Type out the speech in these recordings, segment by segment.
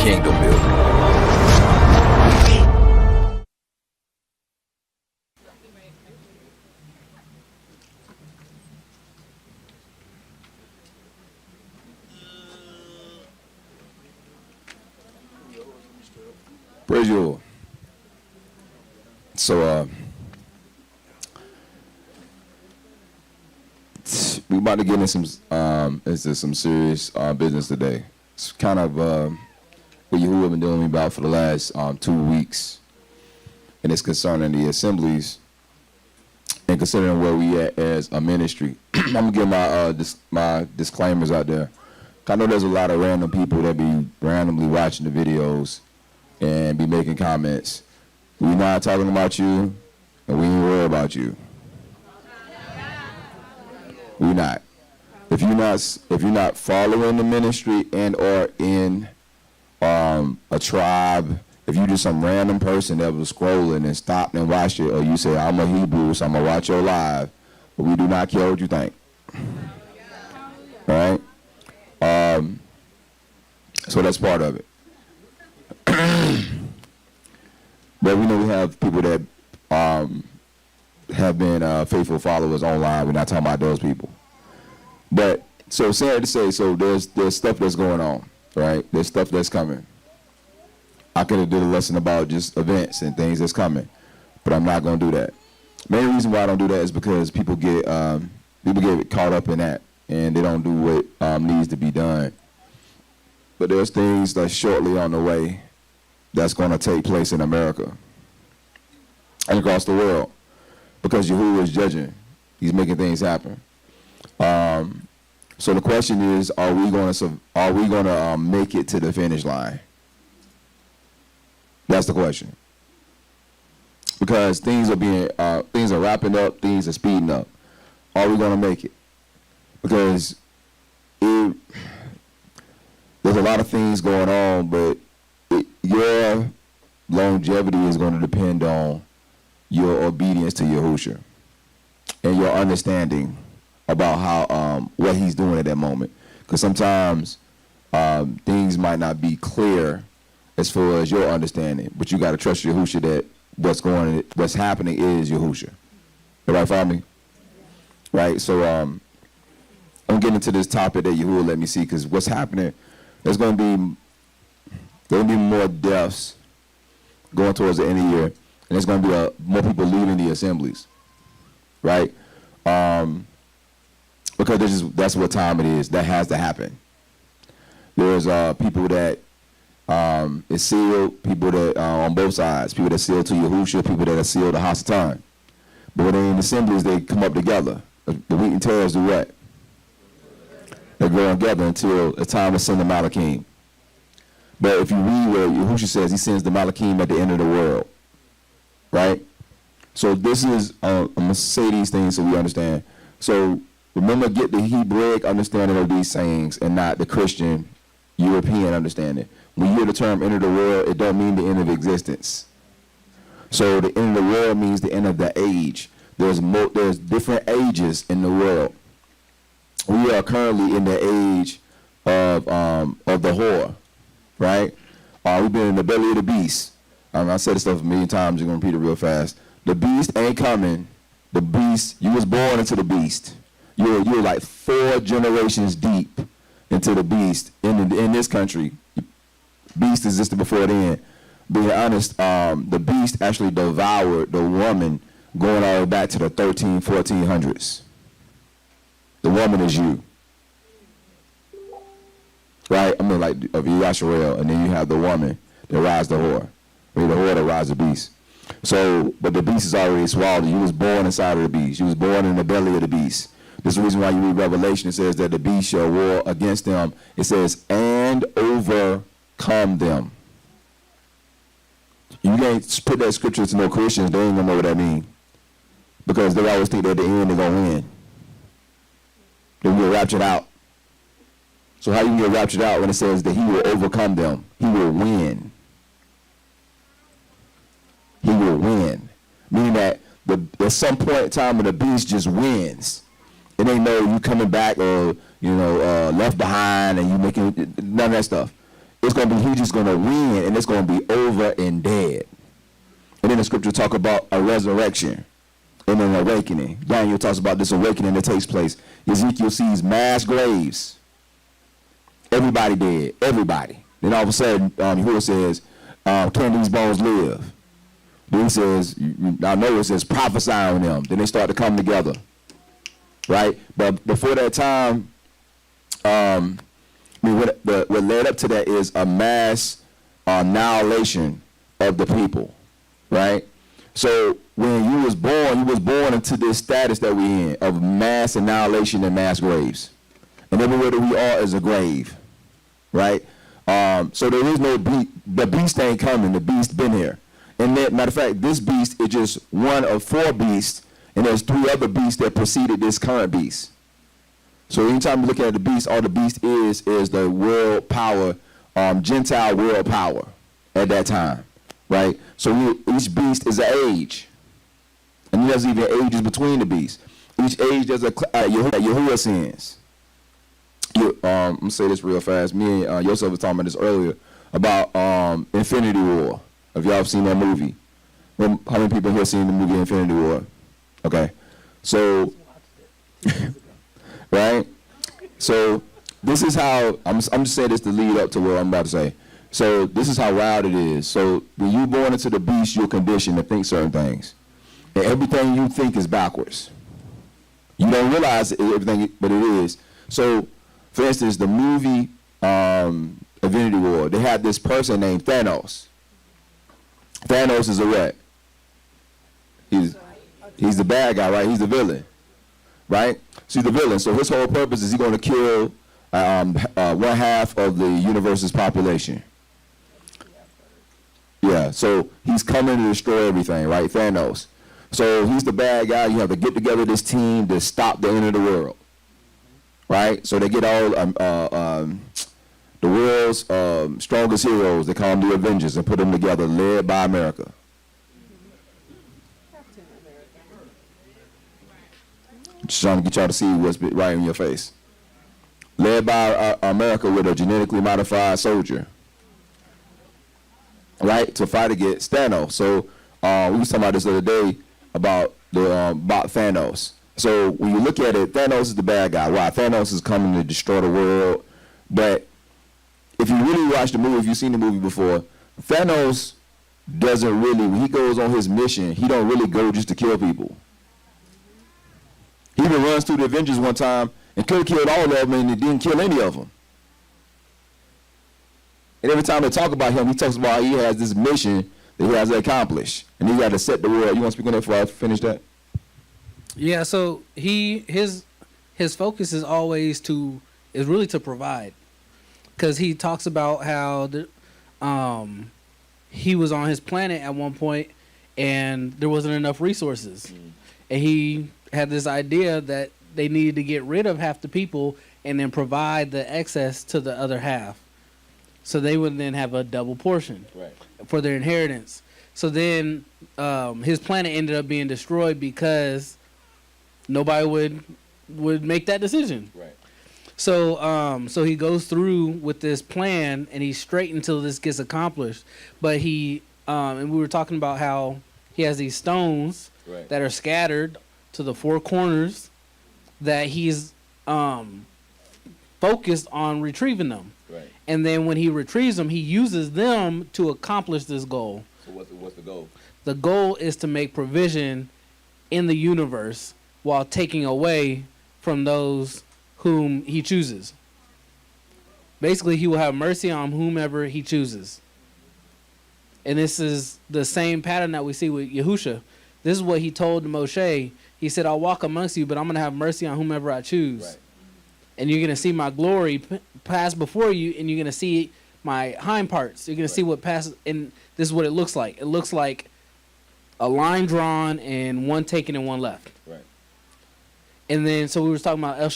kingdom building. Praise you, Lord. So, we about to get into some serious business today. It's kind of what Yahuwah have been dealing with me about for the last 2 weeks, and it's concerning the assemblies and considering where we at as a ministry. I'm gonna get my disclaimers out there. I know there's a lot of random people that be randomly watching the videos and be making comments. We're not talking about you, and we ain't worried about you. We're not. If you're not following the ministry and or in a tribe, if you just some random person that was scrolling and stopped and watched it, or you say I'm a Hebrew, so I'm gonna watch your live, but we do not care what you think. All right. So that's part of it. But we know we have people that have been faithful followers online. We're not talking about those people. But so sad to say, so there's stuff that's going on, right? There's stuff that's coming. I could have did a lesson about just events and things that's coming, but I'm not going to do that. Main reason why I don't do that is because people get caught up in that, and they don't do what needs to be done. But there's things that's shortly on the way that's going to take place in America and across the world, because Yahuwah is judging. He's making things happen. So the question is, are we going to make it to the finish line? That's the question. Because things are wrapping up, things are speeding up. Are we going to make it? Because there's a lot of things going on, but your longevity is going to depend on your obedience to Yahushua and your understanding about how what he's doing at that moment. Because sometimes things might not be clear as far as your understanding, but you got to trust Yahushua that what's happening is Yahushua. Everybody follow me? Right. So I'm getting into this topic that Yahuwah let me see, because what's happening, there's going to be more deaths going towards the end of the year, and there's going to be more people leaving the assemblies, right? Because that's what time it is. That has to happen. There's people that is sealed, people that on both sides, people that sealed to Yahushua, people that are sealed to Hasatan. But when they're in assemblies, they come up together. The wheat and tares do what? They grow together until it's time to send the Malachim. But if you read where Yahushua says he sends the Malachim at the end of the world, right? So this is, I'm going to say these things so we understand. So remember, get the Hebraic understanding of these sayings and not the Christian European understanding. When you hear the term end of the world, it don't mean the end of existence. So the end of the world means the end of the age. There's different ages in the world. We are currently in the age of the whore, right? We've been in the belly of the beast. I said this stuff a million times. You're going to repeat it real fast. The beast ain't coming. The beast, you was born into the beast. You're like 4 generations deep into the beast in this country. Beast existed before then. Being honest, the beast actually devoured the woman going all the way back to the 1400s. The woman is you. Right? I mean, like of Yasharel, and then you have the woman that rides the whore. I mean, the whore that rides the beast. So, but the beast is already swallowed. You was born inside of the beast. You was born in the belly of the beast. This is the reason why you read Revelation. It says that the beast shall war against them. It says, and overcome them. You can't put that scripture to no Christians. They ain't going to know what that means. Because they always think that at the end they're going to win. Then you'll raptured out. So how you can get raptured out when it says that he will overcome them? He will win. He will win. Meaning that at some point in time when the beast just wins, it ain't no you coming back or left behind and you making none of that stuff. It's going to be, he's just going to win, and it's going to be over and dead. And then the scripture talk about a resurrection and an awakening. Daniel talks about this awakening that takes place. Ezekiel sees mass graves. Everybody dead. Everybody. Then all of a sudden, Yahuwah says, can these bones live? Then he says, I know it says prophesy on them. Then they start to come together. Right? But before that time, what led up to that is a mass annihilation of the people. Right? So when you was born into this status that we in of mass annihilation and mass graves. And everywhere that we are is a grave. Right? So there is no beast. The beast ain't coming. The beast been here. And that, matter of fact, this beast is just one of 4 beasts, and there's 3 other beasts that preceded this current beast. So anytime you look at the beast, all the beast is the world power, Gentile world power at that time. Right? So each beast is an age. And there's even ages between the beasts. Each age there's a Yahuwah sins. I'm going to say this real fast. Me and Yosef was talking about this earlier about Infinity War. Have y'all seen that movie? How many people here seen the movie Infinity War? Okay. So, right? So this is how, I'm just saying this to lead up to what I'm about to say. So this is how wild it is. So when you're born into the beast, you're conditioned to think certain things. And everything you think is backwards. You don't realize everything, but it is. So, for instance, the movie Infinity War, they had this person named Thanos. Thanos is a what? He's the bad guy, right? He's the villain, right? So he's the villain. So his whole purpose is he's going to kill 1/2 of the universe's population. Yeah, so he's coming to destroy everything, right? Thanos. So he's the bad guy. You have to get together this team to stop the end of the world, right? So they get all the world's strongest heroes. They call them the Avengers and put them together, led by America. Just trying to get y'all to see what's right in your face. Led by America with a genetically modified soldier, right, to fight against Thanos. So we was talking about this the other day about Thanos. So when you look at it, Thanos is the bad guy. Why? Thanos is coming to destroy the world. But if you really watch the movie, if you've seen the movie before, Thanos doesn't really, when he goes on his mission, he don't really go just to kill people. He even runs through the Avengers one time and could have killed all of them and he didn't kill any of them. And every time they talk about him, he talks about how he has this mission that he has to accomplish. And he got to set the world. You want to speak on that before I finish that? Yeah, so his focus is always really to provide. Because he talks about how he was on his planet at one point and there wasn't enough resources. And he had this idea that they needed to get rid of half the people and then provide the excess to the other half. So they would then have a double portion for their inheritance. So then his planet ended up being destroyed because nobody would make that decision. Right. So so he goes through with this plan and he's straight until this gets accomplished. But he and we were talking about how he has these stones that are scattered to the 4 corners that he's focused on retrieving them. Right. And then when he retrieves them, he uses them to accomplish this goal. So what's the goal? The goal is to make provision in the universe while taking away from those whom he chooses. Basically, he will have mercy on whomever he chooses. And this is the same pattern that we see with Yahusha. This is what he told Moshe. He said, I'll walk amongst you, but I'm going to have mercy on whomever I choose. Right. And you're going to see my glory pass before you, and you're going to see my hind parts. You're going to see what passes, and this is what it looks like. It looks like a line drawn and one taken and one left. Right. And then, so we were talking about El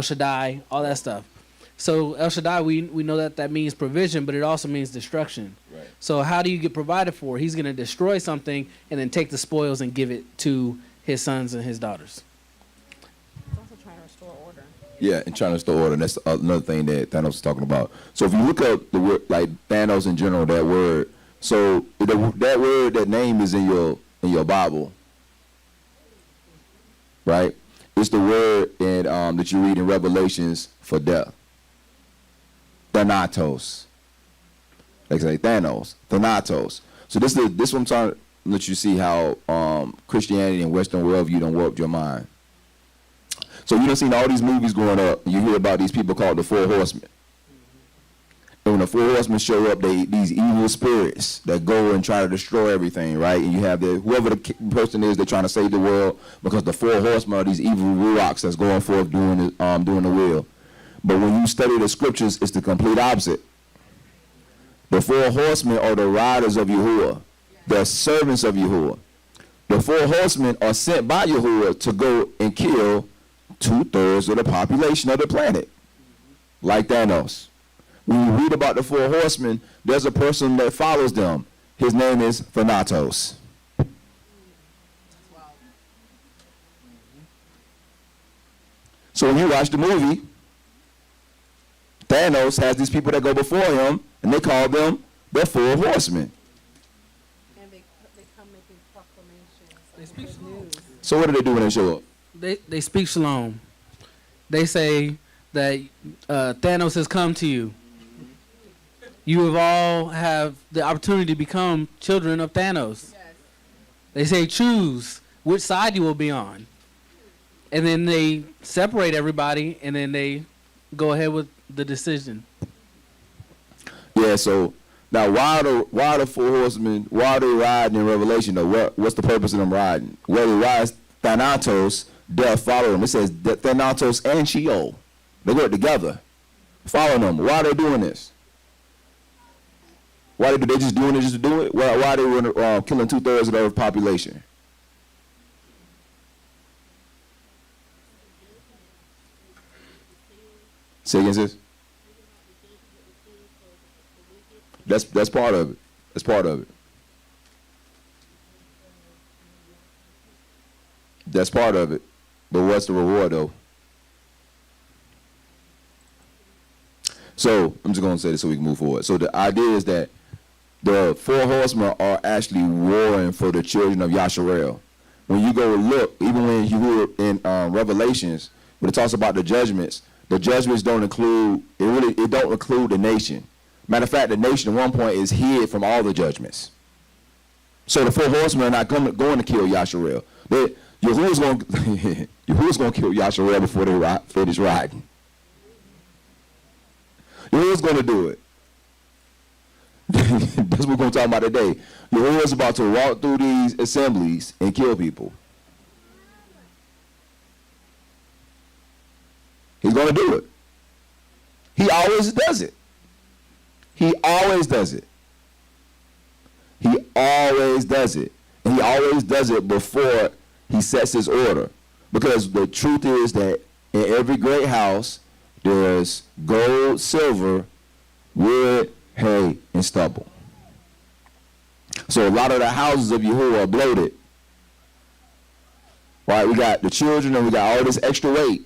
Shaddai, all that stuff. So El Shaddai, we know that means provision, but it also means destruction. Right. So how do you get provided for? He's going to destroy something and then take the spoils and give it to his sons and his daughters. He's also trying to restore order. Yeah, and trying to restore order. That's another thing that Thanos is talking about. So if you look up the word, like Thanos in general, that word. So that word, that name is in your Bible, right? It's the word that you read in Revelations for death. Thanatos. Like say Thanos. Thanatos. So this what I'm trying to let you see how Christianity and Western worldview done warped your mind. So you done seen all these movies growing up, and you hear about these people called the Four Horsemen. And when the Four Horsemen show up, these evil spirits that go and try to destroy everything, right? And you have whoever the person is, they're trying to save the world, because the Four Horsemen are these evil ruachs that's going forth doing the will. But when you study the scriptures, it's the complete opposite. The Four Horsemen are the riders of Yahuwah. They're servants of Yahuwah. The Four Horsemen are sent by Yahuwah to go and kill 2/3 of the population of the planet, like Thanos. When you read about the Four Horsemen, there's a person that follows them. His name is Thanatos. So when you watch the movie, Thanos has these people that go before him, and they call them the Four Horsemen. And they come making proclamations. They speak Shalom. So what do they do when they show up? They speak shalom. They say that Thanos has come to you. You have all have the opportunity to become children of Thanos. Yes. They say choose which side you will be on. And then they separate everybody, and then they go ahead with the decision. Yeah, so now why the Four Horsemen, why are they riding in Revelation though? What's the purpose of them riding? Why is Thanatos death follow them? It says that Thanatos and Sheol, they work together. Follow them. Why are they doing this? Why they just doing it just to do it? Why are they killing 2/3 of the Earth population? Say again, sis. That's part of it. That's part of it. That's part of it. But what's the reward though? So I'm just gonna say this so we can move forward. So the idea is that the Four Horsemen are actually warring for the children of Yasharel. When you go look, even when you read in Revelations, when it talks about the judgments don't include it don't include the nation. Matter of fact, the nation at one point is hid from all the judgments. So the Four Horsemen are not going to kill Yasharel. Yahuwah's going to kill Yasharel before they finish riding. Yahuwah's going to do it. That's what we're going to talk about today. Yahuwah's about to walk through these assemblies and kill people. He's going to do it. He always does it. He always does it. He always does it. And he always does it before he sets his order. Because the truth is that in every great house, there's gold, silver, wood, hay, and stubble. So a lot of the houses of Yahuwah are bloated. Right? We got the children and we got all this extra weight.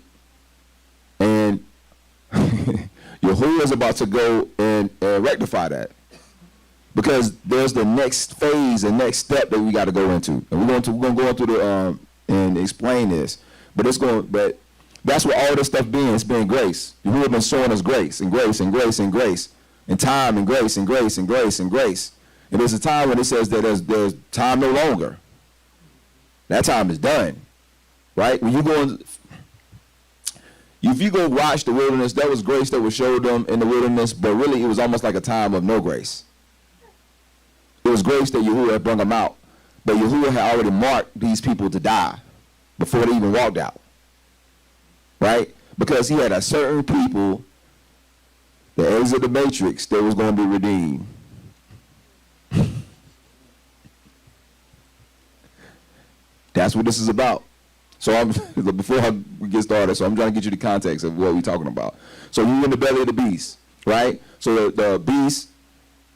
And Yahuwah is about to go and rectify that. Because there's the next phase and next step that we got to go into. And we're going to go into the and explain this. But that's what all this stuff being. It's been grace. Yahuwah been showing us grace and grace and grace and grace. And time and grace and grace and grace and grace. And there's a time when it says that there's time no longer. That time is done. Right? When if you go watch the wilderness, that was grace that was showed them in the wilderness, but really it was almost like a time of no grace. It was grace that Yahuwah had brought them out. But Yahuwah had already marked these people to die before they even walked out. Right? Because he had a certain people, the eggs of the matrix, that was going to be redeemed. That's what this is about. So before we get started, so I'm trying to get you the context of what we're talking about. So you're in the belly of the beast, right? So the beast,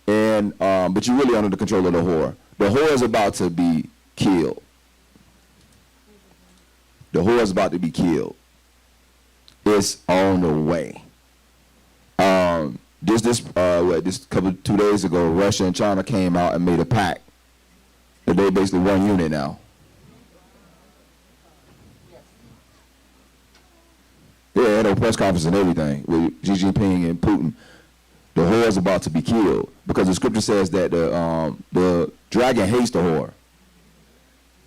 and but you're really under the control of the whore. The whore is about to be killed. The whore is about to be killed. It's on the way. This couple 2 days ago, Russia and China came out and made a pact that they basically one unit now. Yeah, they had a press conference and everything with Xi Jinping and Putin. The whore is about to be killed because the scripture says that the dragon hates the whore,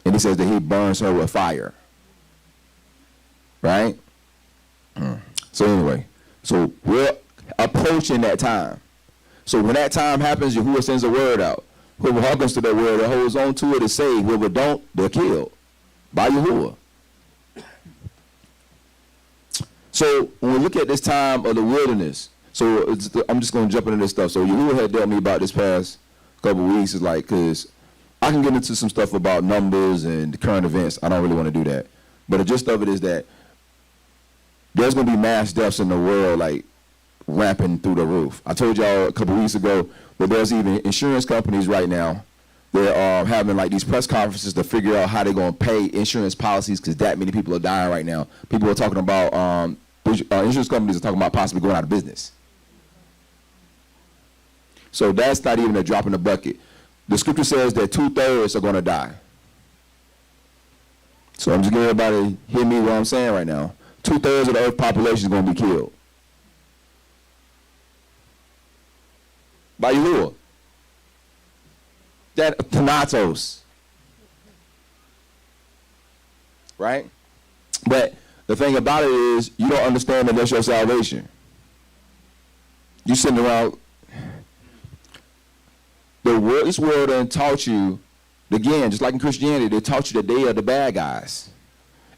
and it says that he burns her with fire. Right? So anyway, so we're approaching that time. So when that time happens, Yahuwah sends a word out. Whoever hearkens to that word and holds on to it is saved. Whoever don't, they're killed by Yahuwah. So when we look at this time of the wilderness, so I'm just going to jump into this stuff. So Yahuwah had dealt me about this past couple of weeks. Is like, because I can get into some stuff about numbers and current events. I don't really want to do that. But the gist of it is that there's going to be mass deaths in the world, like ramping through the roof. I told y'all a couple weeks ago that there's even insurance companies right now. They're having like these press conferences to figure out how they're going to pay insurance policies because that many people are dying right now. People are talking about, insurance companies are talking about possibly going out of business. So that's not even a drop in the bucket. The scripture says that 2/3 are going to die. So I'm just getting everybody hear me what I'm saying right now. 2/3 of the earth population is going to be killed by Yahuwah. That Thanatos. Right? But the thing about it is you don't understand that that's your salvation. You sitting around this world done taught you, again, just like in Christianity, they taught you that they are the bad guys.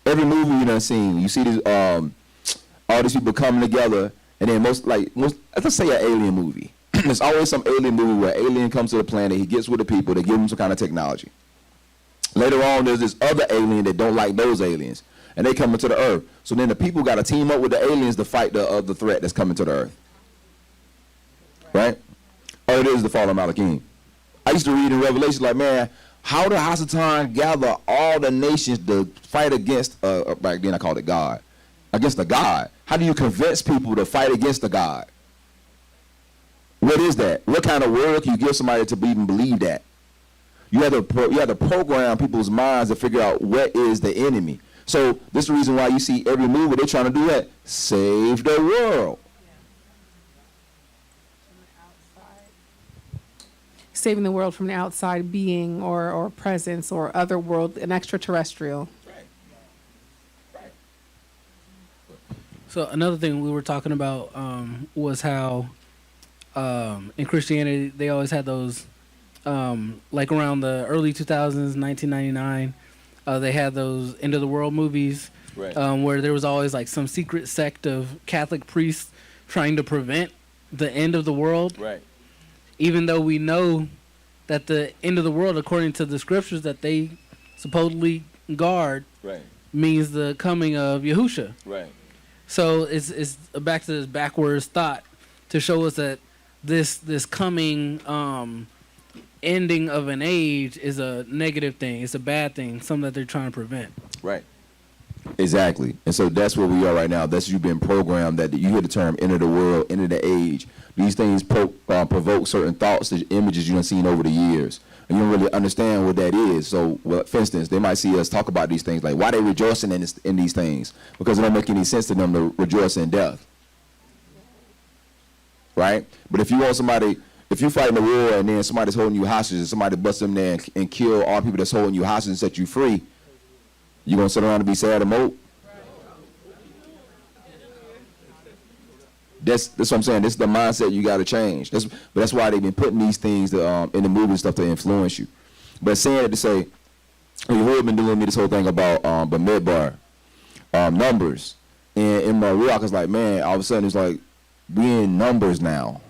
Every movie you done seen, you see these all these people coming together, and then most let's say an alien movie. There's always some alien movie where an alien comes to the planet, he gets with the people, they give him some kind of technology. Later on, there's this other alien that don't like those aliens, and they come into the earth. So then the people got to team up with the aliens to fight the threat that's coming to the earth. Right? All it is the fall of Malachim. I used to read in Revelation like, man, how did Hasatan gather all the nations to fight against, back then I called it God, against the God? How do you convince people to fight against the God? What is that? What kind of word can you give somebody to even believe that? You have to program people's minds to figure out what is the enemy. So this is the reason why you see every movie they're trying to do that. Save the world. Saving the world from the outside being or presence or other world, an extraterrestrial. Right. So another thing we were talking about was how in Christianity they always had those like around the early 2000s, 1999, they had those end of the world movies, Right. Where there was always like some secret sect of Catholic priests trying to prevent the end of the world. Right. Even though we know that the end of the world, according to the scriptures that they supposedly guard, Right. means the coming of Yahusha. Right. So it's back to this backwards thought to show us that this coming ending of an age is a negative thing. It's a bad thing, something that they're trying to prevent. Right. Exactly. And so that's where we are right now. That's you've been programmed that you hear the term end of the world, end of the age. These things provoke certain thoughts, images you've seen over the years. And you don't really understand what that is. So, for instance, they might see us talk about these things like why they rejoicing in these things. Because it don't make any sense to them to rejoice in death. Right? But if you want somebody, if you're fighting a war and then somebody's holding you hostage and somebody busts them there and kill all people that's holding you hostage and set you free, you going to sit around and be sad and mope? That's what I'm saying. This is the mindset you got to change. But that's why they've been putting these things in the movie and stuff to influence you. But saying it to say, you've heard been doing me this whole thing about Bamidbar, numbers. And in my rock, it's like, man, all of a sudden it's like, we in numbers now.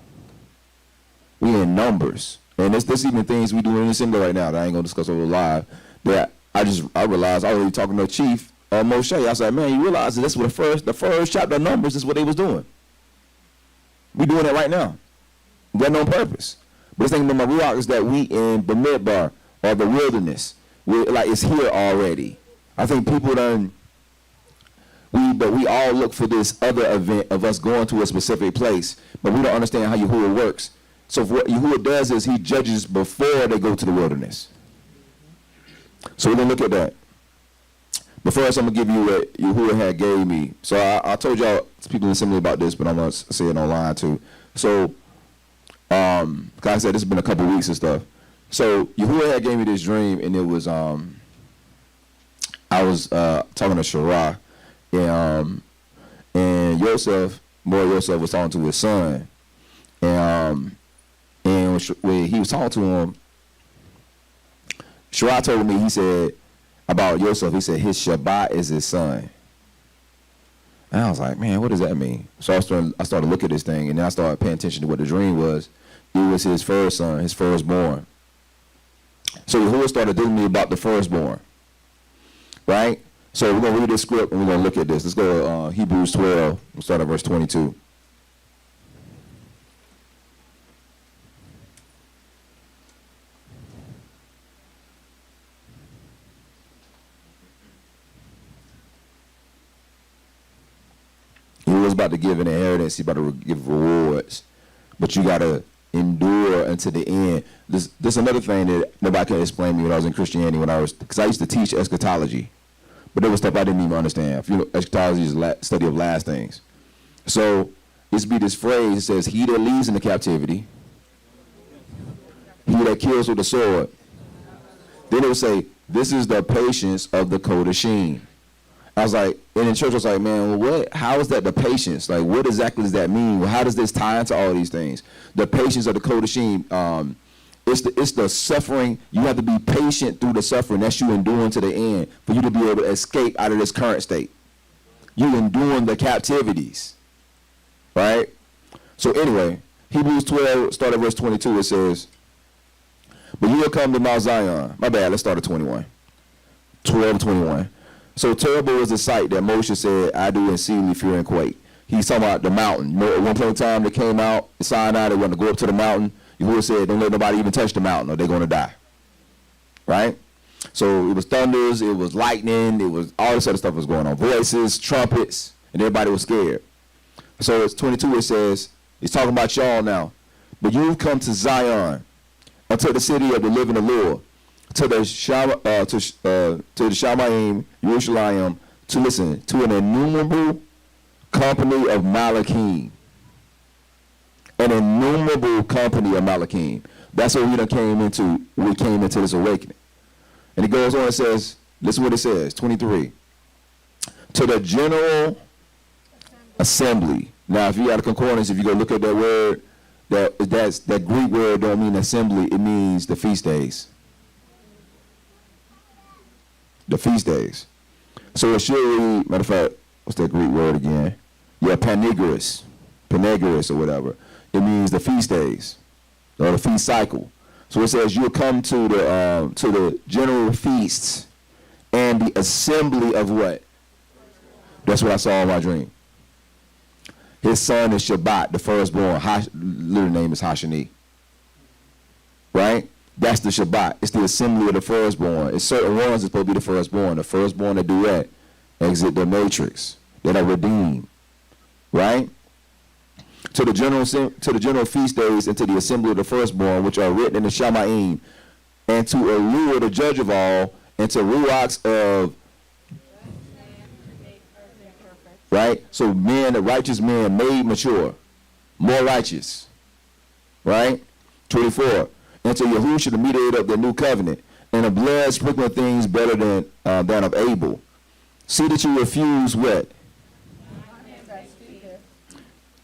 We in numbers. And there's even things we do in the assembly right now that I ain't going to discuss over live that I realized I was talking to Chief Moshe. I said, man, you realize that this was the first chapter of Numbers is what they was doing. We doing it right now. Done on purpose. But the thing about my rock is that we in Bamidbar or the wilderness. Like it's here already. I think people But we all look for this other event of us going to a specific place, but we don't understand how Yahuwah works. So what Yahuwah does is he judges before they go to the wilderness. So we're going to look at that. But first, I'm going to give you what Yahuwah had gave me. So I told y'all, people in the assembly about this, but I'm going to say it online too. So, like I said, this has been a couple weeks and stuff. So Yahuwah had gave me this dream, and it was, I was talking to Shara, and Yosef was talking to his son. And when he was talking to him, Shara told me, he said, about Yosef, he said his Shabbat is his son. And I was like, man, what does that mean? So I started to look at this thing, and then I started paying attention to what the dream was. It was his first son, his firstborn. So Yahuwah started telling me about the firstborn, right? So we're going to read this script, and we're going to look at this. Let's go to Hebrews 12. We'll start at verse 22. He was about to give an inheritance. He's about to give rewards. But you got to endure until the end. There's another thing that nobody can explain to me when I was in Christianity, because I used to teach eschatology. But there was stuff I didn't even understand. Eschatology is study of last things. So this be this phrase. It says, he that leads into captivity, he that kills with the sword. Then it would say, this is the patience of the Kodashim. I was like, and in church I was like, man, how is that the patience? Like, what exactly does that mean? Well, how does this tie into all these things? The patience of the Kodashim, it's the suffering. You have to be patient through the suffering. That's you enduring to the end for you to be able to escape out of this current state. You enduring the captivities, right? So anyway, Hebrews 12, start at verse 22, it says, but you will come to Mount Zion. My bad, let's start at 21. 12:21. So terrible was the sight that Moshe said, I do exceedingly fear and quake. He's talking about the mountain. At one point in time, they came out, Sinai, they wanted to go up to the mountain. Yahuwah said, don't let nobody even touch the mountain or they're going to die. Right? So it was thunders, it was lightning, it was all this other stuff was going on. Voices, trumpets, and everybody was scared. So it's 22, it says, he's talking about y'all now. But you've come to Zion, unto the city of the living Lord, to the Shamayim, Yerushalayim, to listen to an innumerable company of Malachim. An innumerable company of Malachim. That's what we done came into. We came into this awakening. And it goes on and says, listen what it says, 23. To the general assembly. Now, if you got a concordance, if you go look at that word, that Greek word don't mean assembly, it means the feast days. The feast days. So it should read, matter of fact, what's that Greek word again? Yeah, panegyris or whatever. It means the feast days or the feast cycle. So it says you'll come to the general feasts and the assembly of what? That's what I saw in my dream. His son is Shabbat, the firstborn. Literal name is Hashani. Right? That's the Shabbat. It's the assembly of the firstborn. It's certain ones that's supposed to be the firstborn. The firstborn that do that, exit the matrix, that are redeemed. Right? To the general feast days and to the assembly of the firstborn, which are written in the Shamayim, and to allure the judge of all, and to ruachs of, right? So men, the righteous men made mature, more righteous, right? 24. And to Yahushua, the mediator of the new covenant, and the blood sprinkling things better than of Abel. See that you refuse what?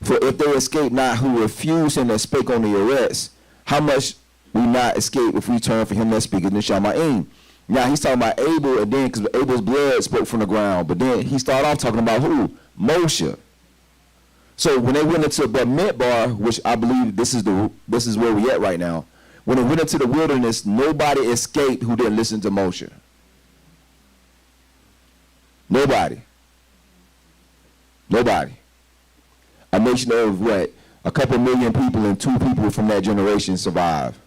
For if they escape not who refuse him that spake on the arrest, how much we not escape if we turn for him that speaketh in Shamayim? Now he's talking about Abel, and then because Abel's blood spoke from the ground, but then he started off talking about who? Moshe. So when they went into Bamidbar, which I believe this is where we at right now. When they went into the wilderness, nobody escaped who didn't listen to Moshe. Nobody. A nation of what? A couple million people, and 2 people from that generation survived.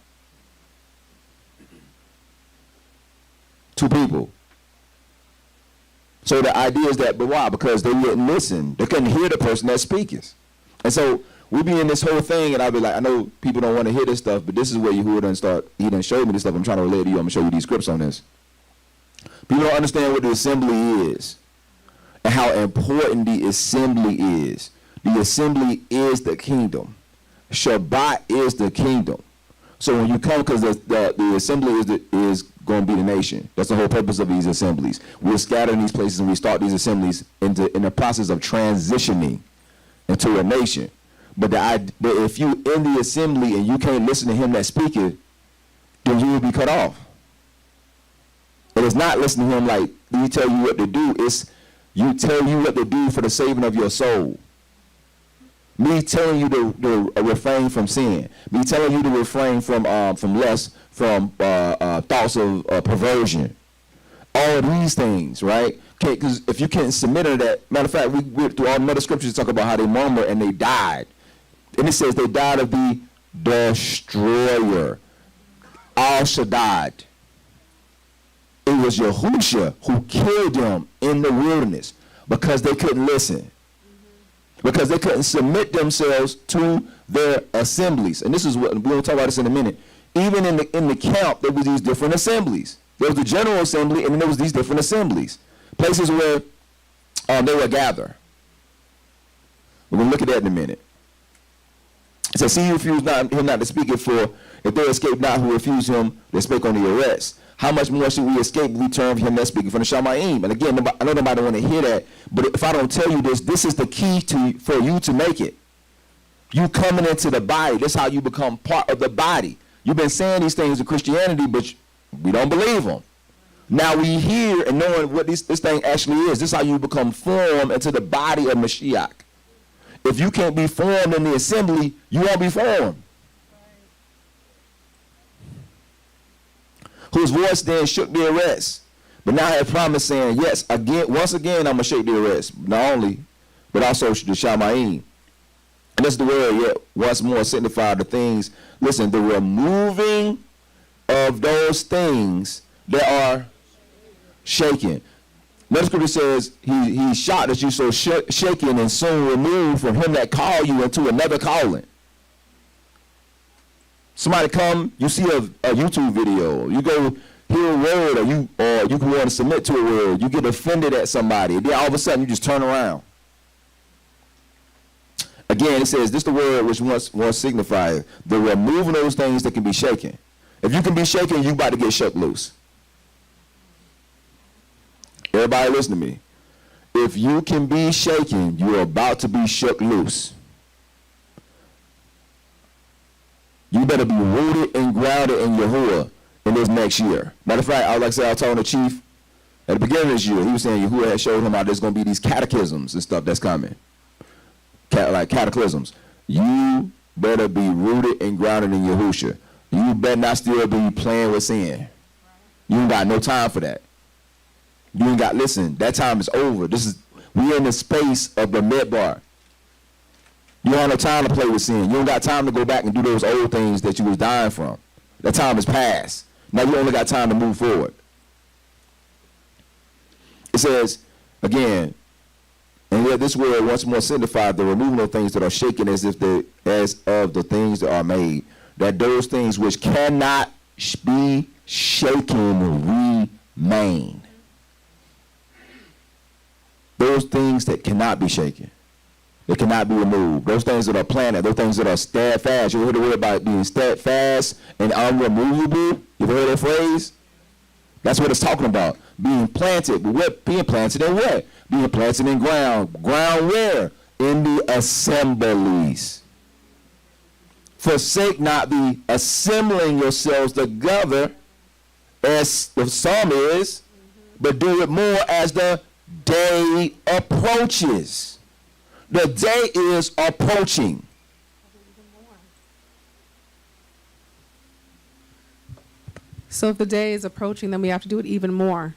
2 people. So the idea is that, but why? Because they wouldn't listen. They couldn't hear the person that's speaking. And so we be in this whole thing, and I'll be like, I know people don't want to hear this stuff, but this is where Yahuwah done start. He done showed me this stuff. I'm trying to relate to you. I'm going to show you these scripts on this. People don't understand what the assembly is and how important the assembly is. The assembly is the kingdom. Shabbat is the kingdom. So when you come, because the assembly is going to be the nation. That's the whole purpose of these assemblies. We'll scatter in these places and we start these assemblies in the process of transitioning into a nation. But if you in the assembly and you can't listen to him that's speaking, then you will be cut off. And it's not listening to him like he tell you what to do. It's you tell you what to do for the saving of your soul. Me telling you to refrain from sin. Me telling you to refrain from lust, from thoughts of perversion. All of these things, right? Because if you can't submit to that, matter of fact, we went through all the other scriptures to talk about how they murmured and they died. And it says they died of the destroyer. Al Shaddad. It was Yahusha who killed them in the wilderness because they couldn't listen. Because they couldn't submit themselves to their assemblies. And this is what we'll talk about this in a minute. Even in the camp, there was these different assemblies. There was the general assembly, and then there was these different assemblies. Places where they would gather. We're going to look at that in a minute. It says, see, he refused him not to speak it, for if they escape not who refuse him, they spake on the arrest. How much more should we escape if we turn from him that speaking from the Shamayim? And again, I know nobody want to hear that, but if I don't tell you this is the key for you to make it. You coming into the body. That's how you become part of the body. You've been saying these things in Christianity, but we don't believe them. Now we hear and knowing what this thing actually is. This is how you become formed into the body of Mashiach. If you can't be formed in the assembly, you won't be formed. Whose voice then shook the arrest. But now I have promised, saying, yes, once again, I'm going to shake the arrest. Not only, but also the Shamayim. And this is the word, yet once more signify the things. Listen, the removing of those things that are shaken. Another scripture says, he shocked that you so shaken and soon removed from him that called you into another calling. Somebody come, you see a YouTube video, you go hear a word, or you can want to submit to a word, you get offended at somebody, and then all of a sudden you just turn around. Again, it says, this the word which once signified the removing of those things that can be shaken. If you can be shaken, you about to get shook loose. Everybody listen to me. If you can be shaken, you're about to be shook loose. You better be rooted and grounded in Yahuwah in this next year. Matter of fact, I was telling the chief at the beginning of this year, he was saying Yahuwah had showed him how there's going to be these catechisms and stuff that's coming. Like cataclysms. You better be rooted and grounded in Yahusha. You better not still be playing with sin. You ain't got no time for that. You ain't got, listen, that time is over. We in the space of Bamidbar. You don't have no time to play with sin. You don't got time to go back and do those old things that you was dying from. That time is past. Now you only got time to move forward. It says, again, and yet this word once more signified the removal of things that are shaken as of the things that are made, that those things which cannot be shaken remain. Those things that cannot be shaken. It cannot be removed. Those things that are planted, those things that are steadfast. You ever heard the word about being steadfast and unremovable? You ever heard that phrase? That's what it's talking about. Being planted. But what? Being planted in what? Being planted in ground. Ground where? In the assemblies. Forsake not the assembling yourselves together, as the psalm is, but do it more as the day approaches. The day is approaching. So if the day is approaching, then we have to do it even more.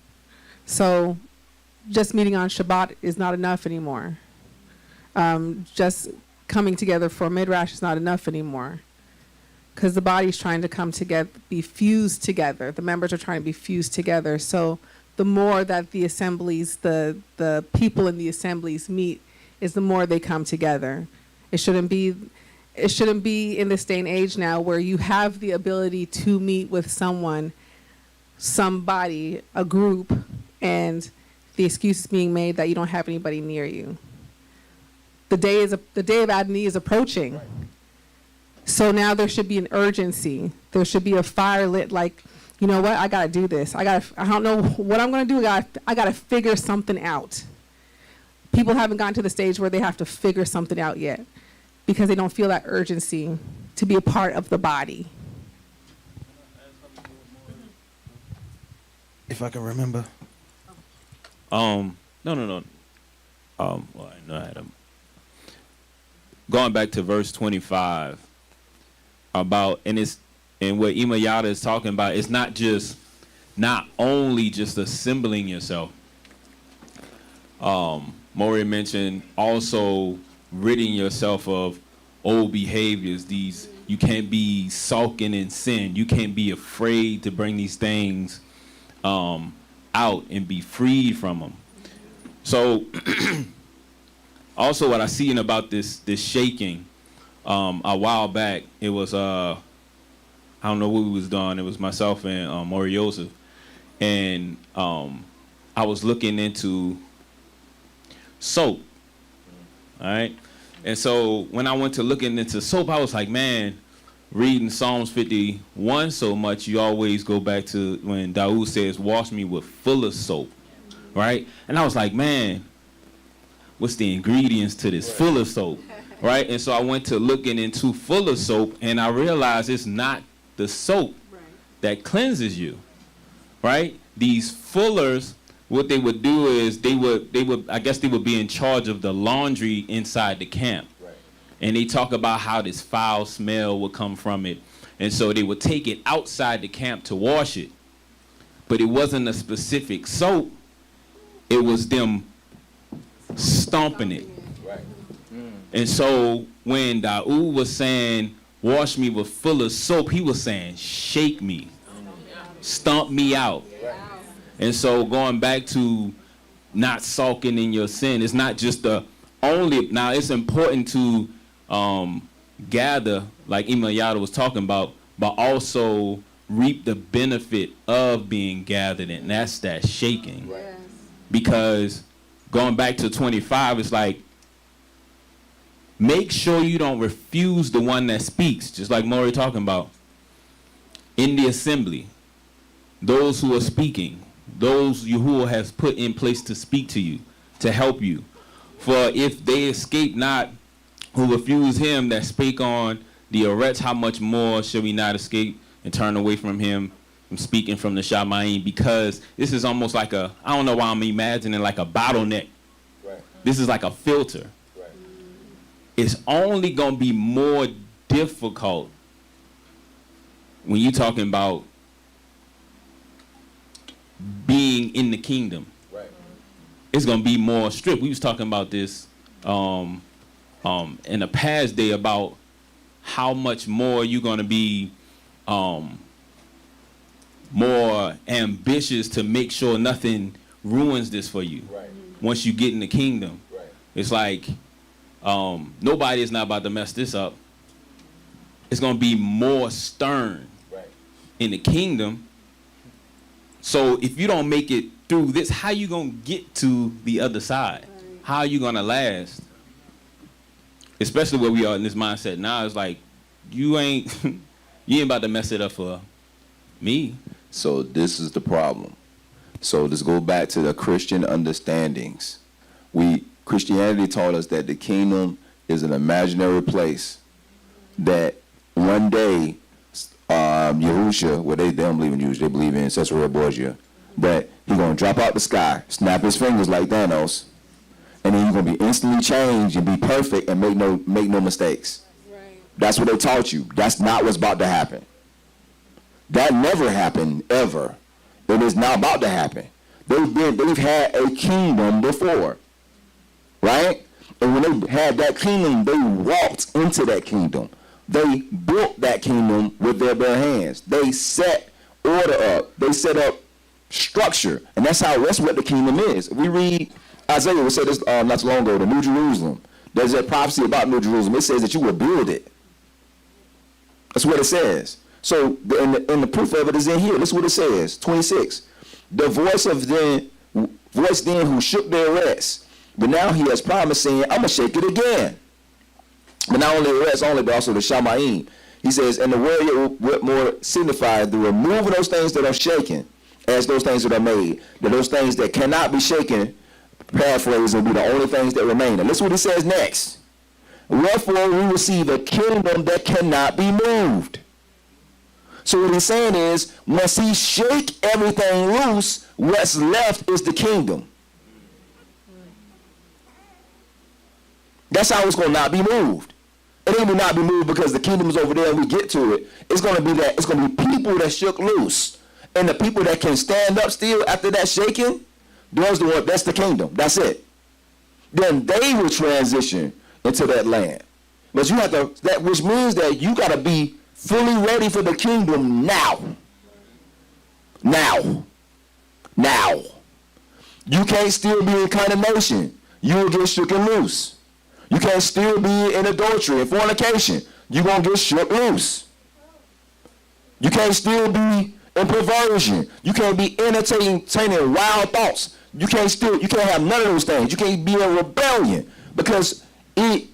So just meeting on Shabbat is not enough anymore. Just coming together for Midrash is not enough anymore. Because the body's trying to come together, be fused together. The members are trying to be fused together. So the more that the assemblies, the people in the assemblies meet, is the more they come together. It shouldn't be in this day and age now where you have the ability to meet with someone, somebody, a group, and the excuse is being made that you don't have anybody near you. The day of Adonai is approaching. So now there should be an urgency. There should be a fire lit, like, you know what, I gotta do this. I don't know what I'm gonna do. I gotta figure something out. People haven't gotten to the stage where they have to figure something out yet because they don't feel that urgency to be a part of the body. If I can remember. No. Well, I know I had a. Going back to verse 25 about, and what Imayata is talking about, it's not only just assembling yourself. Maury mentioned also ridding yourself of old behaviors. You can't be sulking in sin. You can't be afraid to bring these things out and be freed from them. So also what I seen about this shaking a while back, it was I don't know what we was doing. It was myself and Maury Joseph, and I was looking into soap. All right, and so when I went to looking into soap, I was like, man, reading Psalms 51 so much, you always go back to when Daoud says, wash me with fuller soap, right? And I was like, man, what's the ingredients to this fuller soap, right? And so I went to looking into fuller soap, and I realized it's not the soap that cleanses you, right? These fullers, what they would do is they would be in charge of the laundry inside the camp. And they talk about how this foul smell would come from it. And so they would take it outside the camp to wash it. But it wasn't a specific soap. It was them stomping it. And so when Daoud was saying, wash me with fuller soap, he was saying, shake me. Stomp me out. And so going back to not sulking in your sin, it's not just the only, now it's important to gather, like Imayata was talking about, but also reap the benefit of being gathered, and that's that shaking. Yes. Because going back to 25, it's like, make sure you don't refuse the one that speaks, just like Maury talking about. In the assembly, those who are speaking, those who has put in place to speak to you, to help you. For if they escape not who refuse him that spake on the Eretz, how much more shall we not escape and turn away from him from speaking from the Shamayim? Because this is almost like I don't know why I'm imagining like a bottleneck. Right. This is like a filter. Right. It's only going to be more difficult when you're talking about being in the kingdom. Right. It's going to be more strict. We was talking about this in the past day about how much more you're going to be more ambitious to make sure nothing ruins this for you. Right. Once you get in the kingdom. Right. It's like nobody is not about to mess this up. It's going to be more stern in the kingdom. So if you don't make it through this, how you going to get to the other side? How are you going to last? Especially where we are in this mindset now, it's like, you ain't about to mess it up for me. So this is the problem. So let's go back to the Christian understandings. Christianity taught us that the kingdom is an imaginary place, that one day Yahusha, well, they don't believe in Yahusha, they believe in Caesarea Borgia, that he's going to drop out the sky, snap his fingers like Thanos, and then you're going to be instantly changed and be perfect and make no mistakes. Right. That's what they taught you. That's not what's about to happen. That never happened, ever. It is not about to happen. They've had a kingdom before, right? And when they had that kingdom, they walked into that kingdom. They built that kingdom with their bare hands. They set order up. They set up structure, and that's what the kingdom is. If we read Isaiah, we said this not too long ago, the New Jerusalem. There's a prophecy about New Jerusalem. It says that you will build it. That's what it says. So, and the proof of it is in here. This is what it says, 26. The voice then who shook their rest, but now he has promised, saying, I'm going to shake it again. But not only the rest only, but also the Shamaim. He says, and the word what more signifies the removal of those things that are shaken, as those things that are made, that those things that cannot be shaken, paraphrase, will be the only things that remain. And listen what he says next. Wherefore we receive a kingdom that cannot be moved. So what he's saying is, once he shake everything loose, what's left is the kingdom. That's how it's going to not be moved. It ain't going to not be moved because the kingdom is over there and we get to it. It's going to be that. It's going to be people that shook loose. And the people that can stand up still after that shaking, that's the kingdom. That's it. Then they will transition into that land. But you have to, which means that you got to be fully ready for the kingdom now. Now. You can't still be in condemnation. You will get shook and loose. You can't still be in adultery and fornication. You're going to get shook loose. You can't still be in perversion. You can't be entertaining wild thoughts. You can't have none of those things. You can't be in rebellion because he's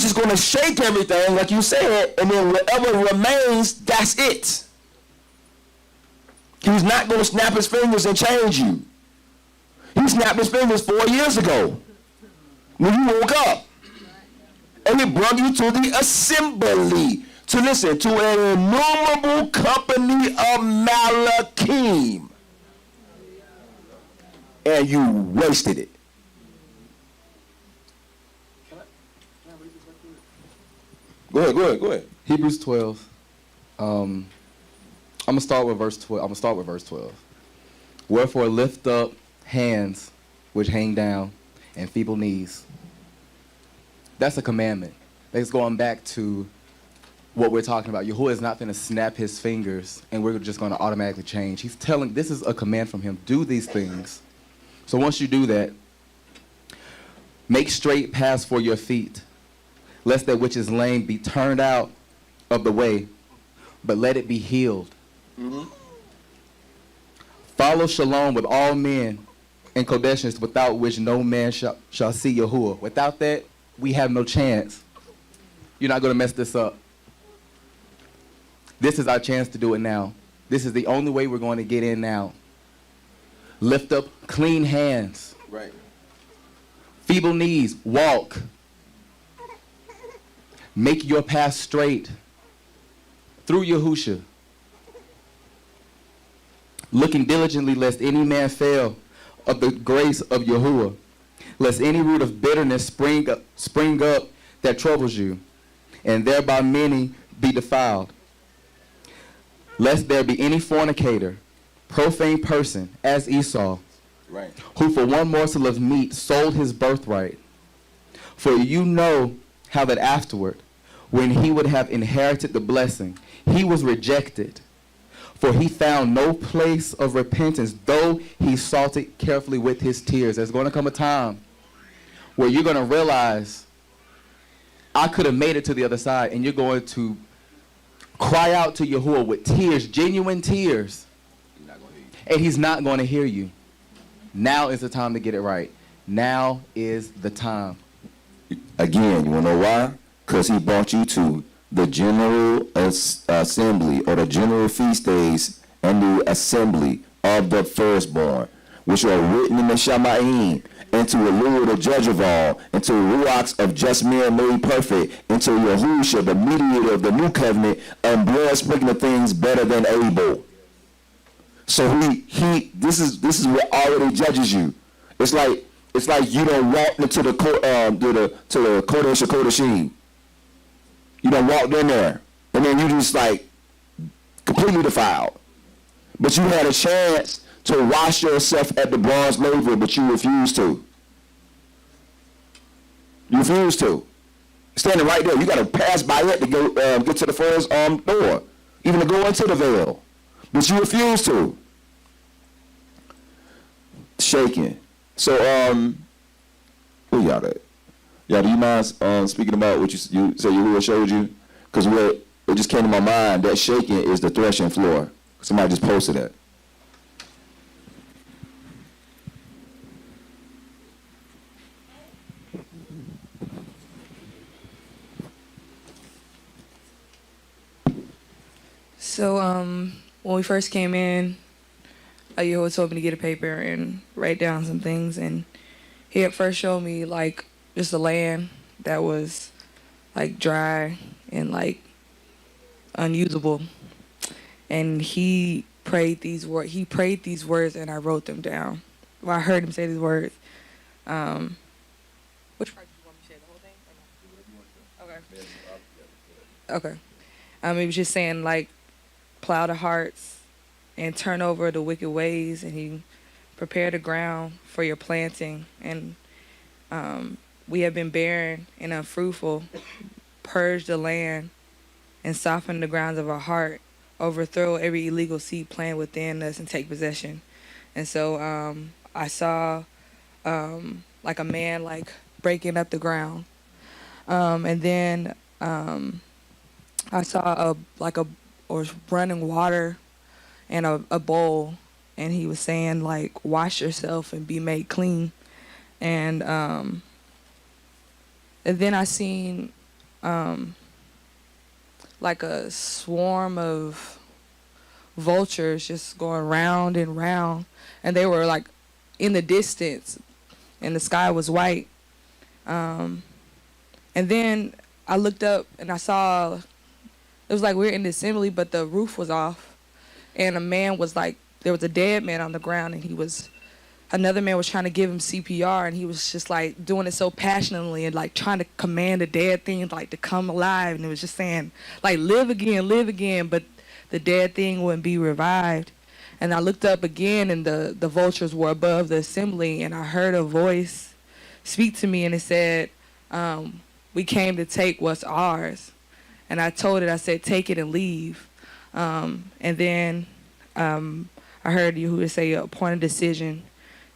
just going to shake everything like you said, and then whatever remains, that's it. He's not going to snap his fingers and change you. He snapped his fingers 4 years ago when you woke up. And he brought you to the assembly to listen to an innumerable company of Malachim. And you wasted it. Go ahead. Hebrews 12. I'm gonna start with verse 12. Wherefore lift up hands which hang down and feeble knees. That's a commandment. That's going back to what we're talking about. Yahuwah is not going to snap his fingers and we're just going to automatically change. He's telling, this is a command from him. Do these things. So once you do that, make straight paths for your feet, lest that which is lame be turned out of the way, but let it be healed. Mm-hmm. Follow shalom with all men and kodeshes, without which no man shall see Yahuwah. Without that, we have no chance. You're not going to mess this up. This is our chance to do it now. This is the only way we're going to get in now. Lift up clean hands. Right. Feeble knees, walk. Make your path straight through Yahusha. Looking diligently lest any man fail of the grace of Yahuwah, lest any root of bitterness spring up that troubles you, and thereby many be defiled. Lest there be any fornicator, profane person, as Esau, right, who for one morsel of meat sold his birthright. For you know how that afterward, when he would have inherited the blessing, he was rejected. For he found no place of repentance, though he sought it carefully with his tears. There's going to come a time where you're going to realize, I could have made it to the other side, and you're going to cry out to Yahuwah with tears, genuine tears, and he's not going to hear you. Now is the time to get it right. Now is the time. Again, you want to know why? Because he brought you to the general assembly, or the general feast days, and the assembly of the firstborn, which are written in the Shamaim, and to Elul, the judge of all, and to Ruachs of just men made perfect, and to Yahusha, the mediator of the new covenant, and blood sprinkling things better than Abel. So this is what already judges you. It's like you don't walk into the Kodesh HaKodeshim. You done walked in there, and then you just like completely defiled. But you had a chance to wash yourself at the bronze laver, but you refused to. You refused to. Standing right there, you got to pass by it to go get to the first door, even to go into the veil. But you refused to. shaking. So, who y'all at? Y'all, do you mind speaking about what you say Yahuwah showed you? Because what it just came to my mind, that shaking is the threshing floor. Somebody just posted that. So when we first came in, Yehovah told me to get a paper and write down some things, and he at first showed me like just the land that was like dry and like unusable, and he prayed these words. He prayed these words, and I wrote them down. Well, I heard him say these words. Which part do you want me to share? The whole thing? Okay. Okay. He was just saying like, plow the hearts and turn over the wicked ways, and he prepared the ground for your planting. And we have been barren and unfruitful. Purge the land and soften the grounds of our heart. Overthrow every illegal seed planted within us and take possession. And so I saw like a man like breaking up the ground, and then I saw or running water in a bowl, and he was saying like, wash yourself and be made clean. And then I seen like a swarm of vultures just going round and round, and they were like in the distance, and the sky was white. And then I looked up and I saw, it was like we were in the assembly, but the roof was off, and a man was like, there was a dead man on the ground, and another man was trying to give him CPR, and he was just like doing it so passionately and like trying to command the dead thing like to come alive, and it was just saying like, live again, but the dead thing wouldn't be revived. And I looked up again, and the vultures were above the assembly, and I heard a voice speak to me, and it said, we came to take what's ours. And I told it, I said, take it and leave. And then I heard Yahuwah say, appoint a decision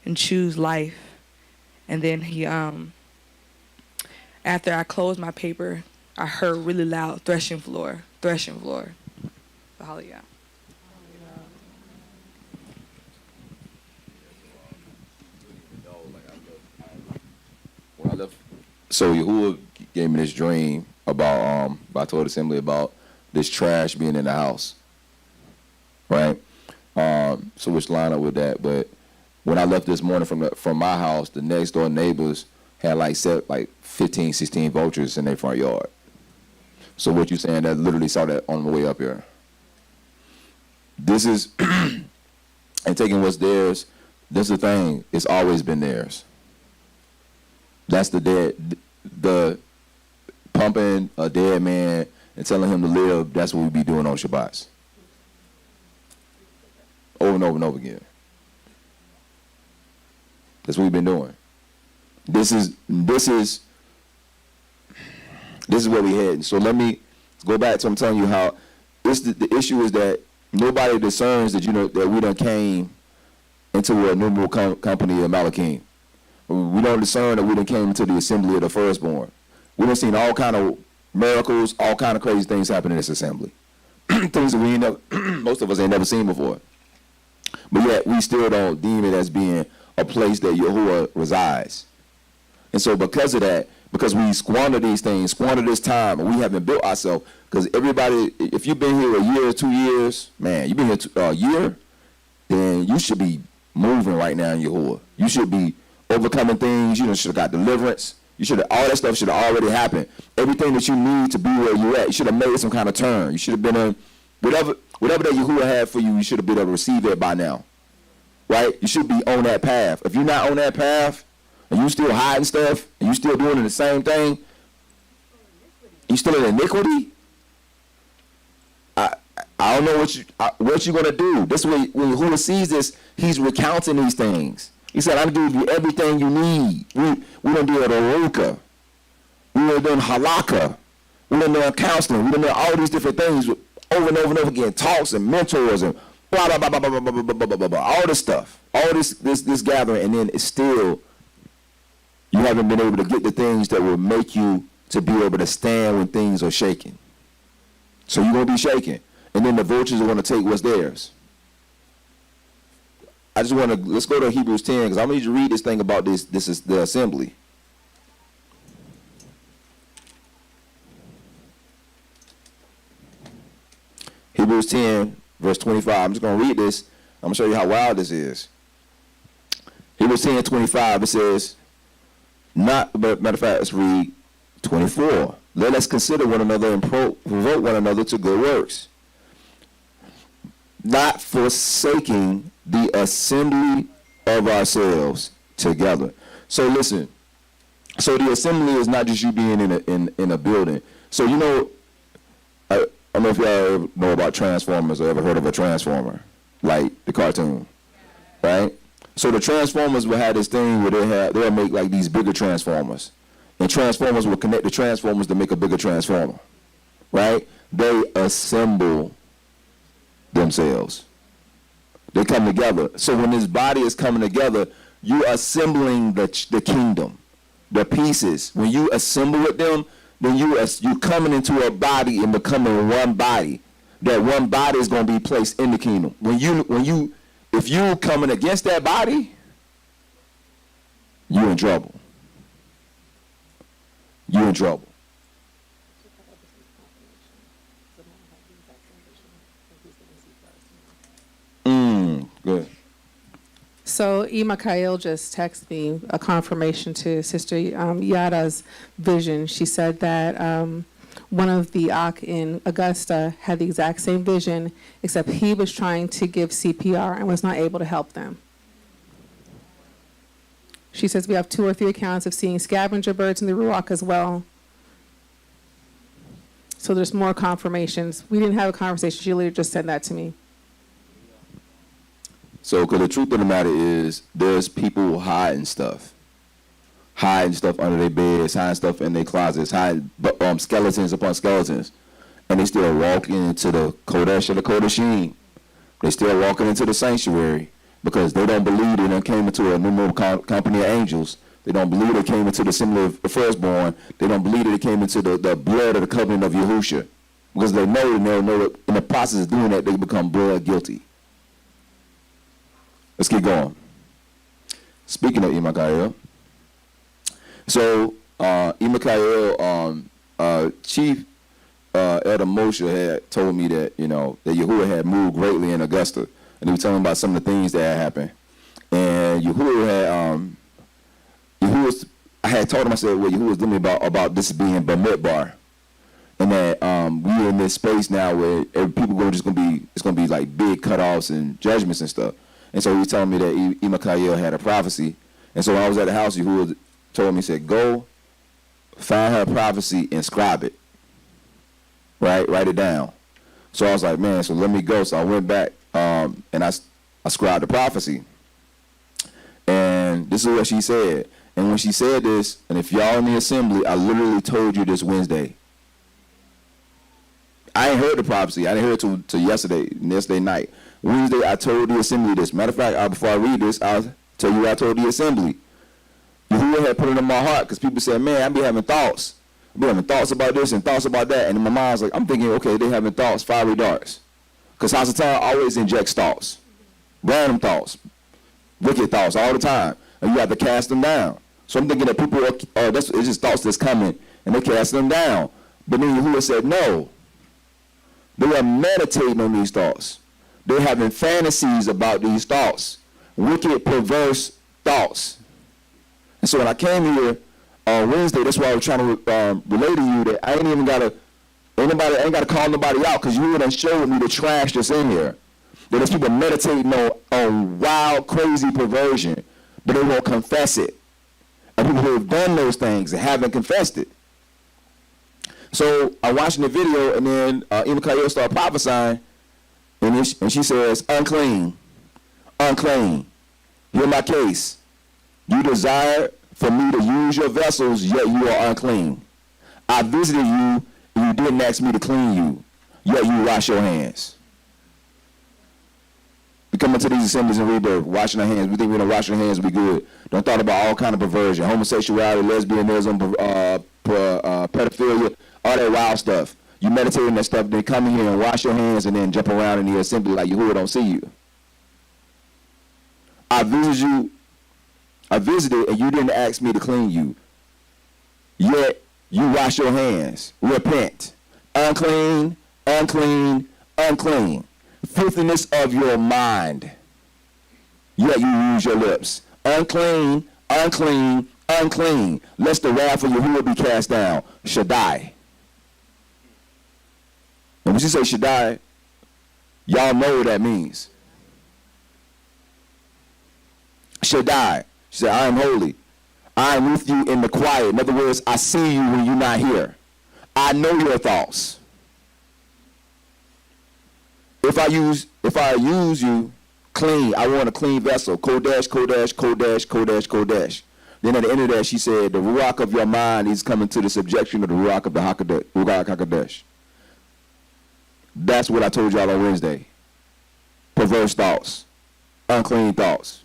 and choose life. And then he, after I closed my paper, I heard really loud, threshing floor. So, hallelujah. When I left, so Yahuwah gave me this dream about I told the assembly about this trash being in the house, right? So which line up with that. But when I left this morning from my house, the next door neighbors had like 15, 16 vultures in their front yard. So what you saying, that literally saw that on the way up here. This is and taking what's theirs. This is the thing. It's always been theirs. That's the pumping a dead man and telling him to live. That's what we be doing on Shabbats. Over and over and over again. That's what we've been doing. This is where we head. So let me go back to I'm telling you how the issue is that nobody discerns that that we done came into a numeral company of Malachim. We don't discern that we done came into the assembly of the firstborn. We done seen all kind of miracles, all kind of crazy things happen in this assembly. Things that most of us ain't never seen before. But yet we still don't deem it as being a place that Yahuwah resides. And so because of that, because we squander these things, squander this time, and we haven't built ourselves, because everybody, if you've been here a year or 2 years, man, you've been here a year, then you should be moving right now in Yahuwah. You should be overcoming things. You should have got deliverance. All that stuff should have already happened. Everything that you need to be where you're at, you should have made some kind of turn. You should have been in whatever that Yahuwah had for you, you should have been able to receive it by now. Right? You should be on that path. If you're not on that path, and you still hiding stuff, and you still doing the same thing, you still in iniquity, I don't know what you're gonna do. This way, when Yahuwah sees this, he's recounting these things. He said, I'm gonna give you everything you need. We done did Aruka. We done done Halakha. We done done counseling. We done done all these different things over and over and over again, talks and mentors and blah blah blah blah blah blah blah blah blah blah blah, all this stuff, all this gathering, and then it's still you haven't been able to get the things that will make you to be able to stand when things are shaking. So you're gonna be shaking, and then the vultures are gonna take what's theirs. I just want to let's go to Hebrews 10 because I'm gonna need you to read this thing about this. This is the assembly. Hebrews 10, verse 25. I'm just going to read this. I'm going to show you how wild this is. Hebrews 10, 25, it says, but matter of fact, let's read 24. Let us consider one another and provoke one another to good works, not forsaking the assembly of ourselves together. So listen, so the assembly is not just you being in a building. So you know, I don't know if y'all ever know about Transformers or ever heard of a Transformer, like the cartoon, right? So the Transformers will have this thing where they'll make like these bigger Transformers, and Transformers will connect the Transformers to make a bigger Transformer, right? They assemble themselves. They come together. So when this body is coming together, you assembling the kingdom, the pieces. When you assemble with them, then you coming into a body and becoming one body. That one body is going to be placed in the kingdom. If you coming against that body, you in trouble. You in trouble. Good. So Mikael just texted me a confirmation to Sister Yada's vision. She said that one of the Ak in Augusta had the exact same vision, except he was trying to give CPR and was not able to help them. She says we have 2 or 3 accounts of seeing scavenger birds in the Ruach as well. So there's more confirmations. We didn't have a conversation. She literally just said that to me. So, because the truth of the matter is, there's people hiding stuff under their beds, hiding stuff in their closets, hiding skeletons upon skeletons, and they still walking into the Kodesh or the Kodeshim. They still walking into the sanctuary because they don't believe they done came into a numerable company of angels. They don't believe they came into the assembly of the firstborn. They don't believe that they came into the blood of the covenant of Yahushua, because they know that in the process of doing that, they become blood guilty. Let's keep going. Speaking of Mikael, so Mikael, Chief Elder Moshe had told me that that Yahuwah had moved greatly in Augusta, and he was telling me about some of the things that had happened. And Yahuwah had I had told him, I said, well, Yahuwah was telling me about this being Bamidbar, and that we're in this space now where people it's gonna be like big cutoffs and judgments and stuff. And so he was telling me that Mikael had a prophecy. And so when I was at the house, Yahuwah told me, he said, go find her prophecy and scribe it. Right? Write it down. So I was like, man, so let me go. So I went back and I scribed the prophecy. And this is what she said. And when she said this, and if y'all in the assembly, I literally told you this Wednesday. I ain't heard the prophecy. I didn't hear it till yesterday night. Wednesday, I told the assembly this. Matter of fact, before I read this, I'll tell you what I told the assembly. Yahuwah had put it in my heart because people said, man, I be having thoughts. I be having thoughts about this and thoughts about that. And in my mind, I was like, I'm thinking, okay, they having thoughts, fiery darts. Because Hasatan always injects thoughts. Random thoughts. Wicked thoughts all the time. And you have to cast them down. So I'm thinking that people, it's just thoughts that's coming, and they cast them down. But then Yahuwah said, no. They are meditating on these thoughts. They're having fantasies about these thoughts, wicked, perverse thoughts. And so when I came here on Wednesday, that's why I was trying to relay to you that I ain't even gotta call nobody out, because you done showed me the trash that's in here. That there's people meditating on wild, crazy perversion, but they won't confess it. And people who have done those things and haven't confessed it. So I'm watching the video, and then Mikael started prophesying. And she says, unclean, unclean. Hear my case. You desire for me to use your vessels, yet you are unclean. I visited you, and you didn't ask me to clean you, yet you wash your hands. come into these assemblies and rebirth, washing our hands. We think we're gonna wash our hands and be good. Don't thought about all kind of perversion, homosexuality, lesbianism, pedophilia, all that wild stuff. You meditate on that stuff, then come in here and wash your hands and then jump around in the assembly like Yahuwah don't see you. I visited and you didn't ask me to clean you. Yet you wash your hands. Repent. Unclean, unclean, unclean. Filthiness of your mind. Yet you use your lips. Unclean, unclean, unclean. Lest the wrath of Yahuwah be cast down. Shaddai. And when she say Shaddai, y'all know what that means. Shaddai. She said, I am holy. I am with you in the quiet. In other words, I see you when you're not here. I know your thoughts. If I use you clean, I want a clean vessel. Kodesh, Kodesh, Kodesh, Kodesh, Kodesh. Then at the end of that, she said, the Ruach of your mind is coming to the subjection of the Ruach of the Ruach HaKodesh. That's what I told y'all on Wednesday. Perverse thoughts. Unclean thoughts.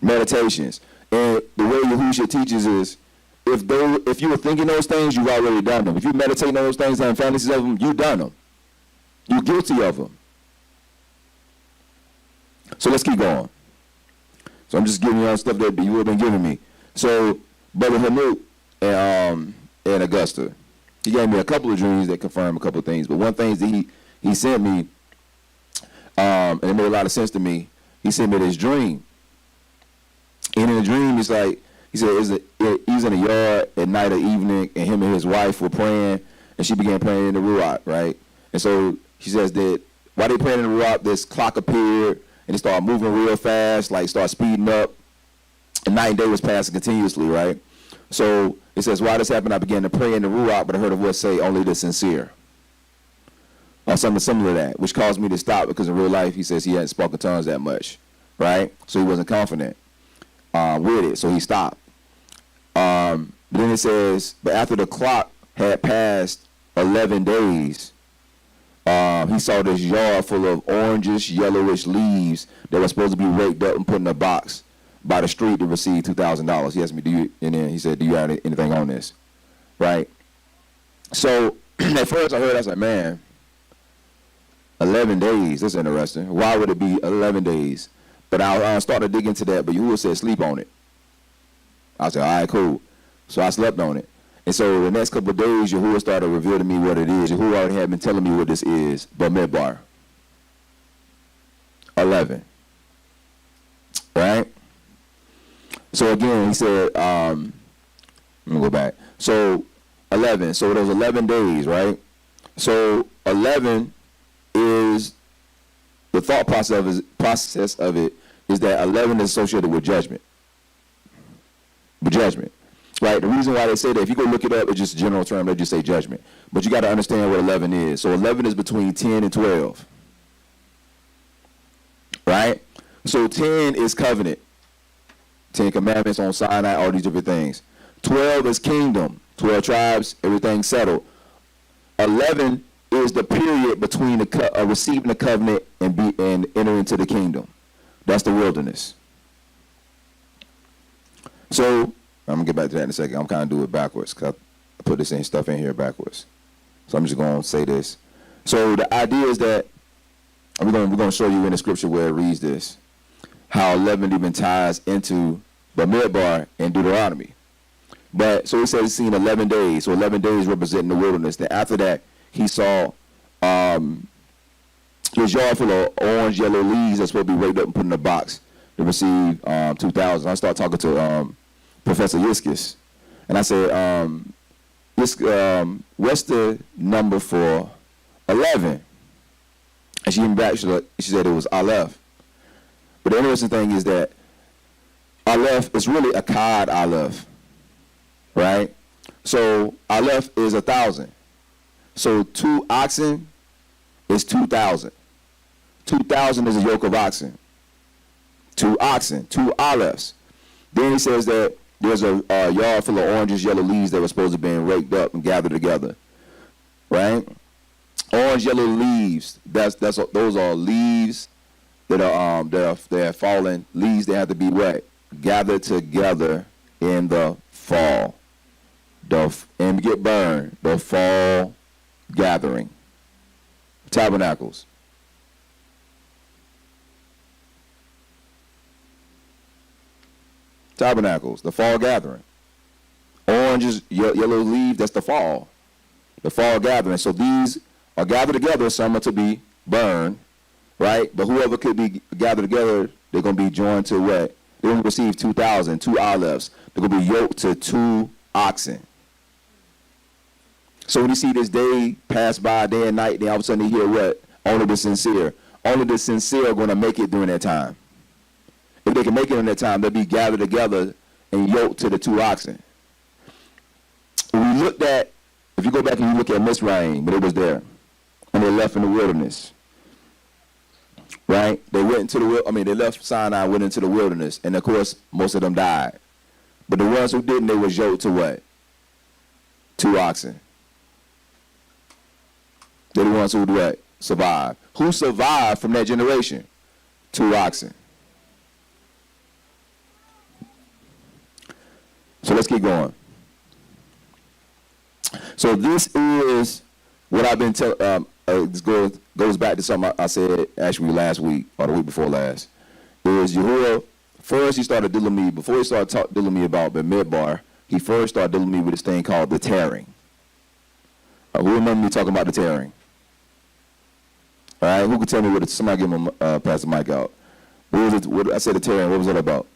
Meditations. And the way Yahushua teaches is, if you were thinking those things, you've already done them. If you meditate on those things and fantasies of them, you've done them. You're guilty of them. So let's keep going. So I'm just giving you all stuff that you would have been giving me. So Brother Hanuk and Augusta, he gave me a couple of dreams that confirm a couple of things. But one thing that he sent me, and it made a lot of sense to me, he sent me this dream. And in the dream, it's like, he said he was in the yard at night or evening, and him and his wife were praying, and she began praying in the Ruach, right? And so she says that while they praying in the Ruach, this clock appeared, and it started moving real fast, like started speeding up, and night and day was passing continuously, right? So it says, while this happened, I began to pray in the Ruach, but I heard a voice say, only the sincere. Or something similar to that, which caused me to stop, because in real life, he says he hadn't spoken tongues that much, right? So he wasn't confident with it, so he stopped. But then it says, but after the clock had passed 11 days, he saw this yard full of orangish, yellowish leaves that were supposed to be raked up and put in a box by the street to receive $2,000. He asked me, and then he said, do you have anything on this? Right? So at first I heard, I was like, man, 11 days, that's interesting. Why would it be 11 days? But I started to dig into that, but Yahuwah said sleep on it. I said, all right, cool. So I slept on it. And so the next couple of days, Yahuwah started to reveal to me what it is. Yahuwah already had been telling me what this is. Bamidbar. 11. Right? So again, he said, let me go back. So 11. So those 11 days, right? So 11 is, the thought process of it is that 11 is associated with judgment. With judgment. Right? The reason why they say that, if you go look it up, it's just a general term, they just say judgment. But you got to understand what 11 is. So 11 is between 10 and 12. Right? So 10 is covenant. 10 commandments on Sinai, all these different things. 12 is kingdom. 12 tribes, everything settled. 11 is the period between receiving the covenant and entering into the kingdom. That's the wilderness. So I'm gonna get back to that in a second. I'm kind of do it backwards because I put this stuff in here backwards. So I'm just gonna say this. So the idea is that we're gonna show you in the scripture where it reads this, how 11 even ties into Bamidbar and Deuteronomy. But so he says he's seen 11 days. So 11 days representing the wilderness. Then after that, he saw his yard full of orange, yellow leaves that's supposed to be raked up and put in a box to receive 2,000. I started talking to Professor Yiskis, and I said, what's the number for 11? And she came back, she said it was Aleph. But the interesting thing is that Aleph is really a Akkad Aleph, right? So Aleph is 1,000. So 2 oxen is 2,000. 2,000 is a yoke of oxen. 2 oxen, 2 Alephs. Then he says that there's a yard full of oranges, yellow leaves that were supposed to be raked up and gathered together, right? Orange, yellow leaves. Those are leaves that are fallen leaves, they have to be what? Gathered together in the fall. And get burned. The fall gathering. Tabernacles. Tabernacles, the fall gathering. Oranges, yellow leaves, that's the fall. The fall gathering. So these are gathered together, some are to be burned, right? But whoever could be gathered together, they're going to be joined to what? They're going to receive 2,000, 2 olives. They're going to be yoked to 2 oxen. So when you see this day pass by day and night, then all of a sudden you hear what? Only the sincere. Only the sincere are going to make it during that time. If they can make it in that time, they'll be gathered together and yoked to the 2 oxen. When we looked at, if you go back and you look at Mizraim, but it was there, and they left in the wilderness, right? They went into they left Sinai, went into the wilderness, and of course, most of them died. But the ones who didn't, they was yoked to what? 2 oxen. They're the ones who what? Survived. Who survived from that generation? 2 oxen. So let's keep going. So this is what I've been telling. This goes back to something I said actually last week or the week before last. Is Yahuwah first he started dealing with me before he started dealing with me about Bamidbar. He first started dealing with me with this thing called the tearing. Who remember me talking about the tearing? All right, who could tell me what? Somebody give him pass the mic out. What was it? What I said the tearing. What was that about?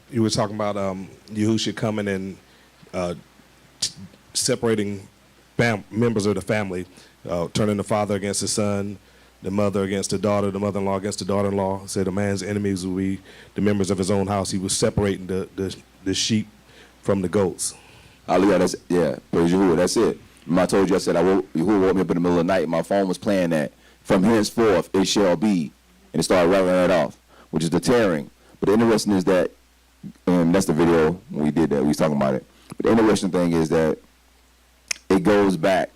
You were talking about Yahusha coming and separating members of the family, turning the father against the son, the mother against the daughter, the mother-in-law against the daughter-in-law. Said a man's enemies will be the members of his own house. He was separating the sheep from the goats. Hallelujah, praise Yahuwah, that's it. Remember I told you, I said, Yahuwah woke me up in the middle of the night, my phone was playing that. From henceforth it shall be. And it started rattling that off, which is the tearing. But the interesting is that, and that's the video when we did that, we was talking about it. But the interesting thing is that it goes back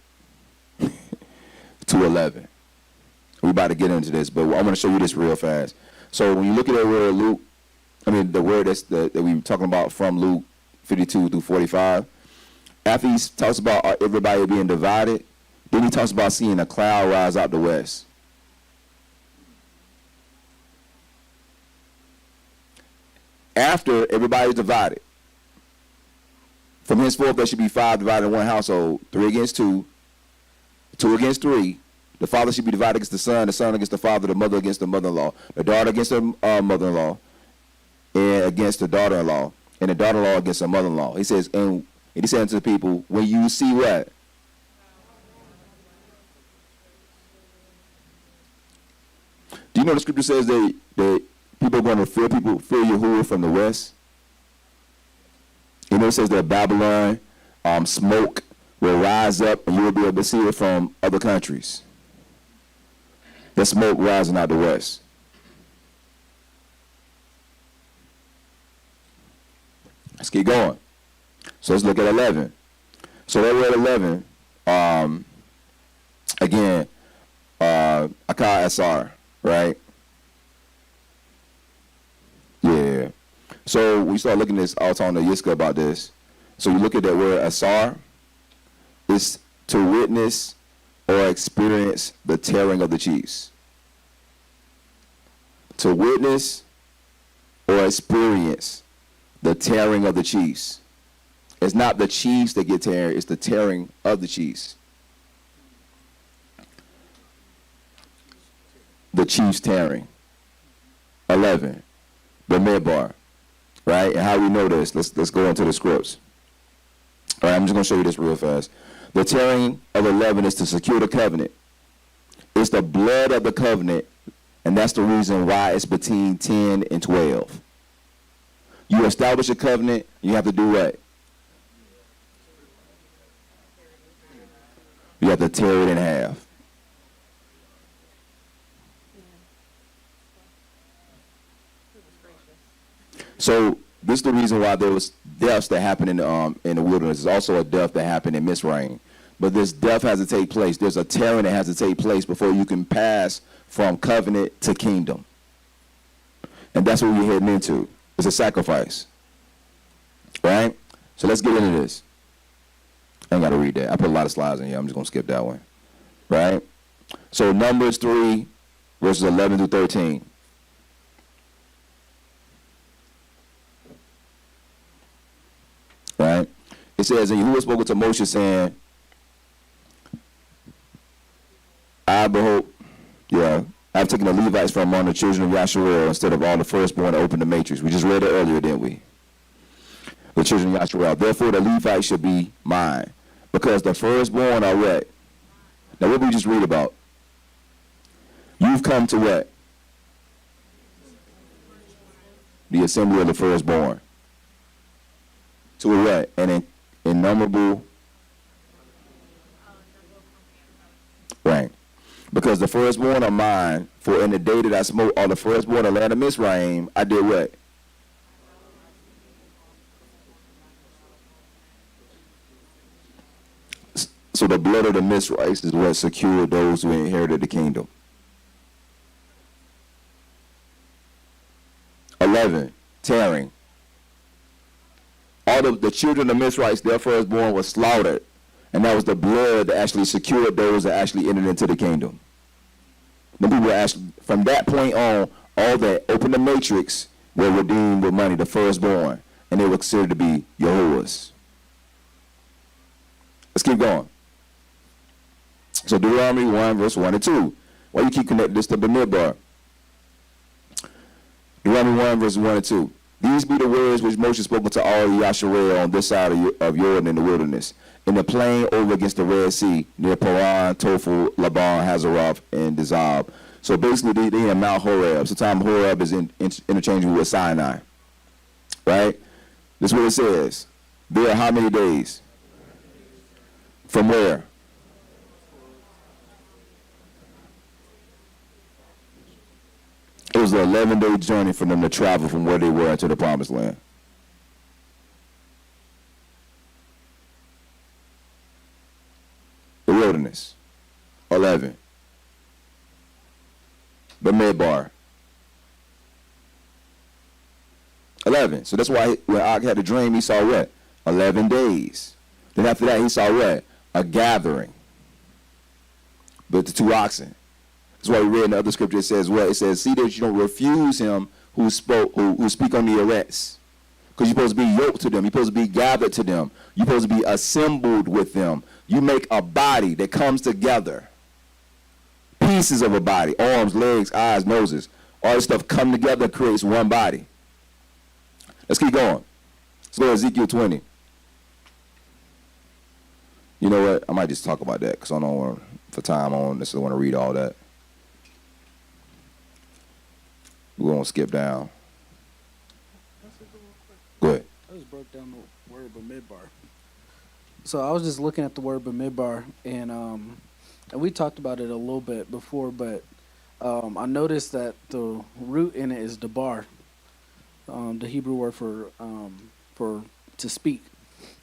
to 11. We're about to get into this, but I'm going to show you this real fast. So when you look at that word Luke, the word that we were talking about from Luke 52 through 45, after he talks about everybody being divided, then he talks about seeing a cloud rise out the west. After everybody's divided, from henceforth there should be 5 divided in one household, 3 against 2, 2 against 3. The father should be divided against the son against the father, the mother against the mother-in-law, the daughter against the mother-in-law, and against the daughter-in-law, and the daughter-in-law against the mother-in-law. He says, and he said to the people, when you see what? Do you know the scripture says that people are going to fear Yahuwah from the west? You know it says that Babylon, smoke will rise up and you will be able to see it from other countries. The smoke rising out the west. Let's keep going. So let's look at 11. So that word 11, again, Akar Asar, right? Yeah. So we start looking at this, I was talking to Yiska about this. So you look at that word Asar, it's to witness or experience the tearing of the chiefs. To witness or experience the tearing of the chiefs. It's not the chiefs that get teared, it's the tearing of the chiefs. The chiefs tearing. 11. Bamidbar. Right? And how we know this? Let's go into the scripts. All right, I'm just going to show you this real fast. The tearing of 11 is to secure the covenant. It's the blood of the covenant, and that's the reason why it's between 10 and 12. You establish a covenant, you have to do what? You have to tear it in half. So This is the reason why there was deaths that happened in the wilderness. There's also a death that happened in Mizraim. But this death has to take place. There's a tearing that has to take place before you can pass from covenant to kingdom. And that's what we're heading into. It's a sacrifice. Right? So let's get into this. I ain't got to read that. I put a lot of slides in here. I'm just going to skip that one. Right? So Numbers 3, verses 11 through 13. Right? It says, and Yahuwah spoke to Moshe, saying, I've taken the Levites from among the children of Yasharel instead of all the firstborn to open the matrix. We just read it earlier, didn't we? The children of Yasharel. Therefore, the Levites should be mine, because the firstborn are what? Now, what did we just read about? You've come to what? The assembly of the firstborn. To a what? An innumerable. Right. Because the firstborn are mine, for in the day that I smote all the firstborn of the land of Mizraim, I did what? So the blood of the Mizrahites is what secured those who inherited the kingdom. 11, tearing. All of the children of Mizrahites, their firstborn, was slaughtered. And that was the blood that actually secured those that actually entered into the kingdom. The people actually, from that point on, all that opened the matrix were redeemed with money, the firstborn. And they were considered to be Yahuwah's. Let's keep going. So Deuteronomy 1, verse 1 and 2. Why you keep connecting this to Bamidbar? Deuteronomy 1, verse 1 and 2. These be the words which Moshe spoke to all Yasharel on this side of Jordan in the wilderness, in the plain over against the Red Sea, near Paran, Tophel, Laban, Hazeroth, and Dizab. So basically, they in Mount Horeb. Sometimes Horeb is interchangeable with Sinai. Right? This is what it says. There are how many days? From where? It was an 11-day journey for them to travel from where they were into the promised land. The wilderness. 11. Bamidbar. 11. So that's why when Og had a dream, he saw what? 11 days. Then after that, he saw what? A gathering. But the 2 oxen. That's why we read in the other scripture, it says what? It says, see that you don't refuse him who speak on the arrests. Because you're supposed to be yoked to them. You're supposed to be gathered to them. You're supposed to be assembled with them. You make a body that comes together. Pieces of a body. Arms, legs, eyes, noses. All this stuff come together, creates one body. Let's keep going. Let's go to Ezekiel 20. You know what? I might just talk about that because I don't want, for time, I don't necessarily want to read all that. We're going to skip down. Go ahead. I just broke down the word Bamidbar. So I was just looking at the word Bamidbar, and we talked about it a little bit before, but I noticed that the root in it is dabar, the Hebrew word for to speak.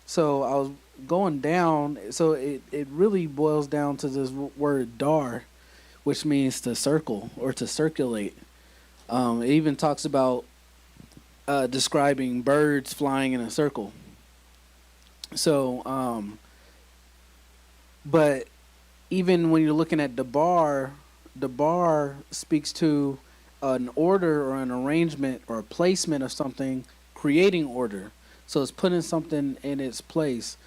So I was going down, so it really boils down to this word dar, which means to circle or to circulate. It even talks about describing birds flying in a circle. So, but even when you're looking at dabar speaks to an order or an arrangement or a placement of something, creating order. So it's putting something in its place.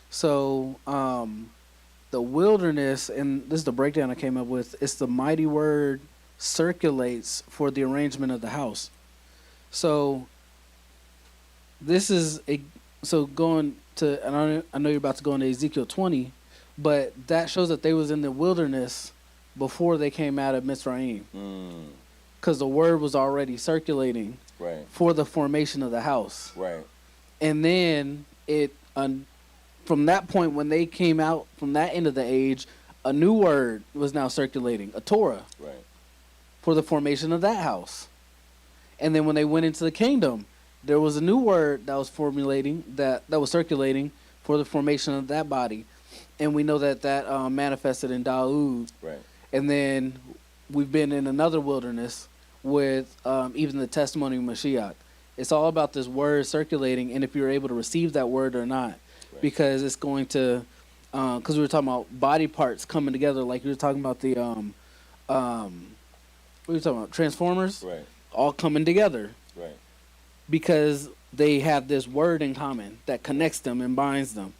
So the wilderness, and this is the breakdown I came up with, it's the mighty word circulates for the arrangement of the house. So this is going to, and I know you're about to go into Ezekiel 20, but that shows that they was in the wilderness before they came out of Mizraim, because the word was already circulating for the formation of the house. Right. And then from that point when they came out from that end of the age, a new word was now circulating, a Torah. Right. For the formation of that house. And then when they went into the kingdom, there was a new word that was formulating that was circulating for the formation of that body, and we know that manifested in Daoud. Right. And then we've been in another wilderness with even the testimony of Mashiach. It's all about this word circulating, and if you're able to receive that word or not, because it's going to. Because we were talking about body parts coming together, like you were talking about the what are you talking about? Transformers, Right. all coming together Right. because they have this word in common that connects them and binds them.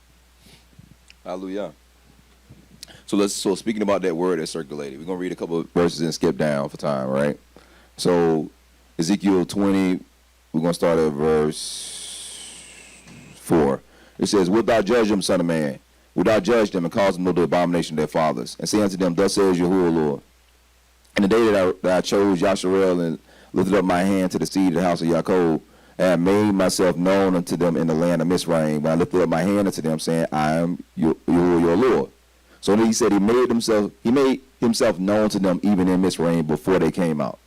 Hallelujah. So speaking about that word that circulated, we're gonna read a couple of verses and skip down for time, right? So Ezekiel 20, we're gonna start at verse 4. It says, "Wilt thou judge them, son of man? Wilt thou judge them and cause them to know the abomination of their fathers? And say unto them, Thus says Yahuwah Lord, in the day that I chose Yasharel and lifted up my hand to the seed of the house of Jacob, and I made myself known unto them in the land of Mizraim, when I lifted up my hand unto them, saying, I am your Lord." So then he said he made himself known to them even in Mizraim before they came out.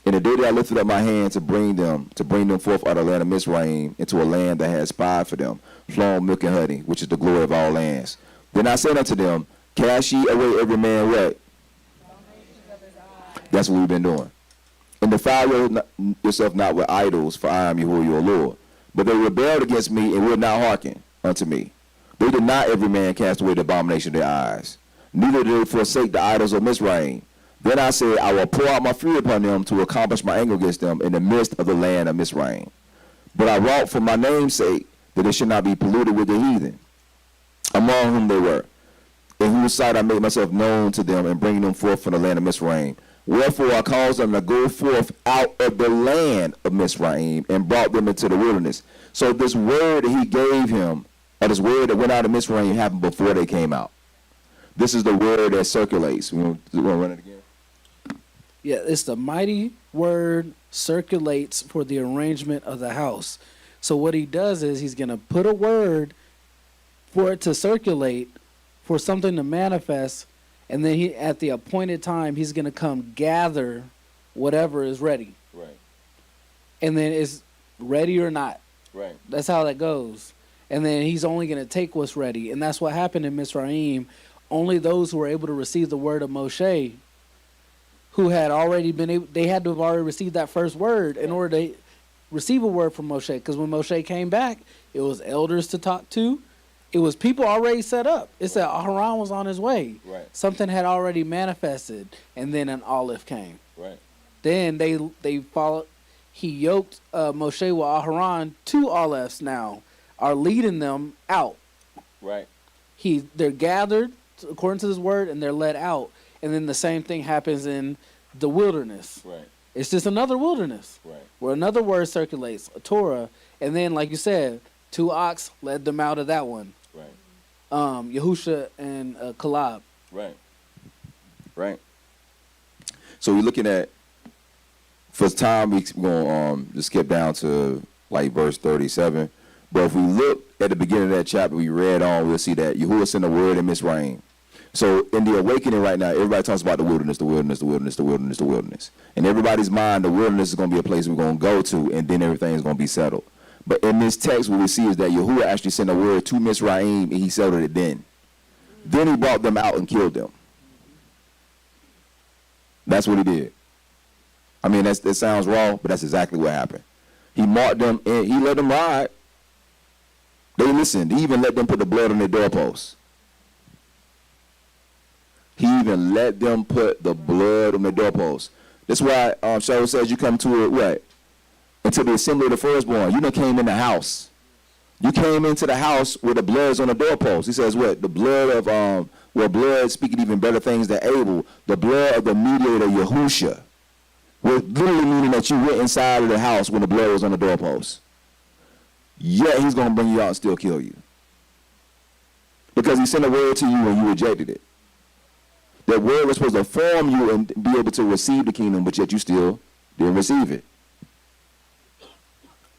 In the day that I lifted up my hand to bring them forth out of the land of Mizraim into a land that has spied for them, flowing milk and honey, which is the glory of all lands. Then I said unto them, Cast ye away every man what? That's what we've been doing. And defile yourself not with idols, for I am Yahuwah your Lord. But they rebelled against me and would not hearken unto me. They did not every man cast away the abomination of their eyes, neither did they forsake the idols of Mizraim. Then I said, I will pour out my fury upon them to accomplish my anger against them in the midst of the land of Mizraim. But I wrought for my name's sake that it should not be polluted with the heathen, among whom they were, in whose sight I made myself known to them and bring them forth from the land of Mizraim. Wherefore I caused them to go forth out of the land of Mizraim and brought them into the wilderness. So this word that he gave him, or this word that went out of Mizraim, happened before they came out. This is the word that circulates. We want to run it again? Yeah, it's the mighty word circulates for the arrangement of the house. So what he does is he's going to put a word for it to circulate, for something to manifest, and then he, at the appointed time, he's going to come gather whatever is ready. Right. And then it's ready or not. Right. That's how that goes. And then he's only going to take what's ready. And that's what happened in Mizraim. Only those who were able to receive the word of Moshe, who had already been able, they had to have already received that first word in order to receive a word from Moshe. Because when Moshe came back, it was elders to talk to. It was people already set up. It said Aharon was on his way. Right. Something had already manifested, and then an olive came. Right. Then they followed. He yoked Moshe with Aharon. 2 olives now are leading them out. Right. They're gathered according to this word, and they're led out. And then the same thing happens in the wilderness. Right. It's just another wilderness. Right. Where another word circulates, a Torah, and then, like you said, 2 ox led them out of that one. Right. Yahusha and Kalab. Right. Right. So we're looking at, for time, we're going to just skip down to like verse 37. But if we look at the beginning of that chapter, we read on, we'll see that Yahuwah sent a word in Mizraim. So in the awakening right now, everybody talks about the wilderness, the wilderness, the wilderness, the wilderness, the wilderness. In everybody's mind, the wilderness is going to be a place we're going to go to, and then everything's going to be settled. But in this text, what we see is that Yahuwah actually sent a word to Mizraim, and he settled it then. Then he brought them out and killed them. That's what he did. I mean, that sounds wrong, but that's exactly what happened. He marked them, and he let them ride. They listened. He even let them put the blood on their doorposts. He even let them put the blood on their doorposts. That's why Cheryl says you come to it, what? Into the assembly of the firstborn. You done came in the house. You came into the house where the blood's on the doorpost. He says what? The blood of, where blood speaking even better things than Abel. The blood of the mediator, Yahusha. With literally meaning that you went inside of the house when the blood was on the doorpost. Yet he's going to bring you out and still kill you. Because he sent a word to you and you rejected it. That word was supposed to form you and be able to receive the kingdom, but yet you still didn't receive it.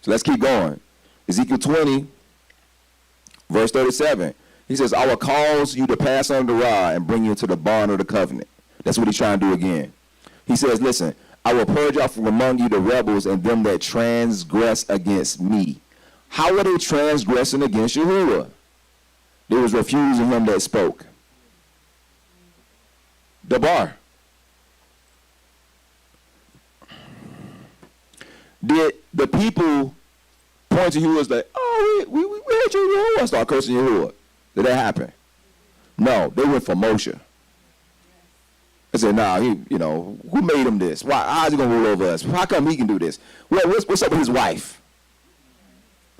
So let's keep going. Ezekiel 20, verse 37. He says, I will cause you to pass under the rod and bring you into the barn of the covenant. That's what he's trying to do again. He says, listen, I will purge out from among you the rebels and them that transgress against me. How were they transgressing against Yahuwah? They was refusing him that spoke. The bar. Did the people point to Yahuwah as like, oh, we hate you, Yahuwah, start cursing Yahuwah? Did that happen? No, they went for Moshe. I said, nah, who made him this? Why? How's he going to rule over us? How come he can do this? Well, what's up with his wife?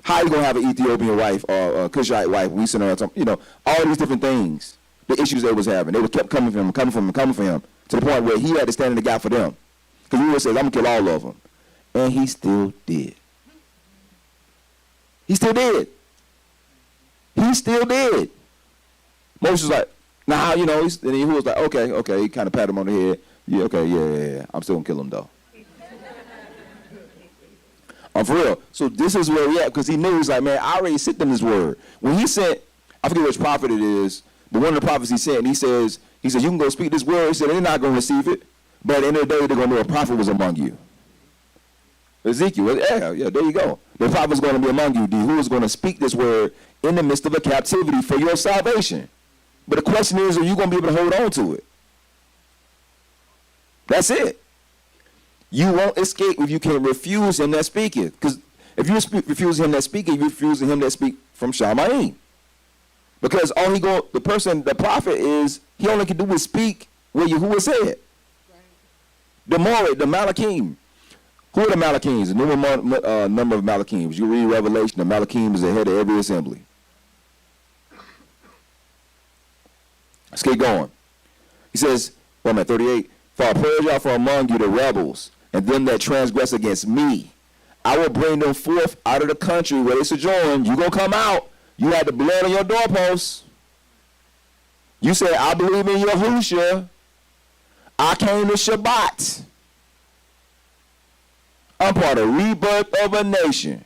How you going to have an Ethiopian wife or a Cushite wife? We send her, all these different things, the issues they was having. They were kept coming for him, to the point where he had to stand in the gap for them. Because he says, I'm going to kill all of them. And he still did. He still did. He still did. Moses was like, nah, and he was like, okay. He kind of patted him on the head. Yeah, okay, yeah. I'm still going to kill him, though. For real. So this is where we at, because he knew, he's like, man, I already sent them this word. When he sent, I forget which prophet it is, but one of the prophets he sent, he says, you can go speak this word. He said, they're not going to receive it, but at the end of the day, they're going to know a prophet was among you. Ezekiel, yeah, there you go. The prophet is going to be among you, who is going to speak this word in the midst of a captivity for your salvation. But the question is, are you going to be able to hold on to it? That's it. You won't escape if you can refuse him that speaketh. Because if you refuse him that speaketh, you refuse him that speak from Shamayim. Because the prophet he only can do is speak what Yahuwah said. The Morid, the Malachim. Who are the Malachims? The number of Malachims. You read Revelation, the Malachim is the head of every assembly. Let's keep going. He says, 38, for I purge out from among you the rebels, and them that transgress against me. I will bring them forth out of the country where they sojourn. You gonna come out. You had the blood on your doorposts. You said, I believe in Yahushua. I came to Shabbat. I'm part of rebirth of a nation.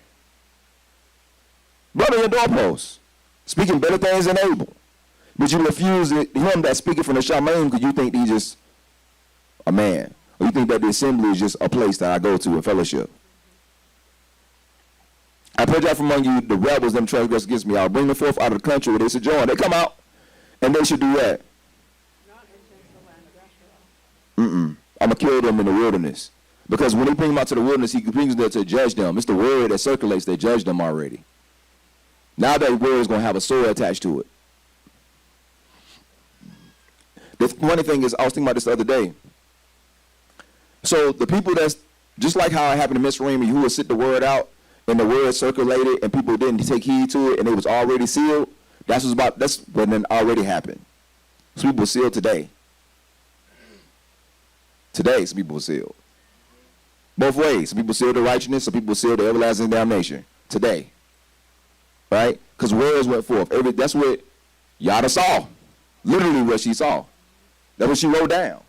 Blood on your doorposts. Speaking better things than Abel. But you refuse him that speaking from the Shamayim because you think he's just a man. Or you think that the assembly is just a place that I go to in fellowship. I purge out from among you the rebels, them transgress against me. I'll bring them forth out of the country where they sojourn. They come out, and they should do that. I'm going to kill them in the wilderness. Because when he brings them out to the wilderness, he brings them there to judge them. It's the word that circulates that judge them already. Now that word is going to have a sword attached to it. The funny thing is, I was thinking about this the other day. So the people that's, just like how it happened in Mitzrayim, you would sit the word out, and the word circulated, and people didn't take heed to it, and it was already sealed. That's what then already happened. Some people were sealed today. Today, some people were sealed. Both ways. Some people sealed the righteousness, some people sealed the everlasting damnation. Today. Right? Because words went forth. That's what Yada saw. Literally what she saw. That's what she wrote down.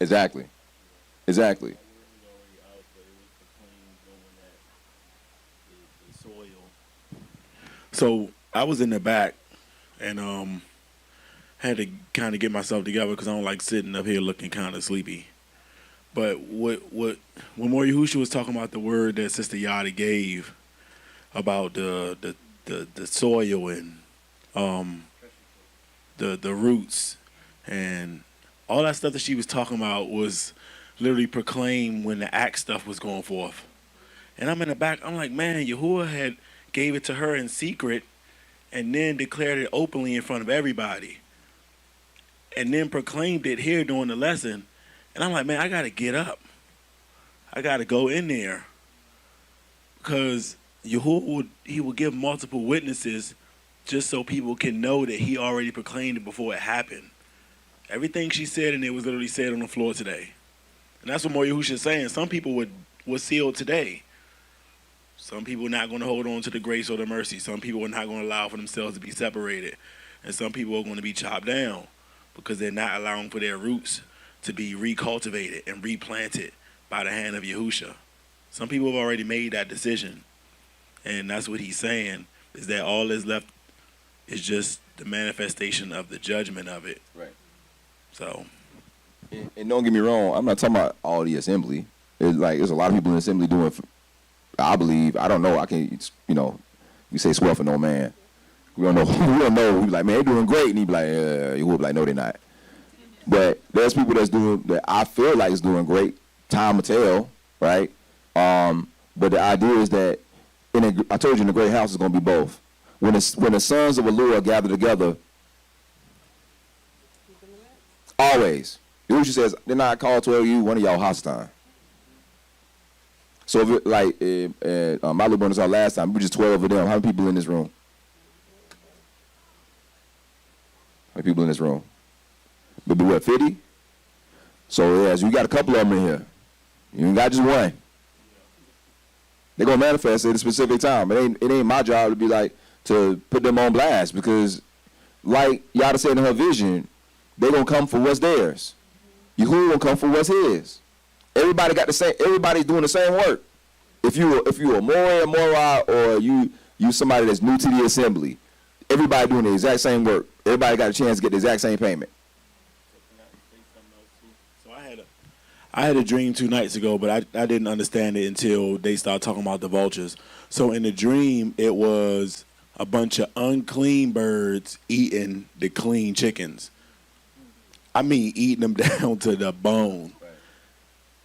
Exactly. So I was in the back and had to kind of get myself together because I don't like sitting up here looking kind of sleepy. But when Mor Yahushua was talking about the word that Sister Yada gave about the soil and the roots and all that stuff that she was talking about was literally proclaimed when the act stuff was going forth. And I'm in the back, I'm like, man, Yahuwah had gave it to her in secret and then declared it openly in front of everybody. And then proclaimed it here during the lesson. And I'm like, man, I got to get up. I got to go in there. Because Yahuwah will give multiple witnesses just so people can know that he already proclaimed it before it happened. Everything she said in it was literally said on the floor today. And that's what Mor Yahushua is saying. Some people were sealed today. Some people are not going to hold on to the grace or the mercy. Some people are not going to allow for themselves to be separated. And some people are going to be chopped down because they're not allowing for their roots to be recultivated and replanted by the hand of Yahushua. Some people have already made that decision. And that's what he's saying, is that all that's left is just the manifestation of the judgment of it. Right. So, And don't get me wrong, I'm not talking about all the assembly. It's like there's a lot of people in the assembly doing. I believe. I don't know. I can't. We say swear for no man. We don't know. We don't know. We be like, man, they doing great, and he be like, you will be like, no, they're not. But there's people that's doing that. I feel like is doing great. Time will tell, right? But the idea is that I told you in the great house is going to be both. When the sons of Allure gather together, always. Yahushua says, "They're not called 12 you, one of y'all hostile." So if it, like my little bonus out last time, we were just 12 of them. How many people in this room? How many people in this room? Maybe what, 50? So yeah, so you got a couple of them in here. You ain't got just one. They're gonna manifest at a specific time. It ain't my job to be like to put them on blast, because like Yada said in her vision, they gonna come for what's theirs. Yahuwah gonna come for what's his. Everybody got the same. Everybody's doing the same work. If you a Morai, or you somebody that's new to the assembly, everybody doing the exact same work. Everybody got a chance to get the exact same payment. So I had a dream 2 nights ago, but I didn't understand it until they started talking about the vultures. So in the dream, it was a bunch of unclean birds eating the clean chickens. I mean, eating them down to the bone.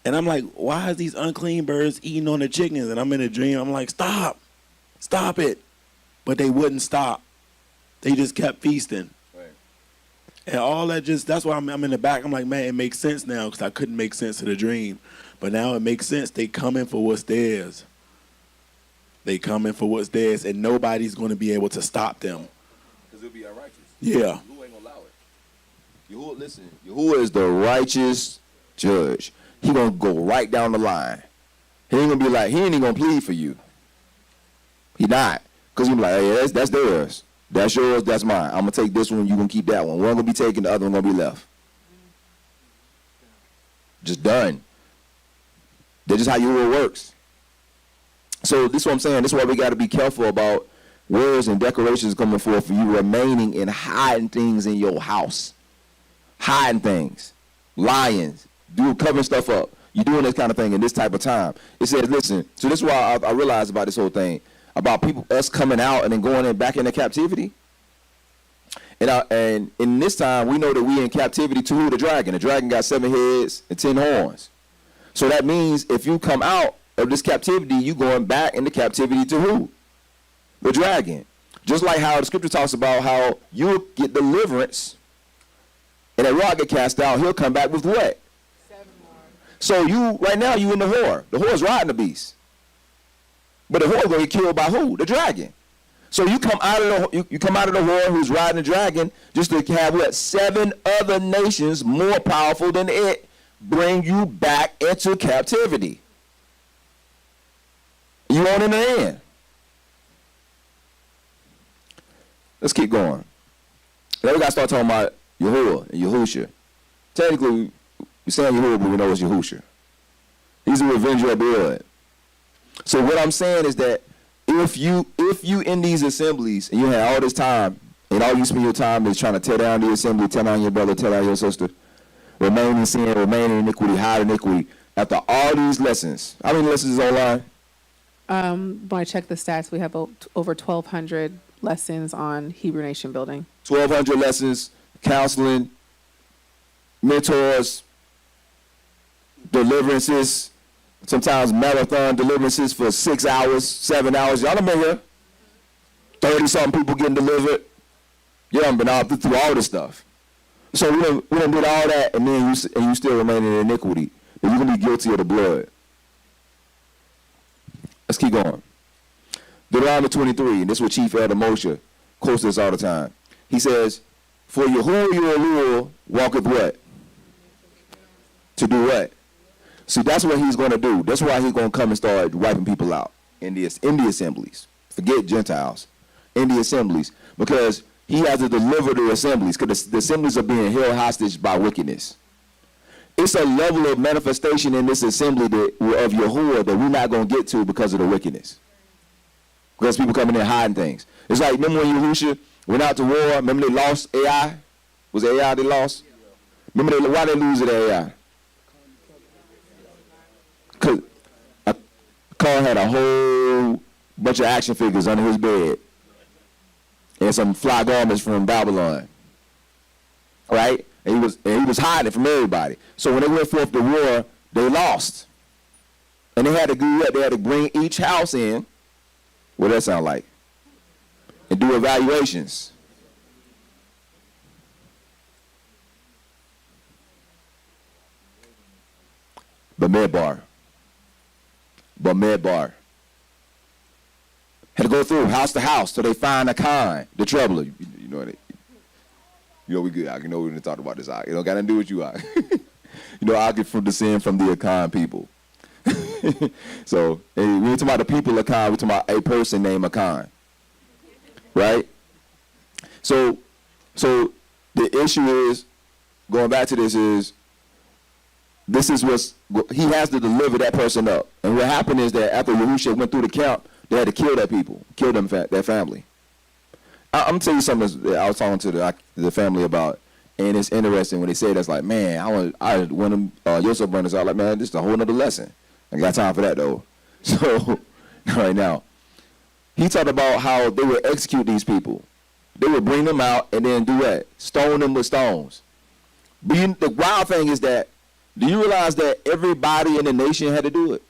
And I'm like, why is these unclean birds eating on the chickens? And I'm in a dream. I'm like, stop it. But they wouldn't stop. They just kept feasting. Right. And all that that's why I'm in the back. I'm like, man, it makes sense now, because I couldn't make sense of the dream. But now it makes sense. They coming for what's theirs. They coming for what's theirs, and nobody's going to be able to stop them. Because it'll be unrighteous. Yeah. Yahuwah ain't going to allow it. Yahuwah, listen, Yahuwah is the righteous judge. He going to go right down the line. He ain't going to be like, he ain't even going to plead for you. He not. Because he be like, hey, that's theirs. That's yours, that's mine. I'm going to take this one, you going to keep that one. One going to be taken, the other one going to be left. Just done. That's just how Yahuwah works. So this is what I'm saying. This is why we got to be careful about words and decorations coming forth for you remaining and hiding things in your house. Hiding things. Lying. Covering stuff up. You're doing this kind of thing in this type of time. It says, listen, so this is why I realized about this whole thing, about us coming out and then going back into captivity. And in this time, we know that we in captivity to who? The dragon. The dragon got 7 heads and 10 horns. So that means if you come out of this captivity, you going back into captivity to who? The dragon. Just like how the scripture talks about how you get deliverance, and that rod get cast out, he'll come back with what? 7 more. So you, right now, you in the whore. The whore's riding the beast. But the whore going to get killed by who? The dragon. So you come out of the whore who's riding the dragon, just to have what? 7 other nations more powerful than it, bring you back into captivity. You want in the end. Let's keep going. Then we got to start talking about Yahuwah and Yahushua. Technically, we're saying Yahuwah, but we know it's Yahushua. He's the revenger of blood. So what I'm saying is that if you in these assemblies and you have all this time, and all you spend your time is trying to tear down the assembly, tear down your brother, tear down your sister, remain in sin, remain in iniquity, hide iniquity, after all these lessons, how many lessons is online? When I check the stats, we have over 1,200 lessons on Hebrew Nation building. 1,200 lessons, counseling, mentors, deliverances, sometimes marathon deliverances for 6 hours, 7 hours. Y'all done been here. 30-something people getting delivered. You done been all through all this stuff. So we done did all that, and then you still remain in iniquity. Then you're going to be guilty of the blood. Let's keep going. Deuteronomy 23, and this is what Chief Elder Moshe quotes this all the time. He says, for Yahuwah your Lord walketh what? To do what? See, that's what he's going to do. That's why he's going to come and start wiping people out in the assemblies. Forget Gentiles. In the assemblies. Because he has to deliver the assemblies. Because the assemblies are being held hostage by wickedness. It's a level of manifestation in this assembly of Yahuwah that we're not going to get to because of the wickedness. Because people coming in hiding things. It's like, remember when Yahushua went out to war. Remember they lost AI? Was it AI they lost? Remember why they lose it AI? Because Khan had a whole bunch of action figures under his bed and some fly garments from Babylon, right? And he was hiding it from everybody. So when they went forth to war, they lost, and they had to do that. They had to bring each house in. What does that sound like? And do evaluations. Bamidbar. Had to go through house to house till they find a Khan, the troubler. You know what? We good. I know we didn't talk about this. It don't got nothing to do with you. I get from descend from the Akan people. So we ain't talking about the people Akan. We talking about a person named Akan, right? So the issue is, going back to this is he has to deliver that person up. And what happened is that after Yahushua went through the camp, they had to kill that people, kill them, that family. I'm gonna tell you something that I was talking to the family about, and it's interesting when they say that's like, man, when Yosef brought this out, like, man, this is a whole nother lesson. I got time for that though. So right now, he talked about how they would execute these people. They would bring them out and then do what? Stone them with stones. But the wild thing is that, do you realize that everybody in the nation had to do it?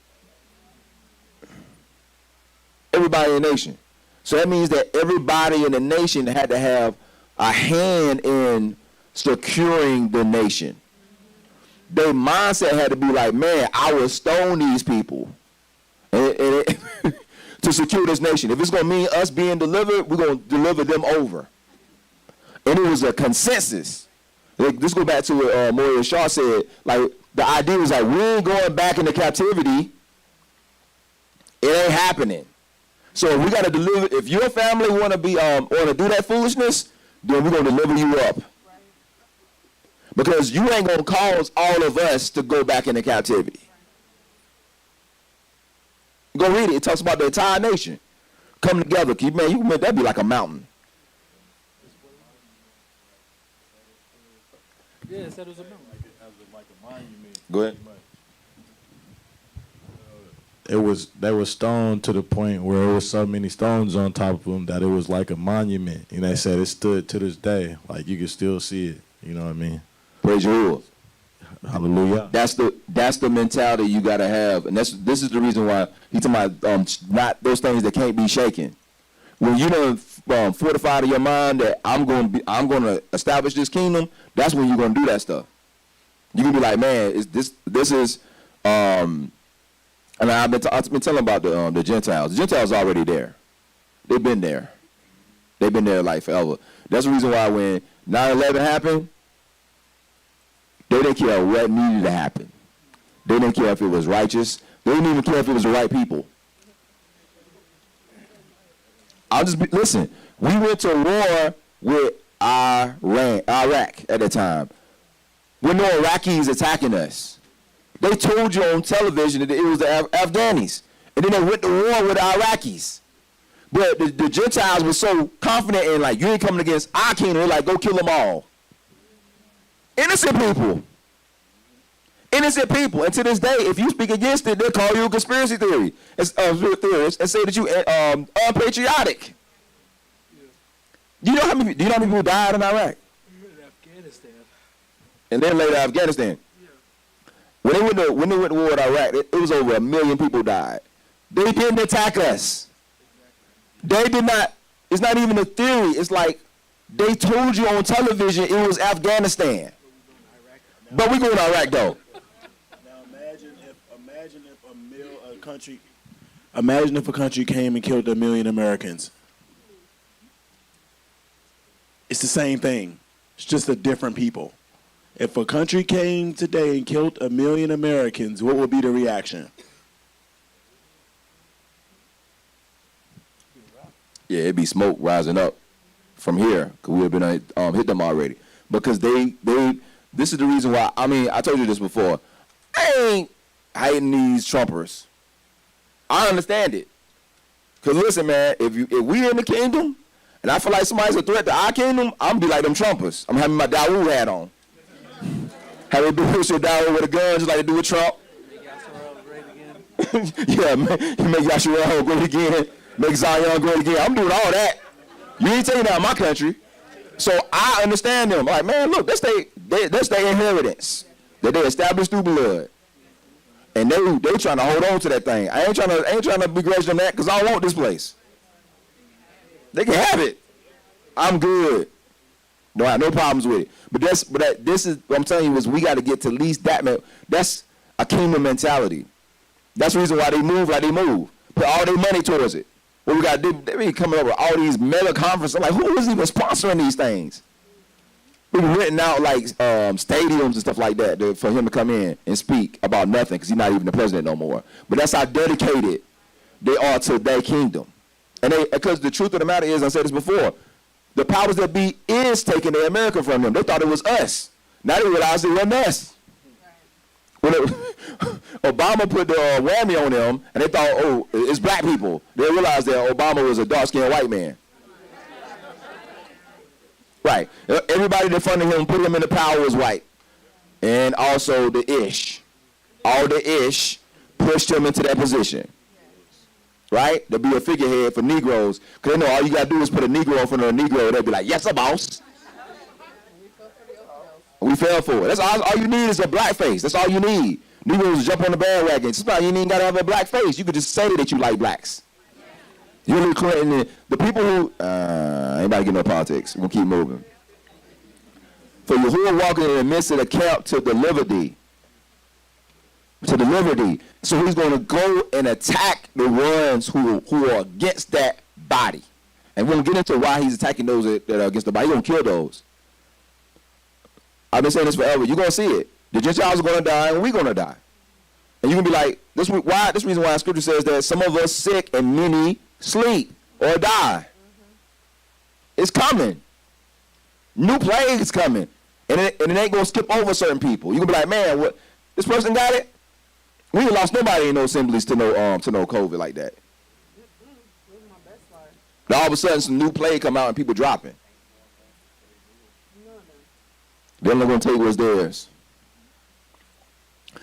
Everybody in the nation. So that means that everybody in the nation had to have a hand in securing the nation. Their mindset had to be like, man, I will stone these people to secure this nation. If it's going to mean us being delivered, we're going to deliver them over. And it was a consensus. Like, this go back to what Moria Shaw said. Like, the idea was like, we ain't going back into captivity. It ain't happening. So if we got to deliver, if your family want to be want to do that foolishness, then we're going to deliver you up. Because you ain't going to cause all of us to go back into captivity. Go read it. It talks about the entire nation coming together. That'd be like a mountain. Yeah, it said it was a mountain. Go ahead. They were stoned to the point where there was so many stones on top of them that it was like a monument. And they said it stood to this day. Like, you can still see it. You know what I mean? Praise your Lord. Hallelujah. That's the mentality you gotta have, and this is the reason why he's talking about not those things that can't be shaken. When you done fortified in your mind that I'm gonna establish this kingdom, that's when you're gonna do that stuff. You can be like, man, this is and I've been telling about the Gentiles. The Gentiles are already there. They've been there. They've been there like forever. That's the reason why when 9/11 happened, they didn't care what needed to happen. They didn't care if it was righteous. They didn't even care if it was the right people. Listen, we went to war with Iraq at the time. With no Iraqis attacking us. They told you on television that it was the Afghanis. And then they went to war with the Iraqis. But the Gentiles were so confident in, like, you ain't coming against our kingdom. They're like, go kill them all. Innocent people. Innocent people. And to this day, if you speak against it, they'll call you a conspiracy theorist and say that you unpatriotic. Do you know how many people died in Iraq? Afghanistan. And then later Afghanistan. Yeah. When they went to war with Iraq, it was over 1 million people died. They didn't attack us. They did not. It's not even a theory. It's like they told you on television it was Afghanistan. But we going to Iraq though. Now imagine if a country came and killed 1 million Americans. It's the same thing. It's just a different people. If a country came today and killed 1 million Americans, what would be the reaction? Yeah, it'd be smoke rising up from here, because we would have been hit them already. Because this is the reason why, I told you this before. I ain't hating these Trumpers. I understand it. Because listen, man, if we in the kingdom, And I feel like somebody's a threat to our kingdom, I'm going to be like them Trumpers. I'm having my Dawood hat on. Have they do with your Dawood with a gun just like they do with Trump? Yeah, man. You make Yasharel great again. Make Zion great again. I'm doing all that. You ain't taking that in my country. So I understand them. Like, man, look, that's their inheritance that they established through blood. And they trying to hold on to that thing. I ain't trying to begrudge them that because I don't want this place. They can have it. I'm good. Don't have no problems with it. But this is what I'm telling you is we got to get to at least that. That's a kingdom mentality. That's the reason why they move like they move. Put all their money towards it. What we got to do, they be coming up with all these mega conferences. I'm like, who is even sponsoring these things? We been renting out like stadiums and stuff like that for him to come in and speak about nothing because he's not even the president no more. But that's how dedicated they are to their kingdom. And because the truth of the matter is, I said this before, the powers that be is taking the America from them. They thought it was us. Now they realize it wasn't us. When Obama put the whammy on them, and they thought, oh, it's black people. They realized that Obama was a dark-skinned white man. Right. Everybody that funded him, put him in the power was white. And also the ish. All the ish pushed him into that position. Right? To be a figurehead for Negroes. Because they know all you got to do is put a Negro in front of a Negro, and they'll be like, yes, sir, boss. We fell for it. That's all you need is a black face. That's all you need. Negroes jump on the bandwagon. Sometimes you ain't even got to have a black face. You could just say that you like blacks. Hillary Clinton, the people who, anybody get no politics. We're going to keep moving. For Yahuwah walking in the midst of the camp to deliver thee. To deliver thee. So he's going to go and attack the ones who are against that body. And we're going to get into why he's attacking those that are against the body. He's going to kill those. I've been saying this forever. You're going to see it. The Gentiles are going to die and we're going to die. And you're going to be like, this reason why Scripture says that some of us sick and many sleep or die. It's coming. New plague is coming. And it ain't going to skip over certain people. You're going to be like, man, what? This person got it? We ain't lost nobody in no assemblies to no COVID like that. Now all of a sudden some new plague come out and people dropping. They're not going to take what's theirs.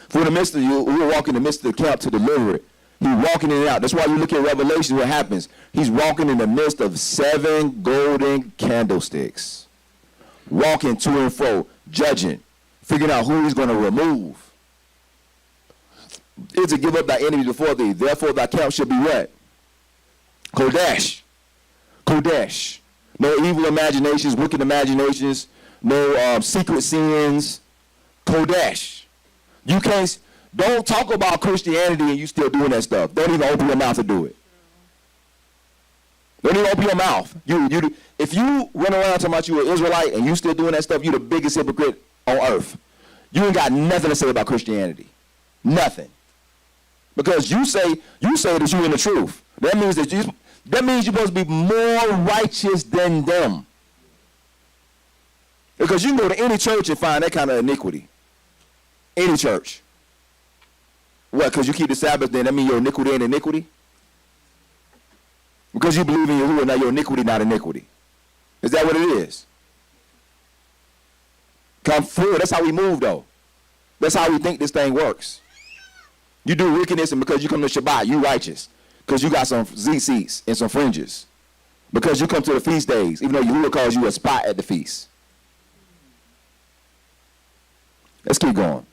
For in the midst of you, we will walk in the midst of the camp to deliver it. He's walking in and out. That's why you look at Revelation, what happens. He's walking in the midst of 7 golden candlesticks. Walking to and fro, judging, figuring out who he's going to remove. Is to give up thy enemies before thee. Therefore thy camp shall be what? Kodesh. Kodesh. No evil imaginations, wicked imaginations, no secret sins. Kodesh. You don't talk about Christianity and you still doing that stuff. Don't even open your mouth to do it. Don't even open your mouth. If you run around talking about you an Israelite and you still doing that stuff, you the biggest hypocrite on earth. You ain't got nothing to say about Christianity. Nothing. Because you say that you're in the truth. That means you're supposed to be more righteous than them. Because you can go to any church and find that kind of iniquity. Any church. What, because you keep the Sabbath, then that means your iniquity ain't iniquity? Because you believe in Yahuwah, now your iniquity not iniquity. Is that what it is? Come through. That's how we move, though. That's how we think this thing works. You do wickedness, and because you come to Shabbat, you righteous. Because you got some Z-seats and some fringes. Because you come to the feast days, even though Yahuwah calls you a spot at the feast. Let's keep going.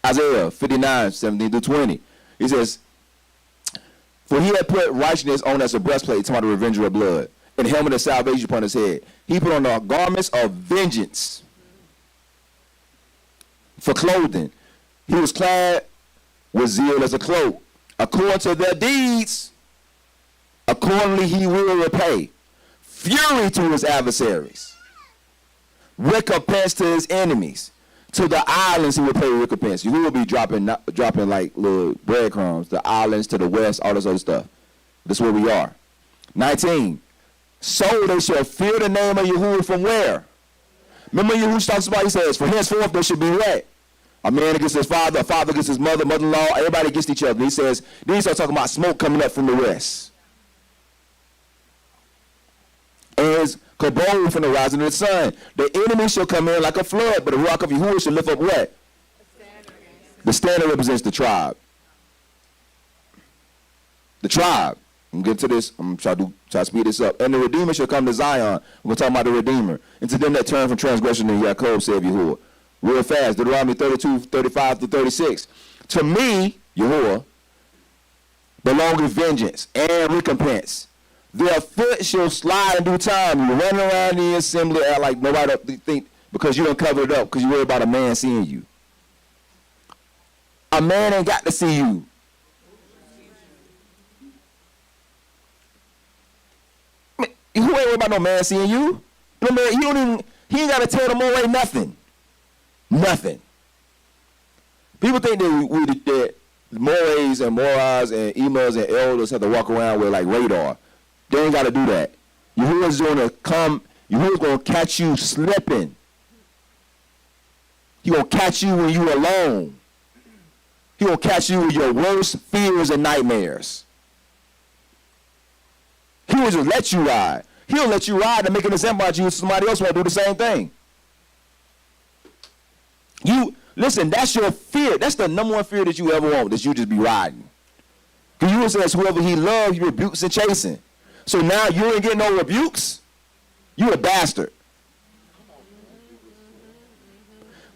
Isaiah 59:17-20. He says, for he had put righteousness on as a breastplate, talking about the revenger of blood, and helmet of salvation upon his head. He put on the garments of vengeance for clothing. He was clad with zeal as a cloak. According to their deeds, accordingly he will repay. Fury to his adversaries. Recompense to his enemies. To the islands he will pay recompense. You will be dropping like little breadcrumbs. The islands to the west, all this other stuff. This is where we are. 19. So they shall fear the name of Yahuwah from where? Remember Yahuwah talks about, he says, for henceforth they should be what? A man against his father, a father against his mother, mother-in-law, everybody against each other. He says, then he starts talking about smoke coming up from the west. and his kabod from the rising of the sun. The enemy shall come in like a flood, but the rock of Yahuwah shall lift up what? The standard represents the tribe. The tribe. I'm getting to this. I'm trying to speed this up. And the Redeemer shall come to Zion. We're going to talk about the Redeemer. And to them that turn from transgression in Jacob, saith Yahuwah. Real fast. Deuteronomy 32, 35 to 36. To me, Yahuwah, belongeth vengeance and recompense. Their foot shall slide in due time. You run around the assembly act like nobody think because you don't cover it up because you worry about a man seeing you. A man ain't got to see you. Who ain't worried about no man seeing you? No man, he ain't got to tell the Moray nothing. Nothing. People think that Morays and Morais and Emas and elders have to walk around with like radar. They ain't got to do that. Yahuwah's going to come. Yahuwah's going to catch you slipping. He going to catch you when you alone. He will catch you with your worst fears and nightmares. He will just let you ride. He'll let you ride and make an example out of you so somebody else won't do the same thing. Listen, that's your fear. That's the number one fear that you ever want, that you just be riding. Because you says whoever he loves, he rebukes and chasing. So now you ain't getting no rebukes. You a bastard.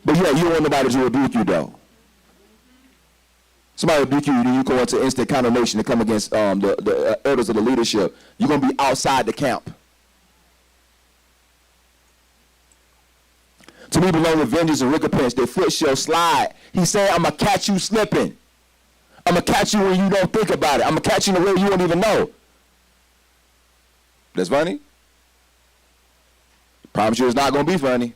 But yeah, you don't want nobody to rebuke you though. Somebody rebuke you, then you go into instant condemnation to come against the elders of the leadership. You're going to be outside the camp. To me belong with vengeance and recompense. Their foot shall slide. He's saying, I'm going to catch you slipping. I'm going to catch you when you don't think about it. I'm going to catch you in a way you don't even know. That's funny? Promise you it's not going to be funny.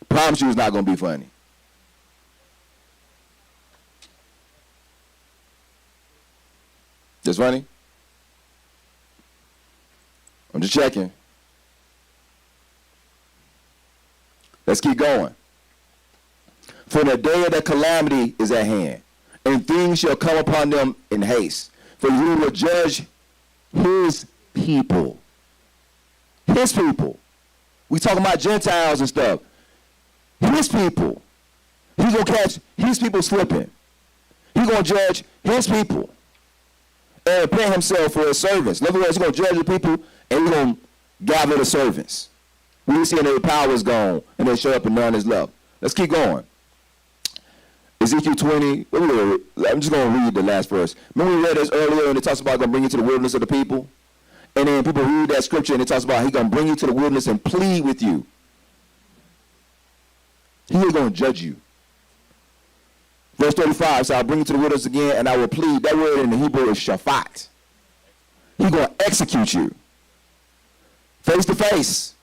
Promise you it's not going to be funny. That's funny? I'm just checking. Let's keep going. For the day of the calamity is at hand, and things shall come upon them in haste. For you will judge his people. His people. We talking about Gentiles and stuff. His people. He's going to catch his people slipping. He's going to judge his people. And pay himself for his servants. In other words, he's going to judge the people and he's going to gather the servants. We see their power is gone and they show up and none is left. Let's keep going. Ezekiel 20. I'm just going to read the last verse. Remember we read this earlier and it talks about going to bring you to the wilderness of the people? And then people read that scripture and it talks about he's going to bring you to the wilderness and plead with you. He is going to judge you. Verse 35, so I'll bring you to the wilderness again, and I will plead. That word in the Hebrew is shafat. He's going to execute you. Face to face.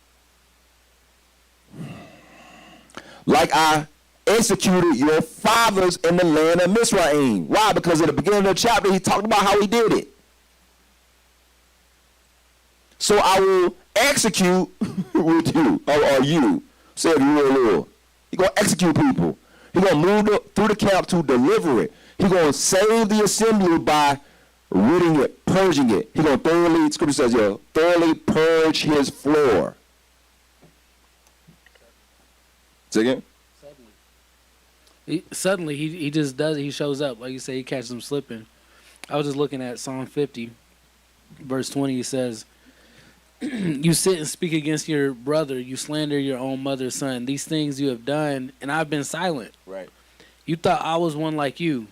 Like I executed your fathers in the land of Mizraim. Why? Because at the beginning of the chapter, he talked about how he did it. So I will execute with you, or you, said you will, Lord. He's going to execute people. He's going to move through the camp to deliver it. He's going to save the assembly by ridding it, purging it. He's going to thoroughly, scripture says, thoroughly purge his floor. Say again? Suddenly, he just does it. He shows up. Like you say, he catches them slipping. I was just looking at Psalm 50, verse 20. He says, you sit and speak against your brother. You slander your own mother's son. These things you have done, and I've been silent. Right. You thought I was one like you.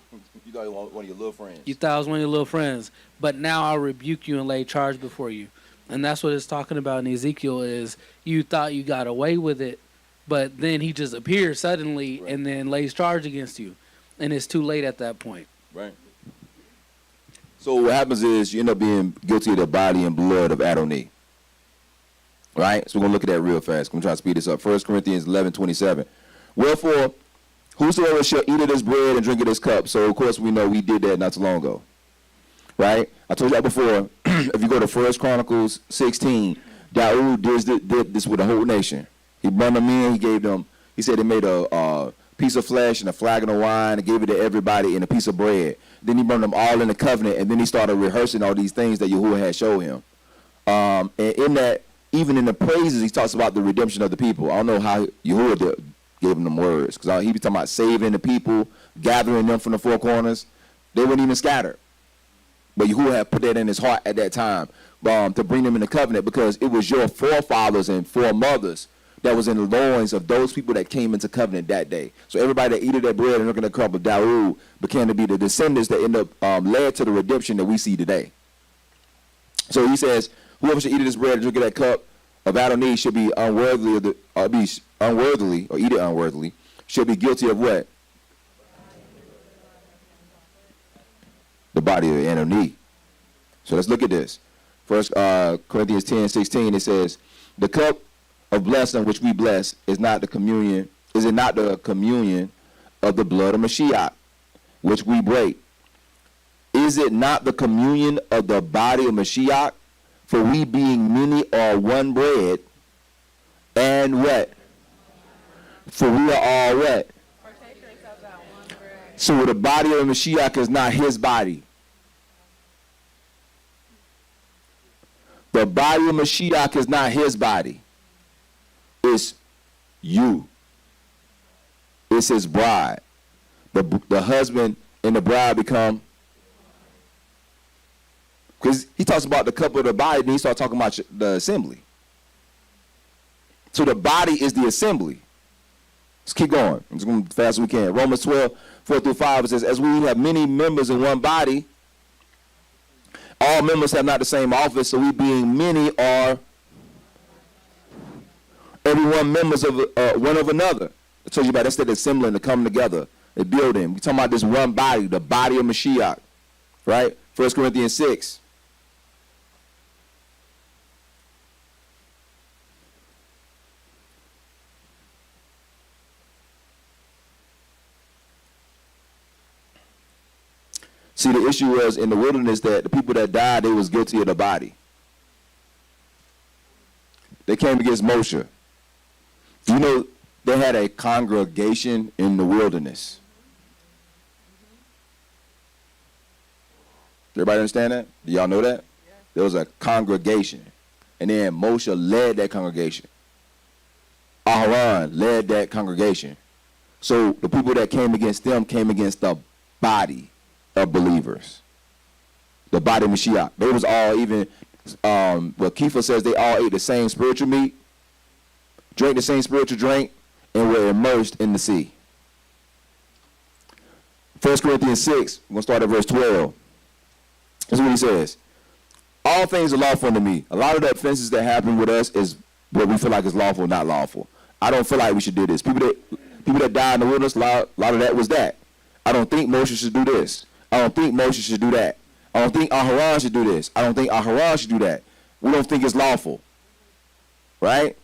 You thought you were one of your little friends. You thought I was one of your little friends. But now I'll rebuke you and lay charge before you. And that's what it's talking about in Ezekiel is you thought you got away with it, but then he just appears suddenly and then lays charge against you. And it's too late at that point. Right. So what happens is you end up being guilty of the body and blood of Adonai. Right? So we're going to look at that real fast. I'm trying to speed this up. 1 Corinthians 11:27. Wherefore, whosoever shall eat of this bread and drink of this cup. So, of course, we know we did that not too long ago. Right? I told y'all before, if you go to 1 Chronicles 16, Daoud did this with the whole nation. He brought them in. He gave them, he said they made a piece of flesh and a flagon of wine and gave it to everybody and a piece of bread. Then he brought them all in the covenant, and then he started rehearsing all these things that Yahuwah had showed him. And in that, even in the praises, he talks about the redemption of the people. I don't know how Yahuwah gave him them words, because he be talking about saving the people, gathering them from the four corners. They weren't even scattered. But Yahuwah had put that in his heart at that time to bring them in the covenant, because it was your forefathers and foremothers that was in the loins of those people that came into covenant that day. So everybody that ate that bread and drank the cup of Dawood became to be the descendants that end up led to the redemption that we see today. So he says, whoever should eat of this bread and drink of that cup of Adonai should be unworthily or eat it unworthily, should be guilty of what? The body of Adonai. So let's look at this. First Corinthians 10:16, it says, the cup of blessing which we bless is not the communion, is it not the communion of the blood of Mashiach, which we break? Is it not the communion of the body of Mashiach? For we being many are one bread, and what? For we are all what? So the body of Mashiach is not his body. The body of Mashiach is not his body. It's you. It's his bride. The husband and the bride become, because he talks about the cup of the body, and he starts talking about the assembly. So the body is the assembly. Let's keep going. I'm just going as fast as we can. Romans 12:4-5, it says, as we have many members in one body, all members have not the same office, so we being many are everyone members of one of another. I told you about that's that assembling, to come together, the building. We're talking about this one body, the body of Mashiach, right? 1 Corinthians 6. See, the issue was in the wilderness that the people that died, they was guilty of the body. They came against Moshe. You know, they had a congregation in the wilderness. Everybody understand that? Do y'all know that? Yeah. There was a congregation. And then Moshe led that congregation. Aharon led that congregation. So the people that came against them came against the body of believers. The body of Mashiach. They was all even, what Kepha says, they all ate the same spiritual meat, drank the same spiritual drink, and were immersed in the sea. 1 Corinthians 6, we're going to start at verse 12. That's what he says. All things are lawful unto me. A lot of the offenses that happen with us is what we feel like is lawful, not lawful. I don't feel like we should do this. People that died in the wilderness, a lot of that was that. I don't think Moshe should do this. I don't think Moshe should do that. I don't think Aharon should do this. I don't think Aharon should do that. We don't think it's lawful. Right?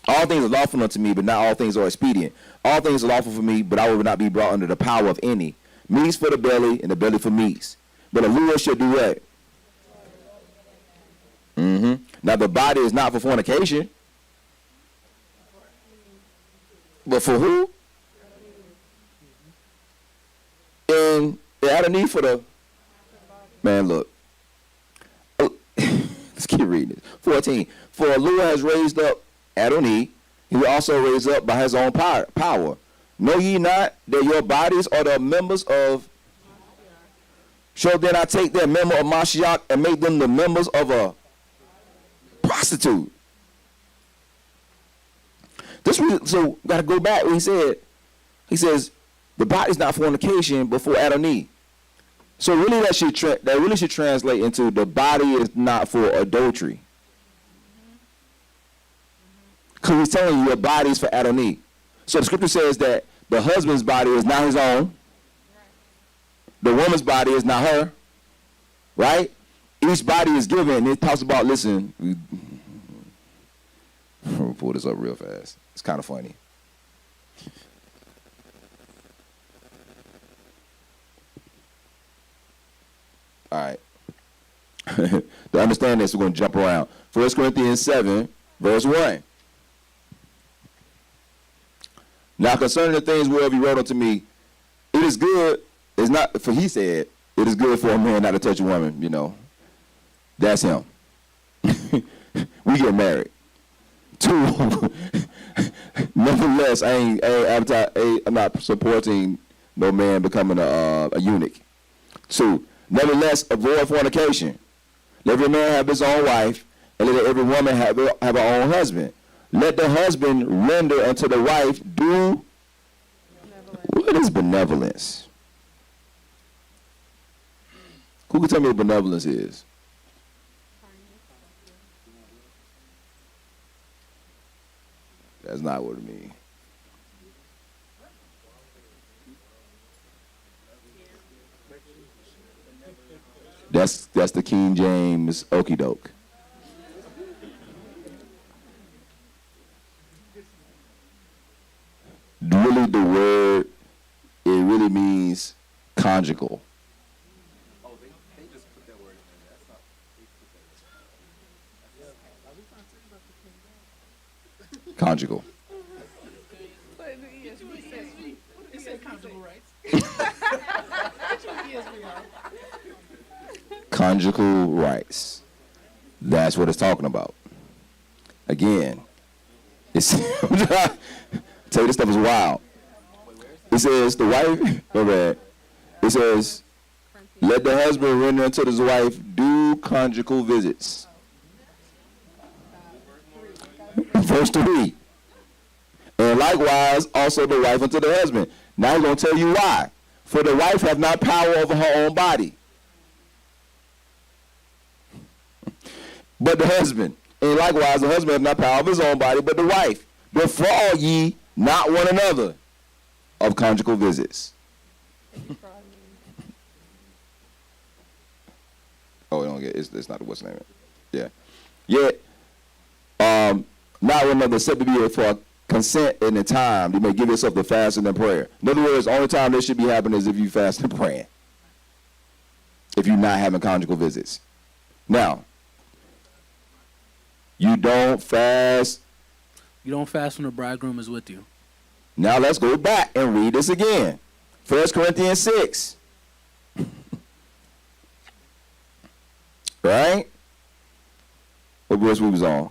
All things are lawful unto me, but not all things are expedient. All things are lawful for me, but I will not be brought under the power of any. Meats for the belly, and the belly for meats. But a ruler should do what? Now the body is not for fornication. But for who? And they had a need for the man. Look, let's keep reading it. 14. For Lua has raised up Adonai, he will also raise up by his own power. Know ye not that your bodies are the members of? Shall then I take that member of Mashiach and make them the members of a prostitute? So got to go back what he said. He says the body's not fornication, but for Adonai. So really that really should translate into the body is not for adultery. Because he's telling you your body is for Adonai. So the scripture says that the husband's body is not his own. The woman's body is not her. Right? Each body is given. And it talks about, listen, we'll pull this up real fast. It's kind of funny. All right. To understand this, we're going to jump around. 1 Corinthians 7, verse 1. Now concerning the things whereof he wrote unto me, it is good, it's not, for he said, it is good for a man not to touch a woman, you know. That's him. We get married. 2, nevertheless, I'm not supporting no man becoming a eunuch. 2, nevertheless, avoid fornication. Let every man have his own wife, and let every woman have her own husband. Let the husband render unto the wife due. What is benevolence? Who can tell me what benevolence is? That's not what it means. That's the King James okey doke. Really, the word, it really means conjugal. They just put that word in there. That's not. Conjugal. It said conjugal rights. Conjugal rights. That's what it's talking about. Again, it's tell you this stuff is wild. It says the wife, it says, let the husband render unto his wife due conjugal visits. Verse 3. And likewise also the wife unto the husband. Now he's going to tell you why. For the wife hath not power over her own body, but the husband. And likewise the husband hath not power over his own body, but the wife. Defraud ye not one another of conjugal visits. Oh, don't get it's not what's name. Yeah. Yet, not one another except to be for consent in the time you may give yourself the fasting and prayer. In other words, the only time this should be happening is if you fast and praying. If you're not having conjugal visits. Now, you don't fast. You don't fast when the bridegroom is with you. Now let's go back and read this again. 1 Corinthians 6. Right? What verse we was on?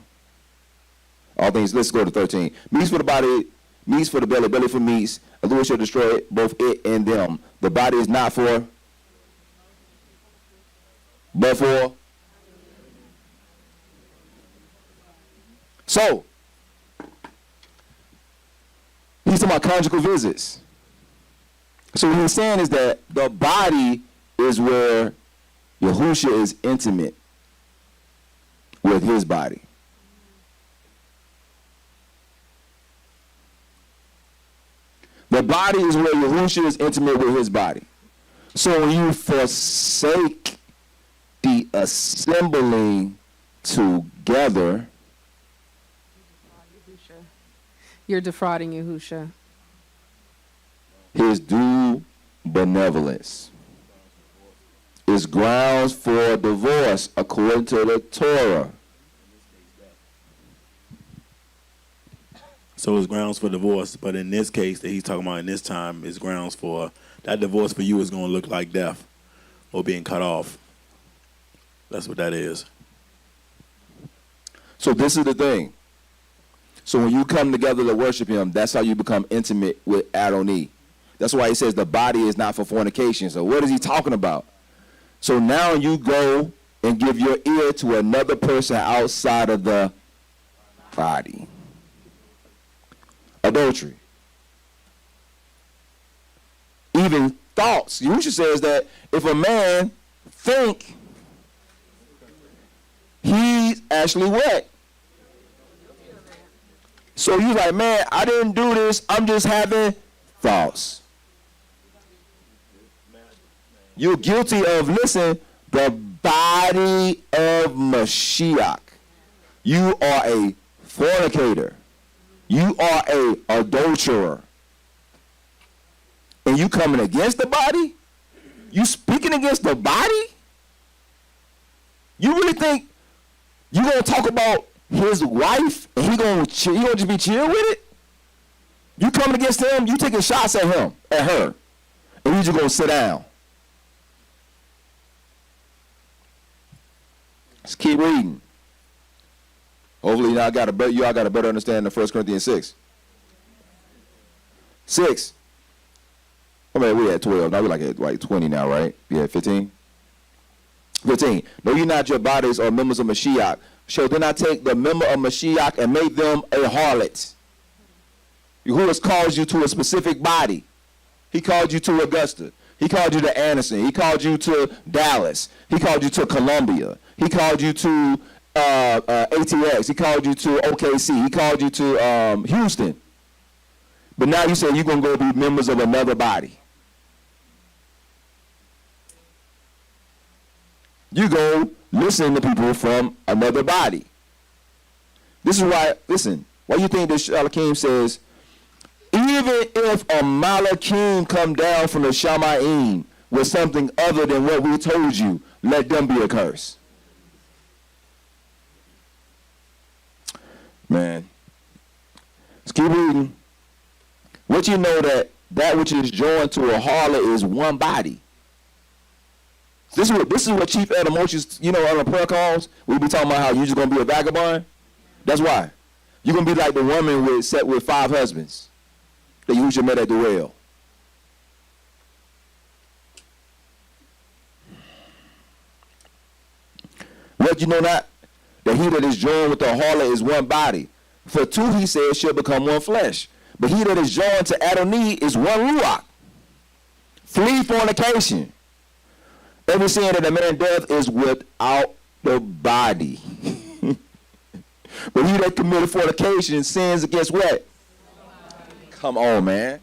All things, let's go to 13. Meats for the body, meats for the belly, belly for meats. And the Lord shall destroy it, both it and them. The body is not for, but for. So, he's talking about conjugal visits. So what he's saying is that the body is where Yahushua is intimate with his body. The body is where Yahushua is intimate with his body. So when you forsake the assembling together, You're defrauding Yahusha. his due benevolence is grounds for divorce according to the Torah. So it's grounds for divorce, but in this case that he's talking about in this time is grounds for that divorce for you is going to look like death or being cut off. That's what that is. So this is the thing. So when you come together to worship him, that's how you become intimate with Adonai. That's why he says the body is not for fornication. So what is he talking about? So now you go and give your ear to another person outside of the body. Adultery. Even thoughts. Yahusha says that if a man think, he's actually what? So you like, man, I didn't do this. I'm just having thoughts. You're guilty of, listen, the body of Mashiach. You are a fornicator. You are a adulterer. And you coming against the body? You speaking against the body? You really think you gonna talk about his wife and he gonna just be chill with it? You coming against him, you taking shots at him, at her, and you just gonna sit down. Let's keep reading. Hopefully y'all got a better understanding of 1 Corinthians 6. 6. I mean, we at 12. Now we're like 20 now, right? Yeah, 15. 15. Know ye not your bodies are members of Mashiach? Shall then I take the member of Mashiach and make them a harlot? Who has called you to a specific body? He called you to Augusta. He called you to Anderson. He called you to Dallas. He called you to Columbia. He called you to ATX. He called you to OKC. He called you to Houston. But now you say you're going to go be members of another body. You go listen to people from another body. This is why, listen, why you think this Shalakim says, even if a Malakim come down from the Shamayim with something other than what we told you, let them be a curse. Man. Let's keep reading. What you know that which is joined to a harlot is one body. This is what Chief Elder Moshe's, on the prayer calls, we be talking about how you just gonna be a vagabond. That's why. You're gonna be like the woman with 5 husbands that you met at the well. What you know not? That he that is joined with the harlot is one body. For 2, he says, shall become one flesh. But he that is joined to Adonai is one ruach. Flee fornication. Every sin that a man doth is without the body. But he that committed fornication sins against what? Come on, man.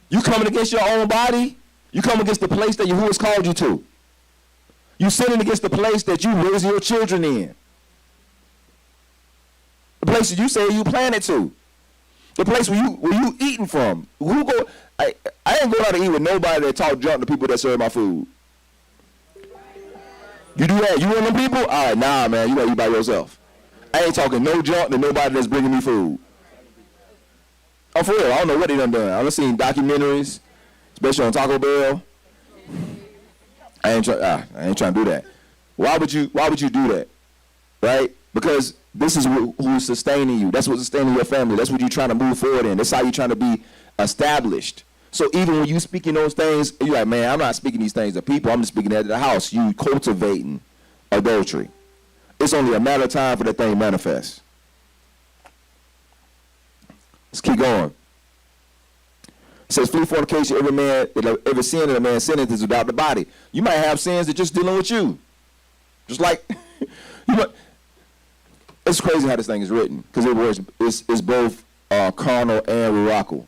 You coming against your own body? You coming against the place that Yahuwah has called you to. You sinning against the place that you raise your children in. The place that you say you planted to. The place where you eating from. I ain't going out to eat with nobody that talk junk to people that serve my food. You do that? You one of them people? All right, nah, man. You gotta eat by yourself. I ain't talking no junk to nobody that's bringing me food. Oh, for real. I don't know what they done. I done seen documentaries, especially on Taco Bell. I ain't trying to do that. Why would you do that? Right? Because this is who's sustaining you. That's what's sustaining your family. That's what you're trying to move forward in. That's how you're trying to be established. So even when you speaking those things, you're like, man, I'm not speaking these things to people. I'm just speaking at the house. You cultivating adultery. It's only a matter of time for that thing to manifest. Let's keep going. It says, flee fornication, every sin that a man sinneth is without the body. You might have sins that just dealing with you. Just like, it's crazy how this thing is written, because it's both carnal and ruachal.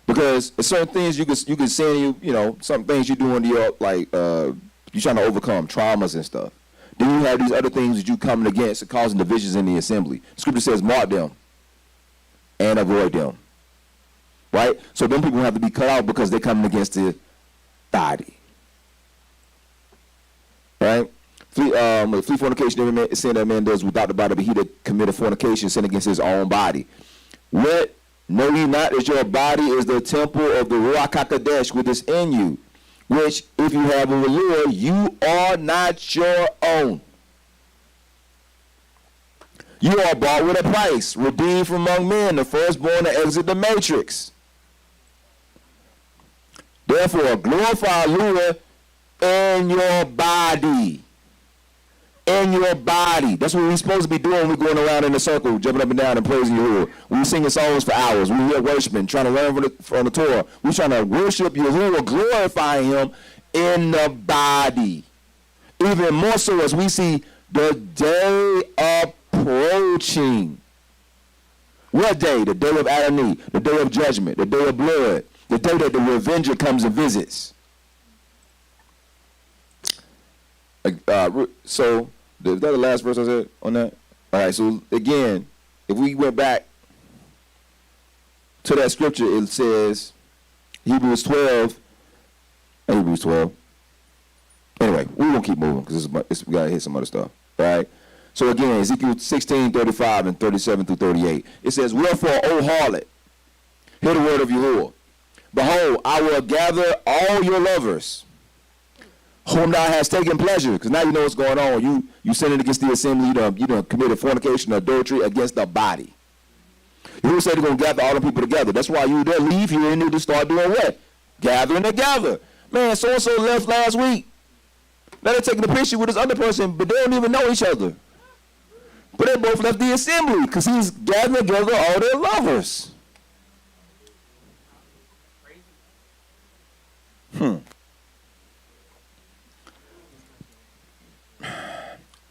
Because certain things you can sin, some things you do in your, you're trying to overcome traumas and stuff. Then you have these other things that you coming against and causing divisions in the assembly. Scripture says, mark them and avoid them. Right? So them people have to be cut out because they're coming against the body. Right? Flee fornication, every sin that man does without the body, but he that committed fornication sin against his own body. What know ye not that your body is the temple of the Ruach HaKodesh which is in you, which if you have of the Lord, you are not your own. You are bought with a price, redeemed from among men, the firstborn to exit the matrix. Therefore, glorify Yahuwah in your body. In your body. That's what we're supposed to be doing when we're going around in a circle, jumping up and down and praising Yahuwah. We're singing songs for hours. We're here worshiping, trying to learn from the Torah. We're trying to worship Yahuwah, glorifying him in the body. Even more so as we see the day approaching. What day? The day of Adonai, the day of judgment, the day of blood, the day that the revenger comes and visits. So, is that the last verse I said on that? All right, so again, if we went back to that scripture, it says, Hebrews 12. Anyway, we won't keep moving because we got to hit some other stuff. All right? So again, Ezekiel 16:35 and 37 through 38. It says, wherefore, O harlot, Hear the word of Yahuwah. Behold, I will gather all your lovers, whom thou hast taken pleasure. Because now you know what's going on. You sinning against the assembly. You done committed fornication, adultery against the body. Yahuwah said he's going to gather all the people together. That's why you there leave here and need to start doing what? Gathering together. Man, so-and-so left last week. Now they're taking a picture with this other person, but they don't even know each other. But they both left the assembly because he's gathering together all their lovers.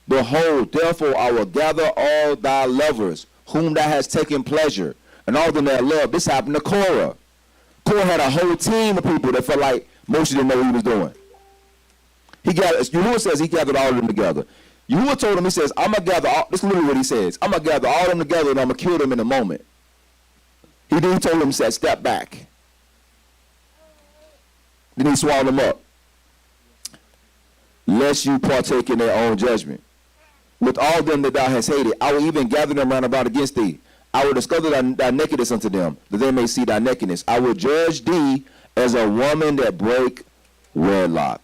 Behold, therefore I will gather all thy lovers, whom thou hast taken pleasure, and all them that love. This happened to Korah. Korah had a whole team of people that felt like Moshe didn't know what he was doing. Yahuwah says he gathered all of them together. Yahuwah told him, he says, I'm going to gather all, this is literally what he says, I'm going to gather all of them together and I'm going to kill them in a moment. He then told him, he said, step back. Then he swallowed them up. Lest you partake in their own judgment. With all them that thou hast hated, I will even gather them round about against thee. I will discover thy nakedness unto them, that they may see thy nakedness. I will judge thee as a woman that break wedlock,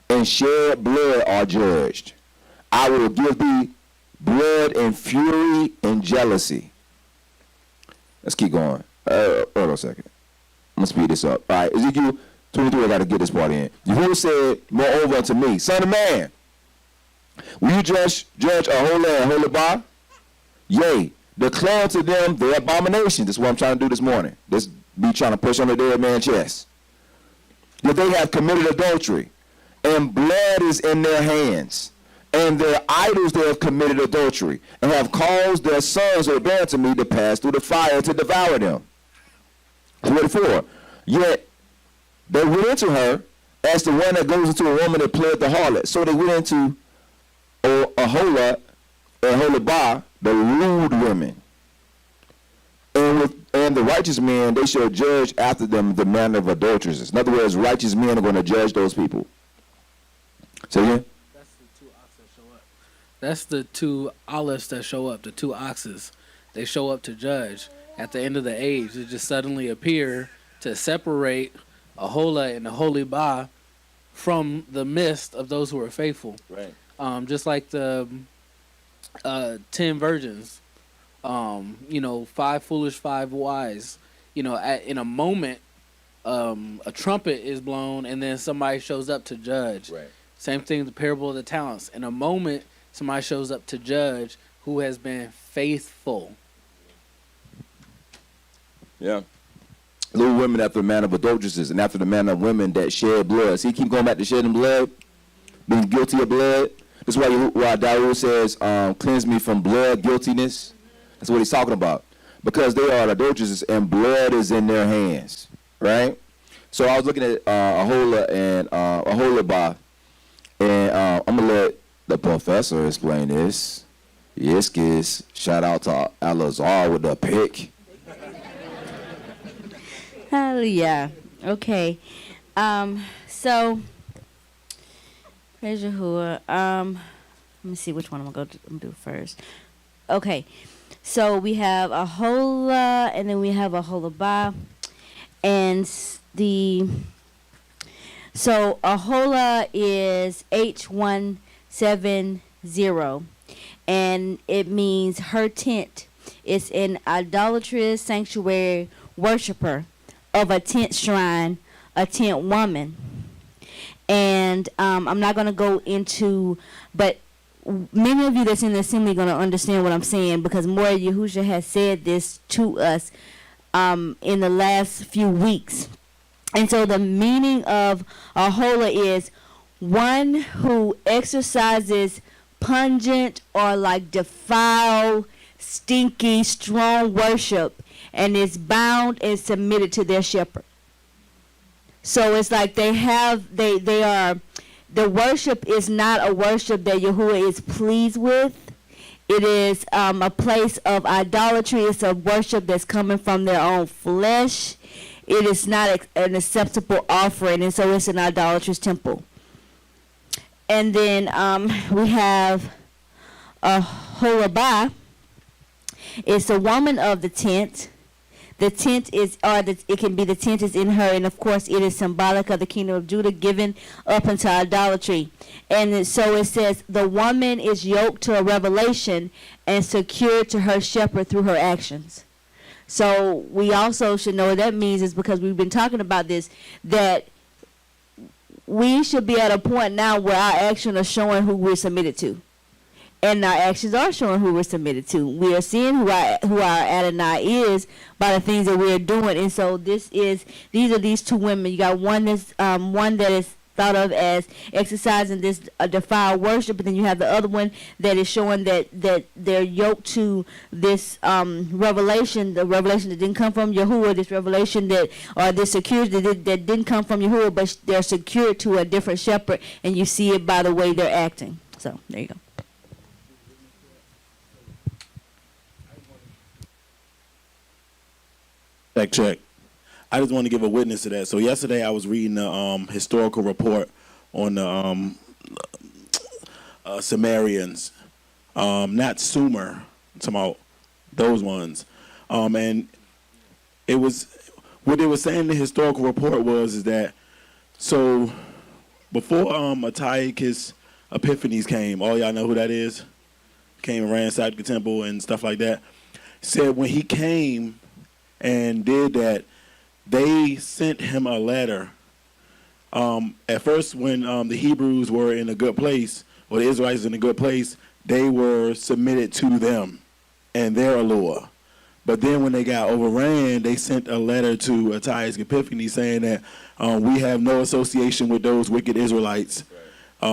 and shed blood are judged. I will give thee blood and fury and jealousy. Let's keep going. Hold on a second. I'm going to speed this up. All right, Ezekiel 23, I got to get this part in. Yahuwah said, moreover unto me, son of man, will you judge Aholah and Aholibah? Yea, declare unto them their abomination. This is what I'm trying to do this morning. This be trying to push on the dead man's chest. That they have committed adultery, and blood is in their hands, and their idols they have committed adultery, and have caused their sons who are born to me to pass through the fire to devour them. 24. Yet they went into her as the one that goes into a woman that played the harlot. So they went into Aholah and Aholibah, the lewd women. And the righteous men, they shall judge after them the manner of adulteresses. In other words, righteous men are going to judge those people. Say again? That's the two ox that show up. That's the two olives that show up, the two oxes. They show up to judge. At the end of the age, they just suddenly appear to separate Aholah and Aholibah from the midst of those who are faithful. Right. Just like the 10 virgins. 5 foolish, 5 wise. In a moment, a trumpet is blown and then somebody shows up to judge. Right. Same thing, the parable of the talents. In a moment, somebody shows up to judge who has been faithful. Yeah. Little women after the manner of adulteresses and after the manner of women that shed blood. See, keep going back to shedding blood, being guilty of blood. That's why Dawood says, cleanse me from blood guiltiness. That's what he's talking about. Because they are adulteresses and blood is in their hands. Right? So I was looking at Aholah and Aholibah, and I'm going to let the professor explain this. Yes, kids. Shout out to Alazar with the pick. Hallelujah. Okay. So, praise Yahuwah. Let me see which one I'm going to do first. Okay. So, we have Aholah, and then we have Aholibah. And so Aholah is H170. And it means her tent is an idolatrous sanctuary worshiper of a tent shrine, a tent woman. And I'm not going to go into, but many of you that's in the assembly are going to understand what I'm saying, because Mora Yahusha has said this to us in the last few weeks. And so the meaning of Aholah is one who exercises pungent or like defiled, stinky, strong worship, and is bound and submitted to their shepherd. So it's like they are, the worship is not a worship that Yahuwah is pleased with. It is a place of idolatry. It's a worship that's coming from their own flesh. It is not an acceptable offering, and so it's an idolatrous temple. And then we have Aholibah. It's a woman of the tent The tent is, it can be the tent is in her, and of course it is symbolic of the kingdom of Judah given up into idolatry. And so it says, the woman is yoked to a revelation and secured to her shepherd through her actions. So we also should know what that means is because we've been talking about this, that we should be at a point now where our actions are showing who we're submitted to. And our actions are showing who we're submitted to. We are seeing who our Adonai is by the things that we're doing. And so these are these two women. You got one that is thought of as exercising this defiled worship, but then you have the other one that is showing that they're yoked to this revelation, the revelation that didn't come from Yahuwah, this revelation that, or this security that didn't come from Yahuwah, but they're secured to a different shepherd, and you see it by the way they're acting. So there you go. Check. I just want to give a witness to that. So yesterday I was reading the historical report on the Sumerians, not Sumer, I'm talking about those ones. And it was, what they were saying in the historical report is that, so before Antiochus Epiphanes came, all y'all know who that is? Came and ransacked the temple and stuff like that. Said when he came and did that, they sent him a letter. At first, when the Hebrews were in a good place, or the Israelites in a good place, they were submitted to them and their allure. But then when they got overran, they sent a letter to Antiochus Epiphanes saying that we have no association with those wicked Israelites. We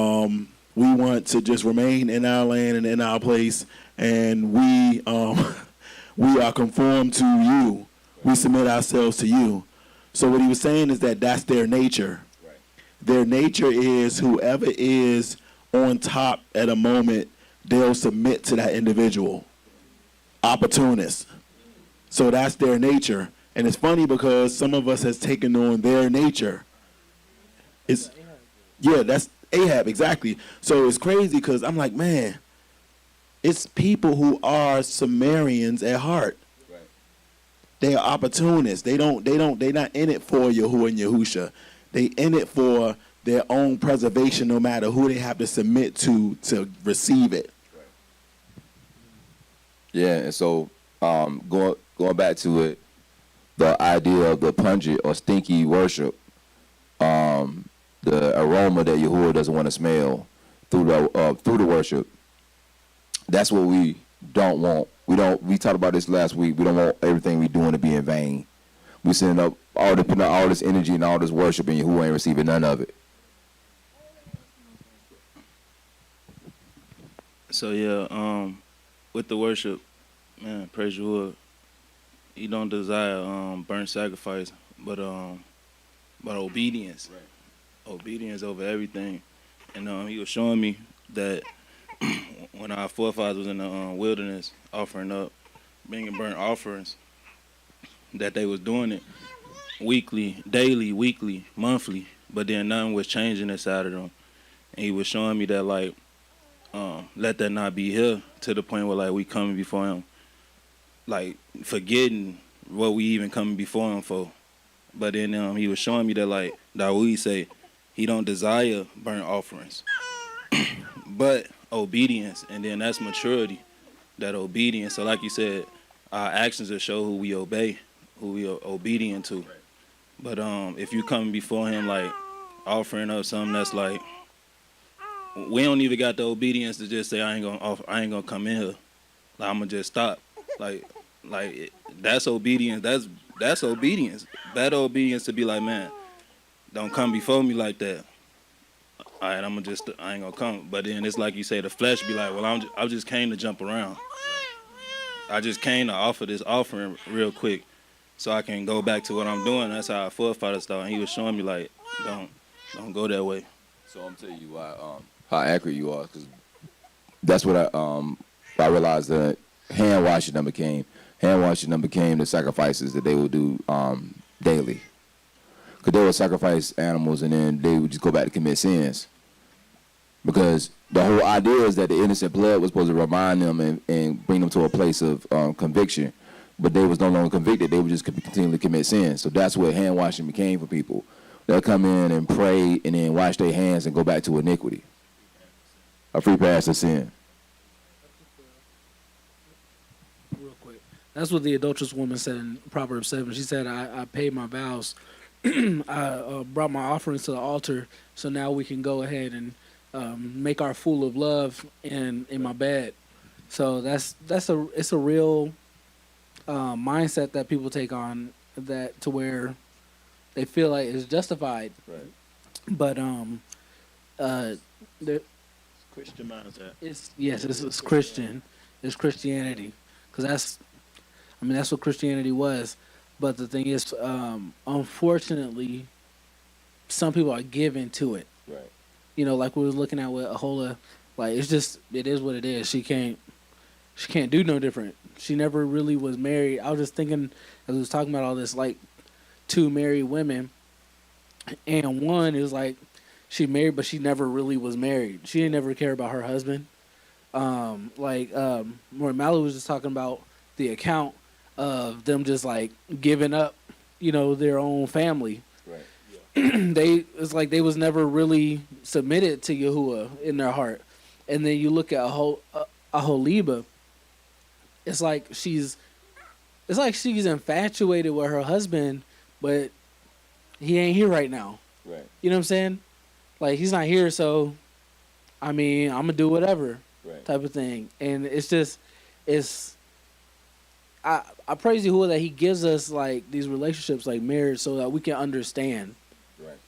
want to just remain in our land and in our place, and we are conformed to you. We submit ourselves to you. So what he was saying is that that's their nature. Right. Their nature is whoever is on top at a moment, they'll submit to that individual. Opportunists. So that's their nature. And it's funny because some of us has taken on their nature. That's Ahab, exactly. So it's crazy because I'm like, man, it's people who are Sumerians at heart. They are opportunists. They're not in it for Yahuwah and Yahusha. They in it for their own preservation, no matter who they have to submit to receive it. Yeah, and so going back to it, the idea of the pungent or stinky worship, the aroma that Yahuwah doesn't want to smell through the worship, that's what we don't want. We talked about this last week. We don't want everything we doing to be in vain. We sending up putting out all this energy and all this worship, and Yahuwah ain't receiving none of it. So yeah, with the worship, man, praise Yahuwah. He don't desire burnt sacrifice, but obedience. Right. Obedience over everything. And he was showing me that when our forefathers was in the wilderness offering up, bringing burnt offerings, that they was doing it weekly, daily, weekly, monthly, but then nothing was changing inside of them. And he was showing me that, like, let that not be here, to the point where, like, we coming before him, like, forgetting what we even coming before him for. But then he was showing me that, like, Dawid say, he don't desire burnt offerings, but obedience. And then that's maturity, that obedience. So like you said, our actions will show who we obey, who we are obedient to. But if you come before him, like, offering up something that's like, we don't even got the obedience to just say, I ain't gonna come in here, like, I'm gonna just stop. Like that's obedience. That's obedience. That obedience to be like, man, don't come before me like that. All right, I ain't gonna come. But then it's like you say, the flesh be like, well, I just came to jump around. I just came to offer this offering real quick so I can go back to what I'm doing. That's how our forefathers thought. And he was showing me, like, don't go that way. So I'm telling you why, how accurate you are, because that's what I realized that hand washing became the sacrifices that they would do daily. Because they would sacrifice animals and then they would just go back to commit sins. Because the whole idea is that the innocent blood was supposed to remind them and bring them to a place of conviction but they was no longer convicted. They would just continually commit sin. So that's what hand washing became for people. They'll come in and pray and then wash their hands and go back to iniquity. A free pass to sin. Real quick. That's what the adulterous woman said in Proverbs 7. She said, I paid my vows. I brought my offerings to the altar, so now we can go ahead and make our fool of love in my bed. So it's a real mindset that people take on, that to where they feel like it's justified. Right. But Christian mindset. It's Christian. It's Christianity, because that's what Christianity was. But the thing is, unfortunately, some people are given to it. Right. You know, like we were looking at with Ahola, like it is what it is. She can't do no different. She never really was married. I was just thinking as we was talking about all this, like 2 married women, and one is like she married, but she never really was married. She didn't ever care about her husband. Where Mallory was just talking about the account of them just like giving up, their own family. Right. It's like they was never really submitted to Yahuwah in their heart. And then you look at Aholiba, it's like she's infatuated with her husband, but he ain't here right now. Right. You know what I'm saying? Like, he's not here, so I'm gonna do whatever. Right. Type of thing. And I praise Yahuwah that he gives us like these relationships like marriage so that we can understand. Right.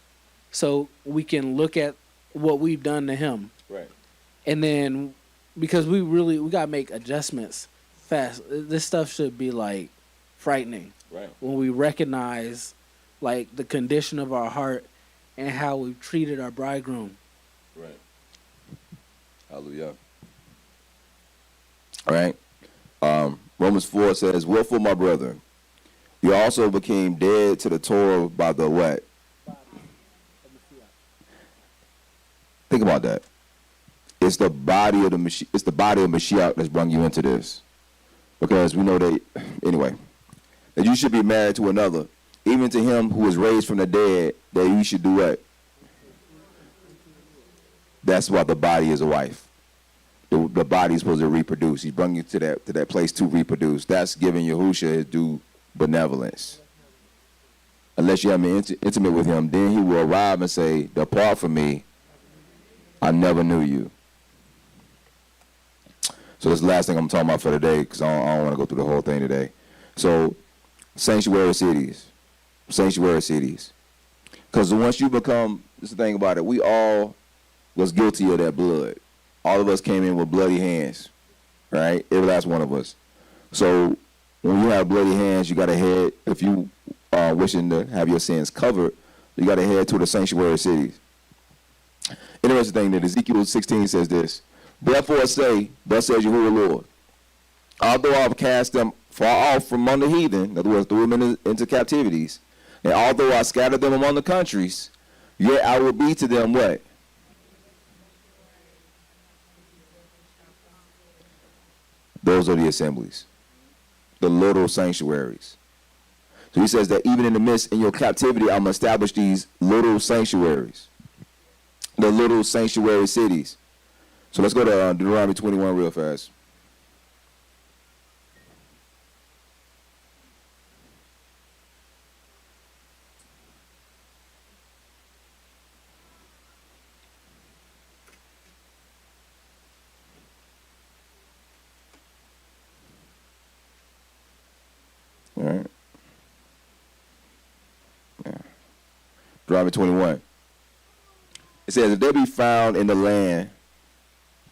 So we can look at what we've done to him. Right. And then because we gotta make adjustments fast. This stuff should be like frightening. Right. When we recognize like the condition of our heart and how we've treated our bridegroom. Right. Hallelujah. All right. Romans 4 says, "Wherefore, my brethren, you also became dead to the Torah by the what?" Think about that. It's the body of Mashiach that's brought you into this. Because we know that, anyway, that you should be married to another, even to him who was raised from the dead, that you should do what? That's why the body is a wife. The body is supposed to reproduce. He brought you to that place to reproduce. That's giving Yahusha his due benevolence. Unless you have been intimate with him, then he will arrive and say, "Depart from me, I never knew you." So that's the last thing I'm talking about for today, because I don't want to go through the whole thing today. So, sanctuary cities. Because once you become, this is the thing about it, we all was guilty of that blood. All of us came in with bloody hands, right? Every last one of us. So when you have bloody hands, you got to head, if you are wishing to have your sins covered, you got to head to the sanctuary cities. Interesting thing that Ezekiel 16 says this, "Therefore say, thus says Yahuwah Lord, although I've cast them far off from among the heathen," in other words, threw them into captivities, "and although I scattered them among the countries, yet I will be to them" what? Those are the assemblies, the little sanctuaries. So he says that even in the midst, in your captivity, I'm going to establish these little sanctuaries, the little sanctuary cities. So let's go to Deuteronomy 21 real fast. All right. Yeah. Deuteronomy 21. It says, "If there be found in the land,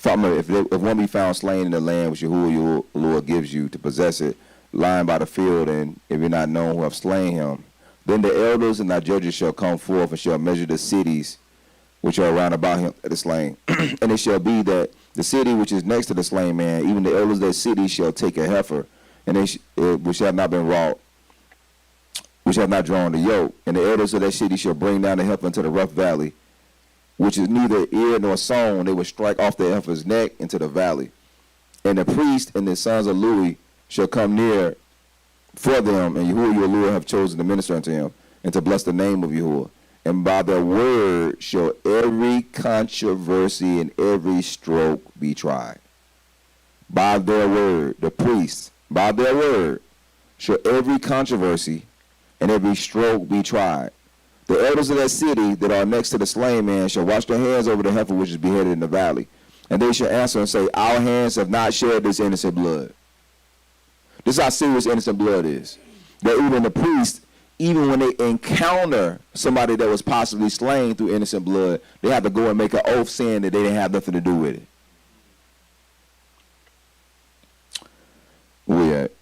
if one be found slain in the land which Yahuwah your Lord gives you to possess it, lying by the field, and if you're not known who have slain him, then the elders and thy judges shall come forth and shall measure the cities which are round about him that is slain. And it shall be that the city which is next to the slain man, even the elders of that city shall take a heifer, and which have not been wrought, which have not drawn the yoke, and the elders of that city shall bring down the heifer into the rough valley, which is neither ear nor sown. They will strike off the heifer's neck into the valley. And the priest and the sons of Louis shall come near for them, and Yahuwah your Lord have chosen to minister unto him, and to bless the name of Yahuwah. And by their word shall every controversy and every stroke be tried. By their word, the priests, by their word, shall every controversy and every stroke be tried. The elders of that city that are next to the slain man shall wash their hands over the heifer which is beheaded in the valley. And they shall answer and say, our hands have not shed this innocent blood. This is how serious innocent blood is. That even the priests, even when they encounter somebody that was possibly slain through innocent blood, they have to go and make an oath saying that they didn't have nothing to do with it. Where we at?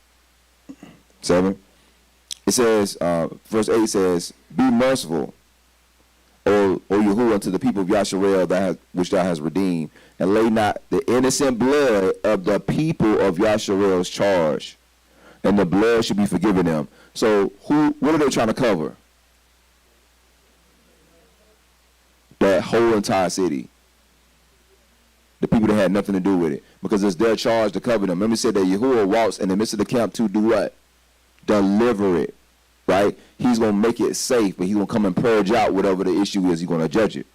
7. It says, verse 8 says, be merciful, O Yahuwah, unto the people of Yasharel which thou hast redeemed, and lay not the innocent blood of the people of Yasharel's charge, and the blood should be forgiven them. So what are they trying to cover? That whole entire city. The people that had nothing to do with it. Because it's their charge to cover them. Remember, it said that Yahuwah walks in the midst of the camp to do what? Deliver it. Right? He's going to make it safe, but he's going to come and purge out whatever the issue is. He's going to judge it.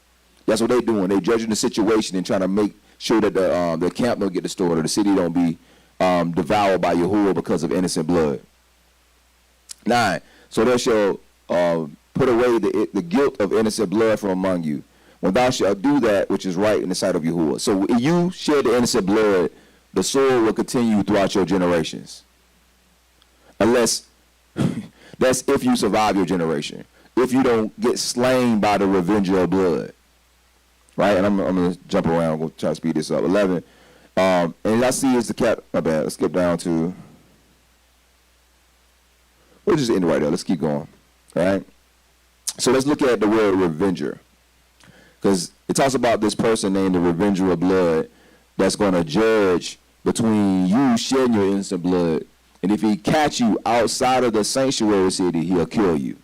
That's what they're doing. They're judging the situation and trying to make sure that the camp don't get destroyed or the city don't be devoured by Yahuwah because of innocent blood. 9. So they shall put away the guilt of innocent blood from among you, when thou shalt do that which is right in the sight of Yahuwah. So if you shed the innocent blood, the sword will continue throughout your generations. Unless, that's if you survive your generation. If you don't get slain by the revenger of blood. Right? And I'm going to jump around. I'm going to try to speed this up. 11. And I see is the cap. My bad. Let's skip down to. We'll just end right there. Let's keep going. All right. So let's look at the word revenger, because it talks about this person named the revenger of blood that's going to judge between you shedding your innocent blood, and if he catch you outside of the sanctuary city, he'll kill you,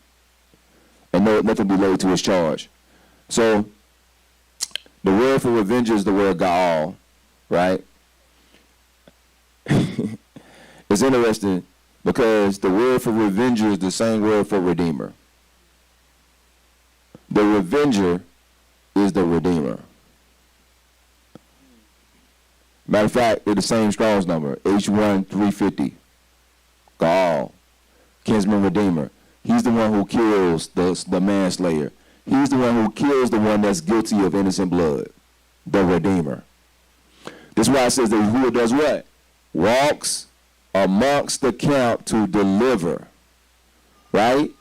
and nothing be laid to his charge. So the word for revenger is the word Gaal, right? It's interesting because the word for revenger is the same word for redeemer. The revenger is the redeemer. Matter of fact, they're the same Strong's number, H1 350. Gaal, kinsman redeemer. He's the one who kills the manslayer. He's the one who kills the one that's guilty of innocent blood, the redeemer. This is why it says that who does what? Walks amongst the camp to deliver, right?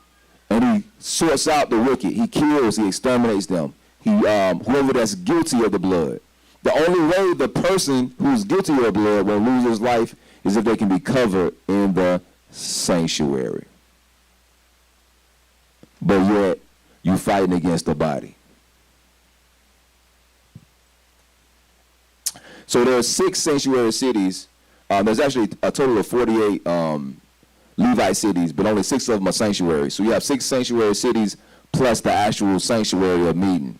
And he sorts out the wicked. He kills, he exterminates them. He whoever that's guilty of the blood. The only way the person who's guilty of blood will lose his life is if they can be covered in the sanctuary. But yet, you fighting against the body. So there are 6 sanctuary cities. There's actually a total of 48 Levite cities, but only 6 of them are sanctuaries. So you have 6 sanctuary cities plus the actual sanctuary of meeting,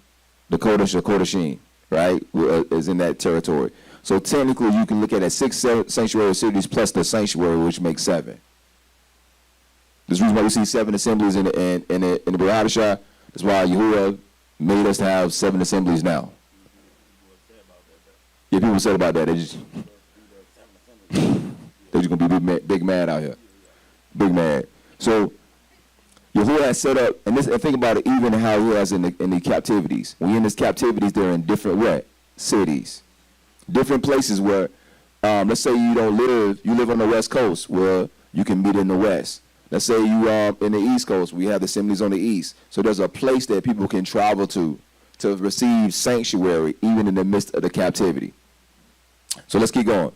the Kodesh or Kodeshim, right, is in that territory. So technically you can look at it 6 sanctuary cities plus the sanctuary, which makes 7. This is the reason why we see 7 assemblies in the Brit Hadashah. That's why Yahuwah made us to have 7 assemblies now. Yeah, people said about that. They're just gonna be big mad out here. Big mad. So Yahuwah has set up, and think about it, even how he has in the captivities. When you're in these captivities, they're in different what? Cities. Different places where, let's say you live on the West Coast, where you can meet in the West. Let's say you in the East Coast, we have the assemblies on the East. So there's a place that people can travel to receive sanctuary, even in the midst of the captivity. So let's keep going.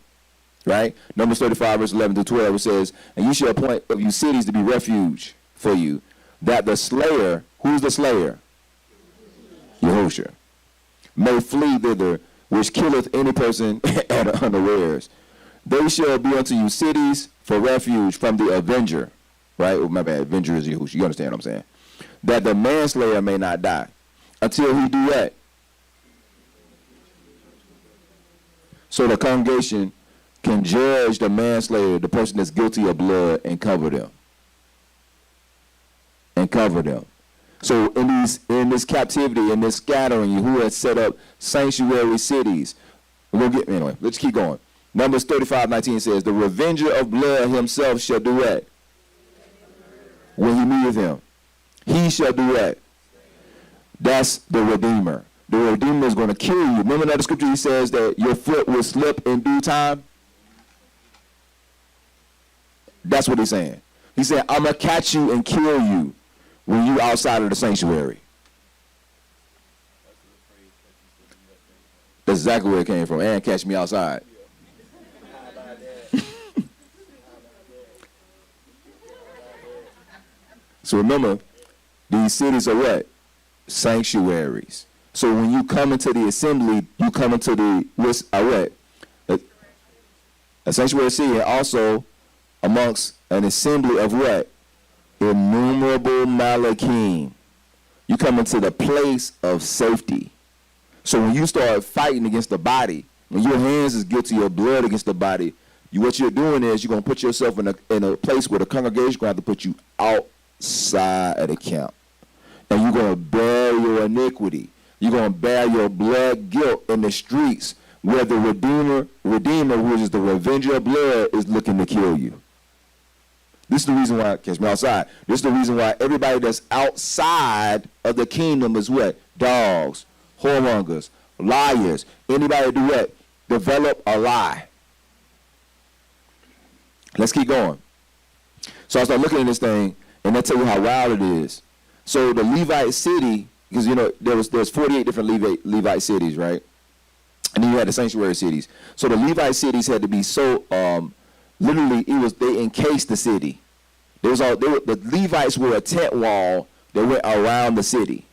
Right? Numbers 35, verse 11 to 12, it says, and you shall appoint of you cities to be refuge for you, that the slayer, who's the slayer? Yahushua, may flee thither, which killeth any person at unawares. They shall be unto you cities for refuge from the avenger. Right? Oh, my bad. Avenger is Yahushua. You understand what I'm saying? That the manslayer may not die until he do that. So the congregation can judge the manslayer, the person that's guilty of blood, and cover them. And cover them. So in this captivity, in this scattering, who has set up sanctuary cities. Anyway, let's keep going. Numbers 35:19 says, the revenger of blood himself shall do what? When he meeteth him. He shall do what? That's the Redeemer. The Redeemer is going to kill you. Remember that the scripture he says that your foot will slip in due time? That's what he's saying. He said, I'm going to catch you and kill you when you outside of the sanctuary. That's exactly where it came from. And catch me outside. So remember, these cities are what? Sanctuaries. So when you come into the assembly, you come into the what? A sanctuary city, and also amongst an assembly of what? Innumerable Malachim. You come into the place of safety. So when you start fighting against the body, when your hands is guilty of blood against the body, what you're doing is you're going to put yourself in a place where the congregation is going to have to put you outside of the camp. And you're going to bear your iniquity. You're going to bear your blood guilt in the streets where the Redeemer, which is the revenger of blood, is looking to kill you. This is the reason why, catch me outside, this is the reason why everybody that's outside of the kingdom is what? Dogs, whoremongers, liars. Anybody do what? Develop a lie. Let's keep going. So I start looking at this thing, and I tell you how wild it is. So the Levite city, because there's 48 different Levite cities, right? And then you had the sanctuary cities. So the Levite cities had to be so literally they encased the city. The Levites were a tent wall that went around the city.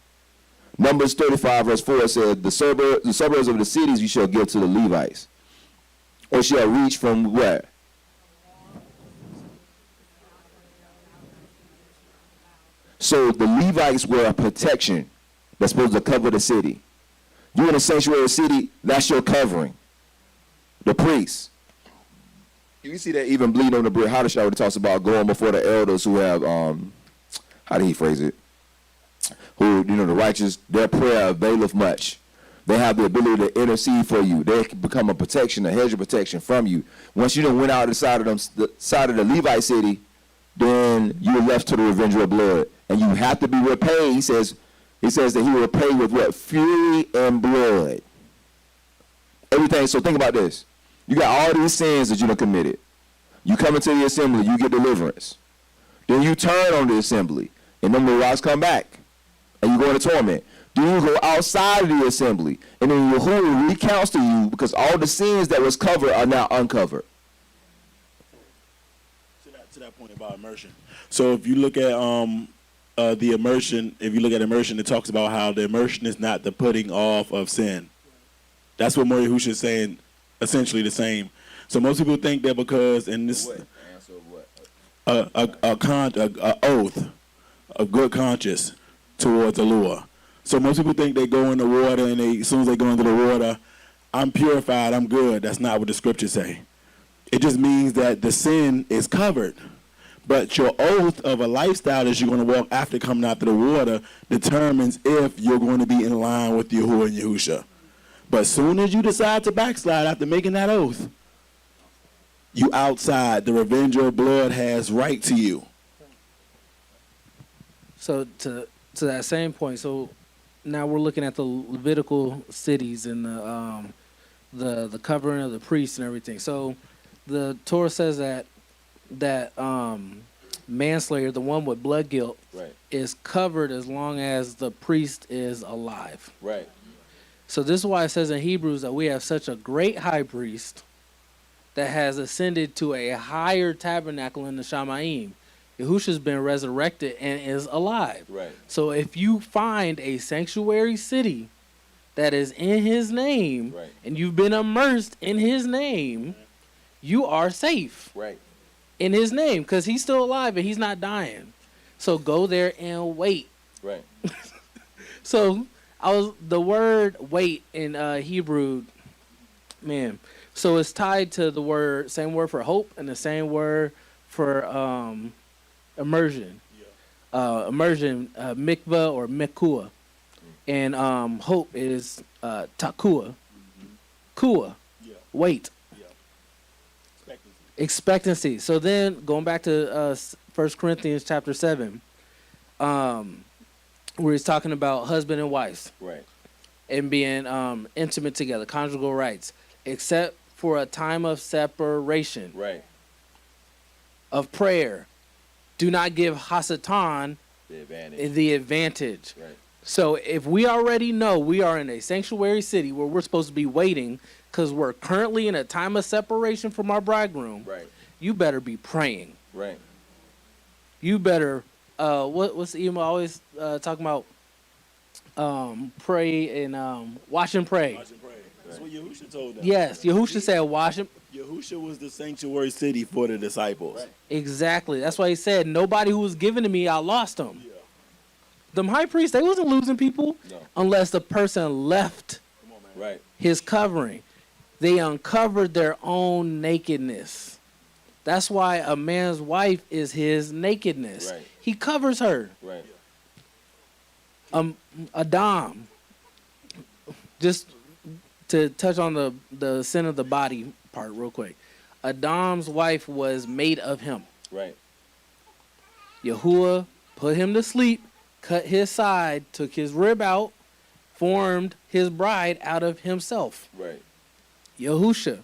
Numbers 35 verse 4 said, the suburbs of the cities you shall give to the Levites, or shall reach from where? So the Levites were a protection that's supposed to cover the city. You in a sanctuary city, that's your covering. The priests. You can see that even bleeding on the bread. Hadashah when it talks about going before the elders who have, how did he phrase it? Who, the righteous, their prayer availeth much. They have the ability to intercede for you. They can become a protection, a hedge of protection from you. Once you done went out the side of the Levite city, then you're left to the revenger of blood. And you have to be repaid. He says that he will repay with what? Fury and blood. Everything. So think about this. You got all these sins that you done committed. You come into the assembly, you get deliverance. Then you turn on the assembly, and them little rocks come back, and you go into torment. Then you go outside of the assembly, and then Yahuwah recounts to you because all the sins that was covered are now uncovered. To that point about immersion. So if you look at the immersion, it talks about how the immersion is not the putting off of sin. That's what Mori Husha is saying, essentially the same. So most people think that because in this a oath of good conscience towards the Lord. So most people think they go in the water and as soon as they go into the water, I'm purified, I'm good. That's not what the scriptures say. It just means that the sin is covered. But your oath of a lifestyle that you're going to walk after coming out of the water determines if you're going to be in line with Yahuwah and Yahusha. But as soon as you decide to backslide after making that oath, you outside. The revenger of blood has right to you. So to that same point, so now we're looking at the Levitical cities and the covering of the priests and everything. So the Torah says that manslayer, the one with blood guilt, Right. is covered as long as the priest is alive. Right. So this is why it says in Hebrews that we have such a great high priest that has ascended to a higher tabernacle in the Shamayim. Yahusha's been resurrected and is alive. Right. So if you find a sanctuary city that is in his name, Right. and you've been immersed in his name, you are safe. Right. In his name, because he's still alive and he's not dying. So go there and wait. Right. So the word wait in Hebrew, man. So it's tied to the word, same word for hope, and the same word for immersion. Immersion, mikvah or mekua, and hope is takua, kua, wait, expectancy. So then going back to 1 Corinthians chapter 7, where he's talking about husband and wives, Right. and being intimate together, conjugal rights, except for a time of separation, Right. of prayer. Do not give Hasatan The advantage. the advantage. Right. So if we already know we are in a sanctuary city where we're supposed to be waiting because we're currently in a time of separation from our bridegroom, Right. you better be praying. Right. You better, what's the email always talking about? Pray and watch and pray. Watch and pray. That's what Yahusha told them. Yes, Yahusha said watch and Yahusha was the sanctuary city for the disciples. Right. exactly. That's why he said nobody who was given to me, I lost them. Them high priests, they wasn't losing people No. unless the person left Right. his covering. They uncovered their own nakedness. That's why a man's wife is his nakedness. Right. He covers her. Right. Adam, just to touch on the sin of the body part real quick. Adam's wife was made of him. Right. Yahuwah put him to sleep, cut his side, took his rib out, formed his bride out of himself. Right. Yahusha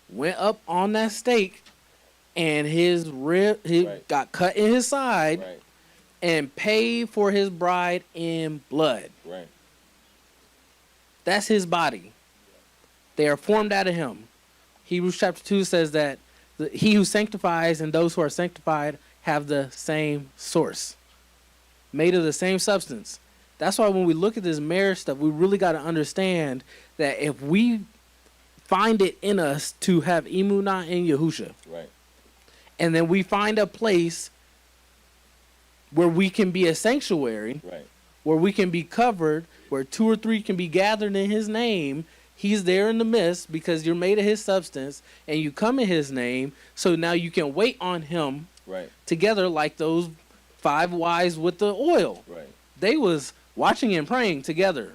went up on that stake, and his rib Right. got cut in his side, Right. and paid for his bride in blood. Right. That's his body. They are formed out of him. Hebrews chapter 2 says that he who sanctifies and those who are sanctified have the same source, made of the same substance. That's why when we look at this marriage stuff, we really got to understand that if we find it in us to have emunah in Yahusha, Right. and then we find a place where we can be a sanctuary, Right. where we can be covered, where 2 or 3 can be gathered in his name, he's there in the midst because you're made of his substance and you come in his name. So now you can wait on him Right. together like those 5 wise with the oil. Right. They was watching and praying together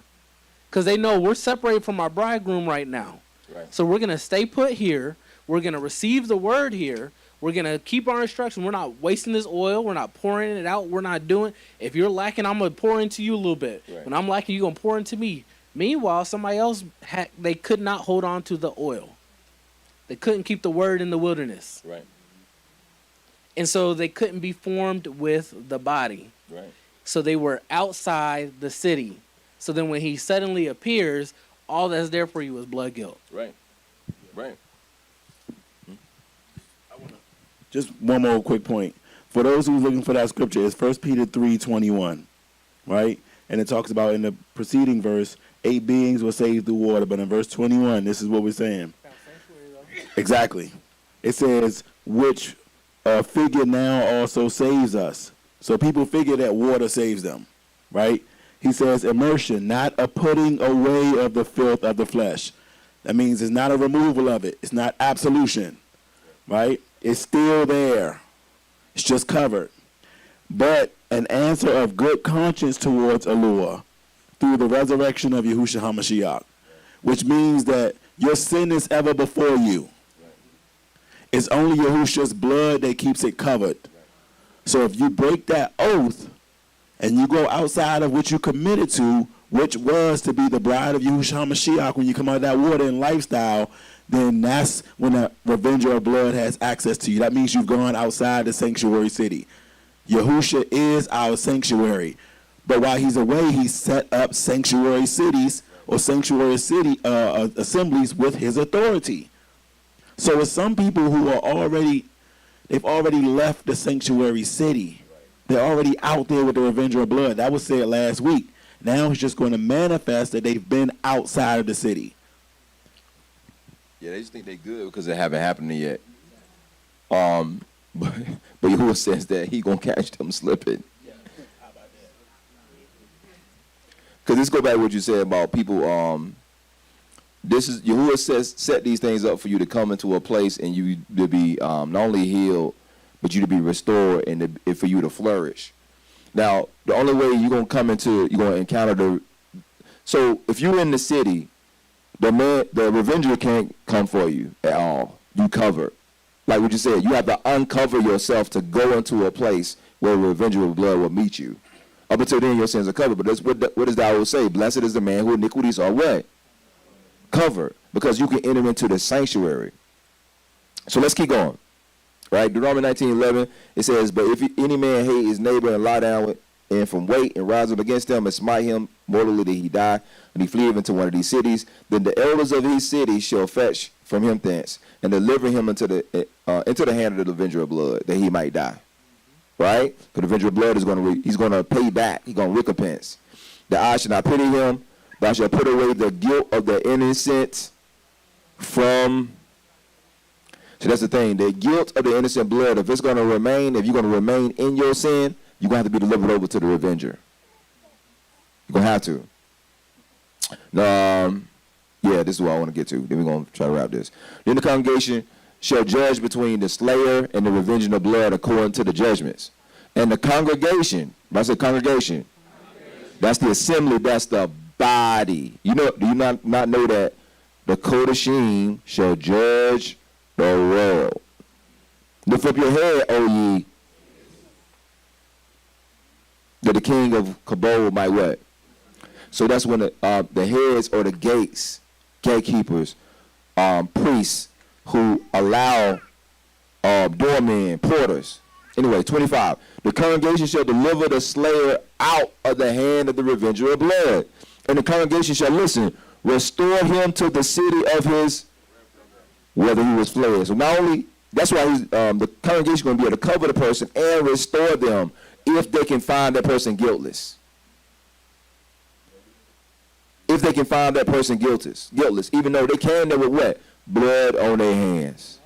because they know we're separated from our bridegroom right now. Right. So we're going to stay put here. We're going to receive the word here. We're going to keep our instruction. We're not wasting this oil. We're not pouring it out. We're not doing. If you're lacking, I'm going to pour into you a little bit. Right. When I'm lacking, you're going to pour into me. Meanwhile, somebody else, they could not hold on to the oil. They couldn't keep the word in the wilderness. Right. And so they couldn't be formed with the body. Right. So they were outside the city. So then when he suddenly appears, all that's there for you is blood guilt. Right. Right. Just one more quick point. For those who's looking for that scripture, it's 1 Peter 3:21, right? And it talks about in the preceding verse, 8 beings were saved through water. But in verse 21, this is what we're saying. Exactly. It says, which figure now also saves us. So people figure that water saves them, right? He says, immersion, not a putting away of the filth of the flesh. That means it's not a removal of it. It's not absolution, right? It's still there. It's just covered. But an answer of good conscience towards Elua through the resurrection of Yahushua HaMashiach, which means that your sin is ever before you. It's only Yahushua's blood that keeps it covered. So if you break that oath and you go outside of what you committed to, which was to be the bride of Yahushua HaMashiach when you come out of that water and lifestyle, then that's when the revenger of blood has access to you. That means you've gone outside the sanctuary city. Yahusha is our sanctuary. But while he's away, he set up sanctuary cities or sanctuary city assemblies with his authority. So it's some people who are they've already left the sanctuary city. They're already out there with the revenger of blood. That was said last week. Now he's just going to manifest that they've been outside of the city. Yeah, they just think they're good because it haven't happened yet. But Yahuwah says that he gonna catch them slipping. Because let's go back to what you said about people this is Yahuwah set these things up for you to come into a place and you to be not only healed, but you to be restored and for you to flourish. Now, the only way you're gonna you're gonna encounter so if you're in the city, the revenger can't come for you at all. You covered. Like what you said, you have to uncover yourself to go into a place where the revenger of blood will meet you. Up until then, your sins are covered. But that's what does the old say? Blessed is the man whose iniquities are what? Covered. Because you can enter into the sanctuary. So let's keep going. Right? Deuteronomy 19:11, it says, but if any man hate his neighbor and lie down and from wait and rise up against him and smite him mortally that he die, and he flee into one of these cities, then the elders of his city shall fetch from him thence and deliver him into the hand of the avenger of blood, that he might die. Right? Because the avenger of blood is he's going to pay back. He's going to recompense. The eye shall not pity him, but I shall put away the guilt of the innocent from. So that's the thing. The guilt of the innocent blood, if you're going to remain in your sin, you're going to have to be delivered over to the revenger. You're going to have to. Yeah, this is what I want to get to. Then we're going to try to wrap this. Then the congregation shall judge between the slayer and the revenging of blood according to the judgments. And the congregation, when I say congregation, that's the assembly, that's the body. Do you not know that the Kodashim shall judge the world? Lift up your head, O ye, that the king of Kabul might what? So that's when the heads or the gatekeepers, priests who allow doormen, porters. Anyway, 25. The congregation shall deliver the slayer out of the hand of the revenger of blood. And the congregation shall listen, restore him to the city of his, whether he was fled. So not only, that's why the congregation is going to be able to cover the person and restore them if they can find that person guiltless. If they can find that person guiltless, even though they can, there with what? Blood on their hands.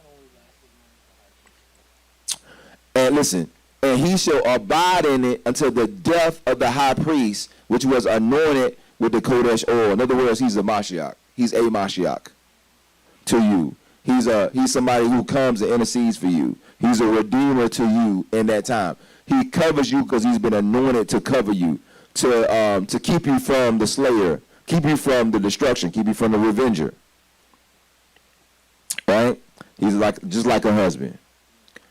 And listen, and he shall abide in it until the death of the high priest, which was anointed with the Kodesh oil. In other words, he's a Mashiach. He's a Mashiach to you. He's somebody who comes and intercedes for you. He's a redeemer to you in that time. He covers you because he's been anointed to cover you, to keep you from the slayer, keep you from the destruction, keep you from the revenger. Right? He's just like a husband.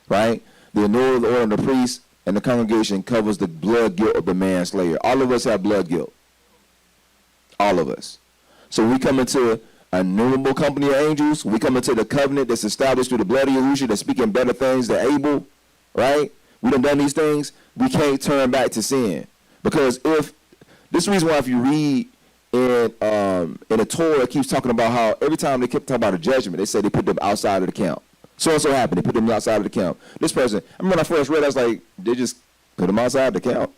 Right? The anointing of the order of the priest and the congregation covers the blood guilt of the manslayer. All of us have blood guilt. All of us. So we come into a innumerable company of angels. We come into the covenant that's established through the blood of Yahushua that's speaking better things than Abel. Right? We done these things. We can't turn back to sin. Because this is the reason why if you read in the Torah, it keeps talking about how every time they kept talking about a judgment, they said they put them outside of the camp. So happened. They put them outside of the camp. This person, I remember when I first read it, I was like, they just put them outside the camp.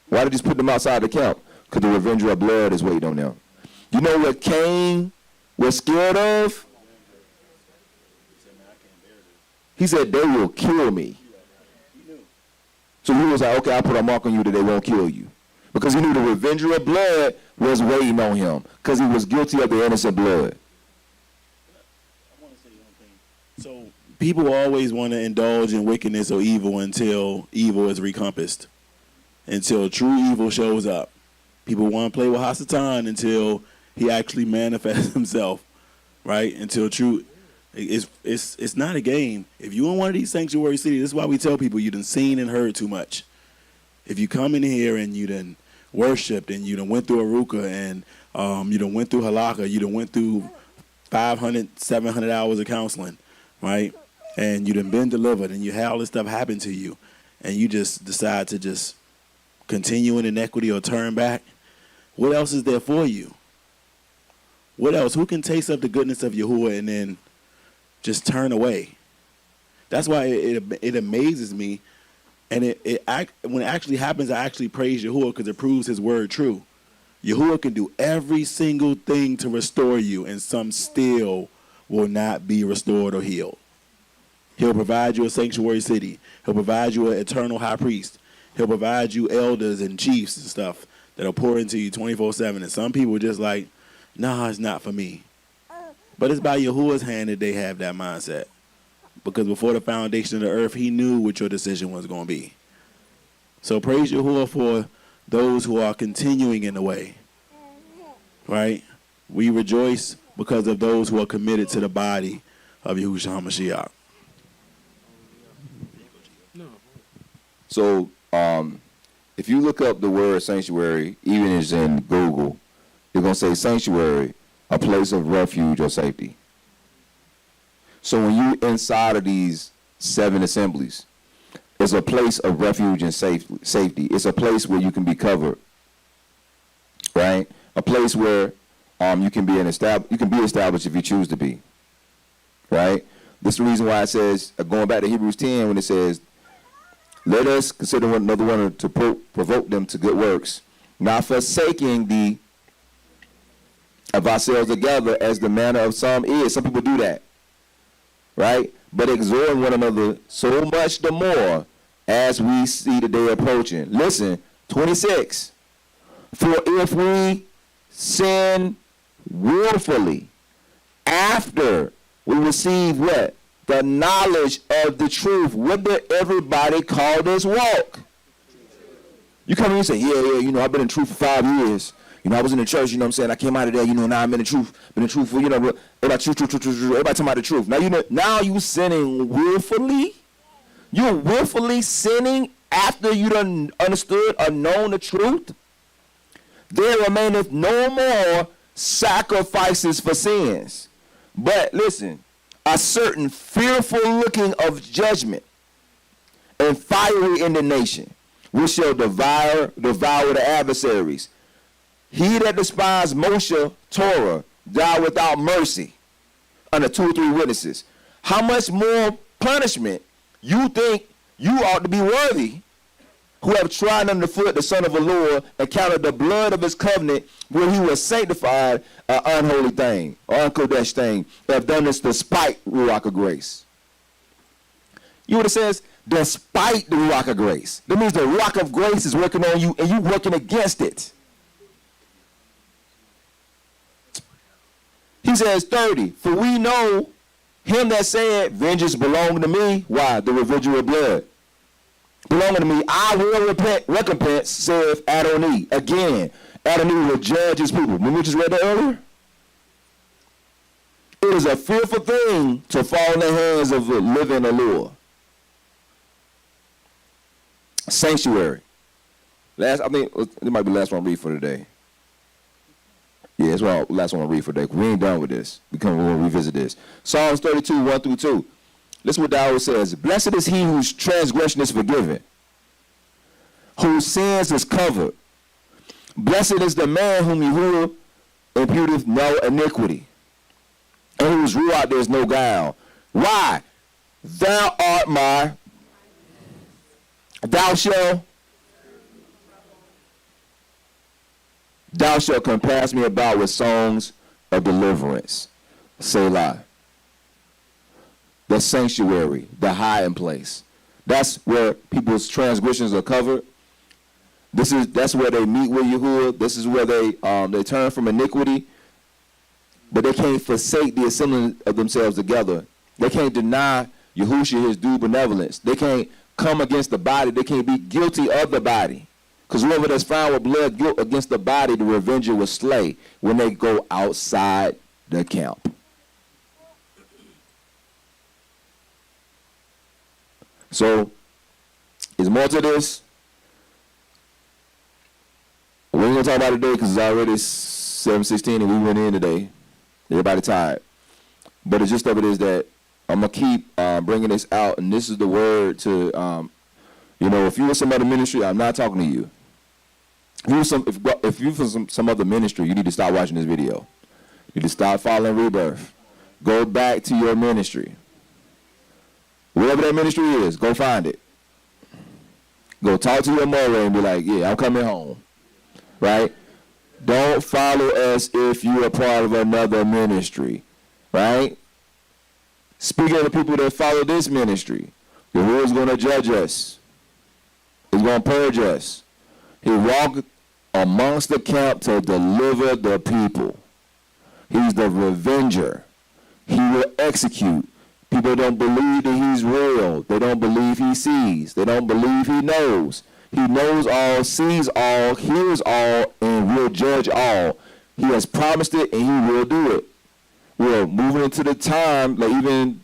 Why did they just put them outside the camp? Because the revenger of blood is waiting on them. You know what Cain was scared of? He said, they will kill me. So he was like, okay, I'll put a mark on you that they won't kill you. Because he knew the revenger of blood was waiting on him. Because he was guilty of the innocent blood. So people always want to indulge in wickedness or evil until evil is recompassed. Until true evil shows up. People want to play with Hasatan until he actually manifests himself. Right? Until true... It's not a game. If you in one of these sanctuary cities, this is why we tell people you done seen and heard too much. If you come in here and you done worshipped and you done went through Aruka and you done went through Halakha, you done went through 500, 700 hours of counseling, right? And you done been delivered and you had all this stuff happen to you and you just decide to just continue in inequity or turn back, what else is there for you? What else? Who can taste of the goodness of Yahuwah and then just turn away? That's why it amazes me, and when it actually happens, I actually praise Yahuwah because it proves His word true. Yahuwah can do every single thing to restore you, and some still will not be restored or healed. He'll provide you a sanctuary city. He'll provide you an eternal high priest. He'll provide you elders and chiefs and stuff that'll pour into you 24/7. And some people are just like, nah, it's not for me. But it's by Yahuwah's hand that they have that mindset. Because before the foundation of the earth, he knew what your decision was going to be. So praise Yahuwah for those who are continuing in the way. Right? We rejoice because of those who are committed to the body of Yahushua HaMashiach. So, if you look up the word sanctuary, even if it's in Google, you're going to say sanctuary, a place of refuge or safety. So when you're inside of these 7 assemblies, it's a place of refuge and safety. It's a place where you can be covered, right? A place where you can be established if you choose to be, right? This is the reason why it says, going back to Hebrews 10, when it says, let us consider one another to provoke them to good works, not forsaking the of ourselves together as the manner of some is. Some people do that, right? But exhorting one another so much the more as we see the day approaching. Listen, 26. For if we sin willfully after we receive what? The knowledge of the truth. What did everybody call this walk? You come in and say, yeah, I've been in truth for 5 years. I was in the church, you know what I'm saying? I came out of there, now I'm in the truth. Been in truth for, everybody everybody talking about the truth. Now you sinning willfully? You're willfully sinning after you done understood or known the truth? There remaineth no more sacrifices for sins. But listen, a certain fearful looking of judgment and fiery indignation, which shall devour the adversaries. He that despised Moshe Torah died without mercy under 2 or 3 witnesses. How much more punishment you think you ought to be worthy, who have trodden underfoot the Son of the Lord and counted the blood of his covenant where he was sanctified an unholy thing, or unkodesh thing, have done this despite Ruach of grace. You know what it says? Despite the Ruach of grace. That means the Ruach of grace is working on you and you working against it. He says 30, for we know him that said, vengeance belong to me. Why? The revenger of blood. Belonging to me, I will recompense, saith Adonai. Again, Adonai will judge his people. Remember we just read that earlier? It is a fearful thing to fall in the hands of a living allure. Sanctuary. It might be the last one I read for today. Yeah, that's the last one I read for today. We ain't done with this. We're going to revisit this. Psalms 32, 1 through 2. Listen what David says. Blessed is he whose transgression is forgiven, whose sins is covered. Blessed is the man whom Yahuwah imputeth no iniquity, and whose ruach there is no guile. Why? Thou art thou shalt compass me about with songs of deliverance. Selah. The sanctuary, the hiding place. That's where people's transgressions are covered. That's where they meet with Yahuwah. This is where they turn from iniquity. But they can't forsake the assembling of themselves together. They can't deny Yahushua his due benevolence. They can't come against the body. They can't be guilty of the body. Because whoever that's found with blood guilt against the body, the revenger will slay when they go outside the camp. So, there's more to this. We ain't going to talk about it today because it's already 7:16 and we went in today. Everybody tired. But the gist of it is that I'm going to keep bringing this out, and this is the word to, if you're in some other ministry, I'm not talking to you. If you're from some other ministry, you need to stop watching this video. You need to stop following Rebirth. Go back to your ministry. Wherever that ministry is, go find it. Go talk to your mother and be like, yeah, I'm coming home. Right? Don't follow us if you are part of another ministry. Right? Speaking of the people that follow this ministry, Yahuwah is going to judge us. He's going to purge us. He walked amongst the camp to deliver the people. He's the revenger. he will execute. People don't believe that he's real. They don't believe he sees. They don't believe he knows. He knows all, sees all, hears all, and will judge all. He has promised it, and he will do it. We're moving into the time, like even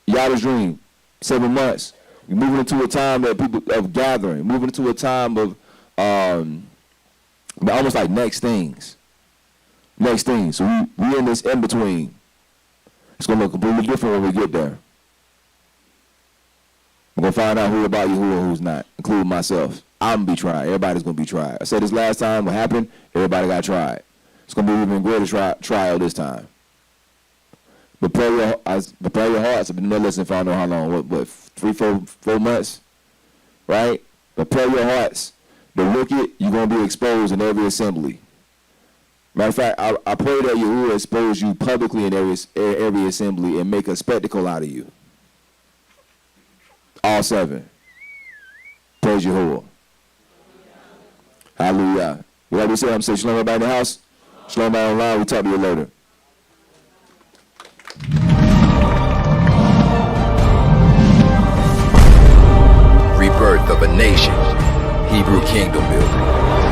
Yada's dream, 7 months. We're moving into a time that people of gathering, moving into a time of almost like next things. Next things. So we in this in between. It's gonna look completely different when we get there. We're gonna find out who about you, who and who's not, including myself. I'm gonna be tried. Everybody's gonna be tried. I said this last time. What happened? Everybody got tried. It's gonna be an even greater trial this time. Prepare your hearts. I've been there listening for I don't know how long. What 4 months, right? Prepare your hearts. The wicked, you're gonna be exposed in every assembly. Matter of fact, I pray that Yahuwah expose you publicly in every assembly and make a spectacle out of you. All 7. Praise Yahuwah. Hallelujah. What we say? I'm saying shalom everybody in the house. Shalom everybody online. We'll talk to you later. Rebirth of a nation. Hebrew kingdom building.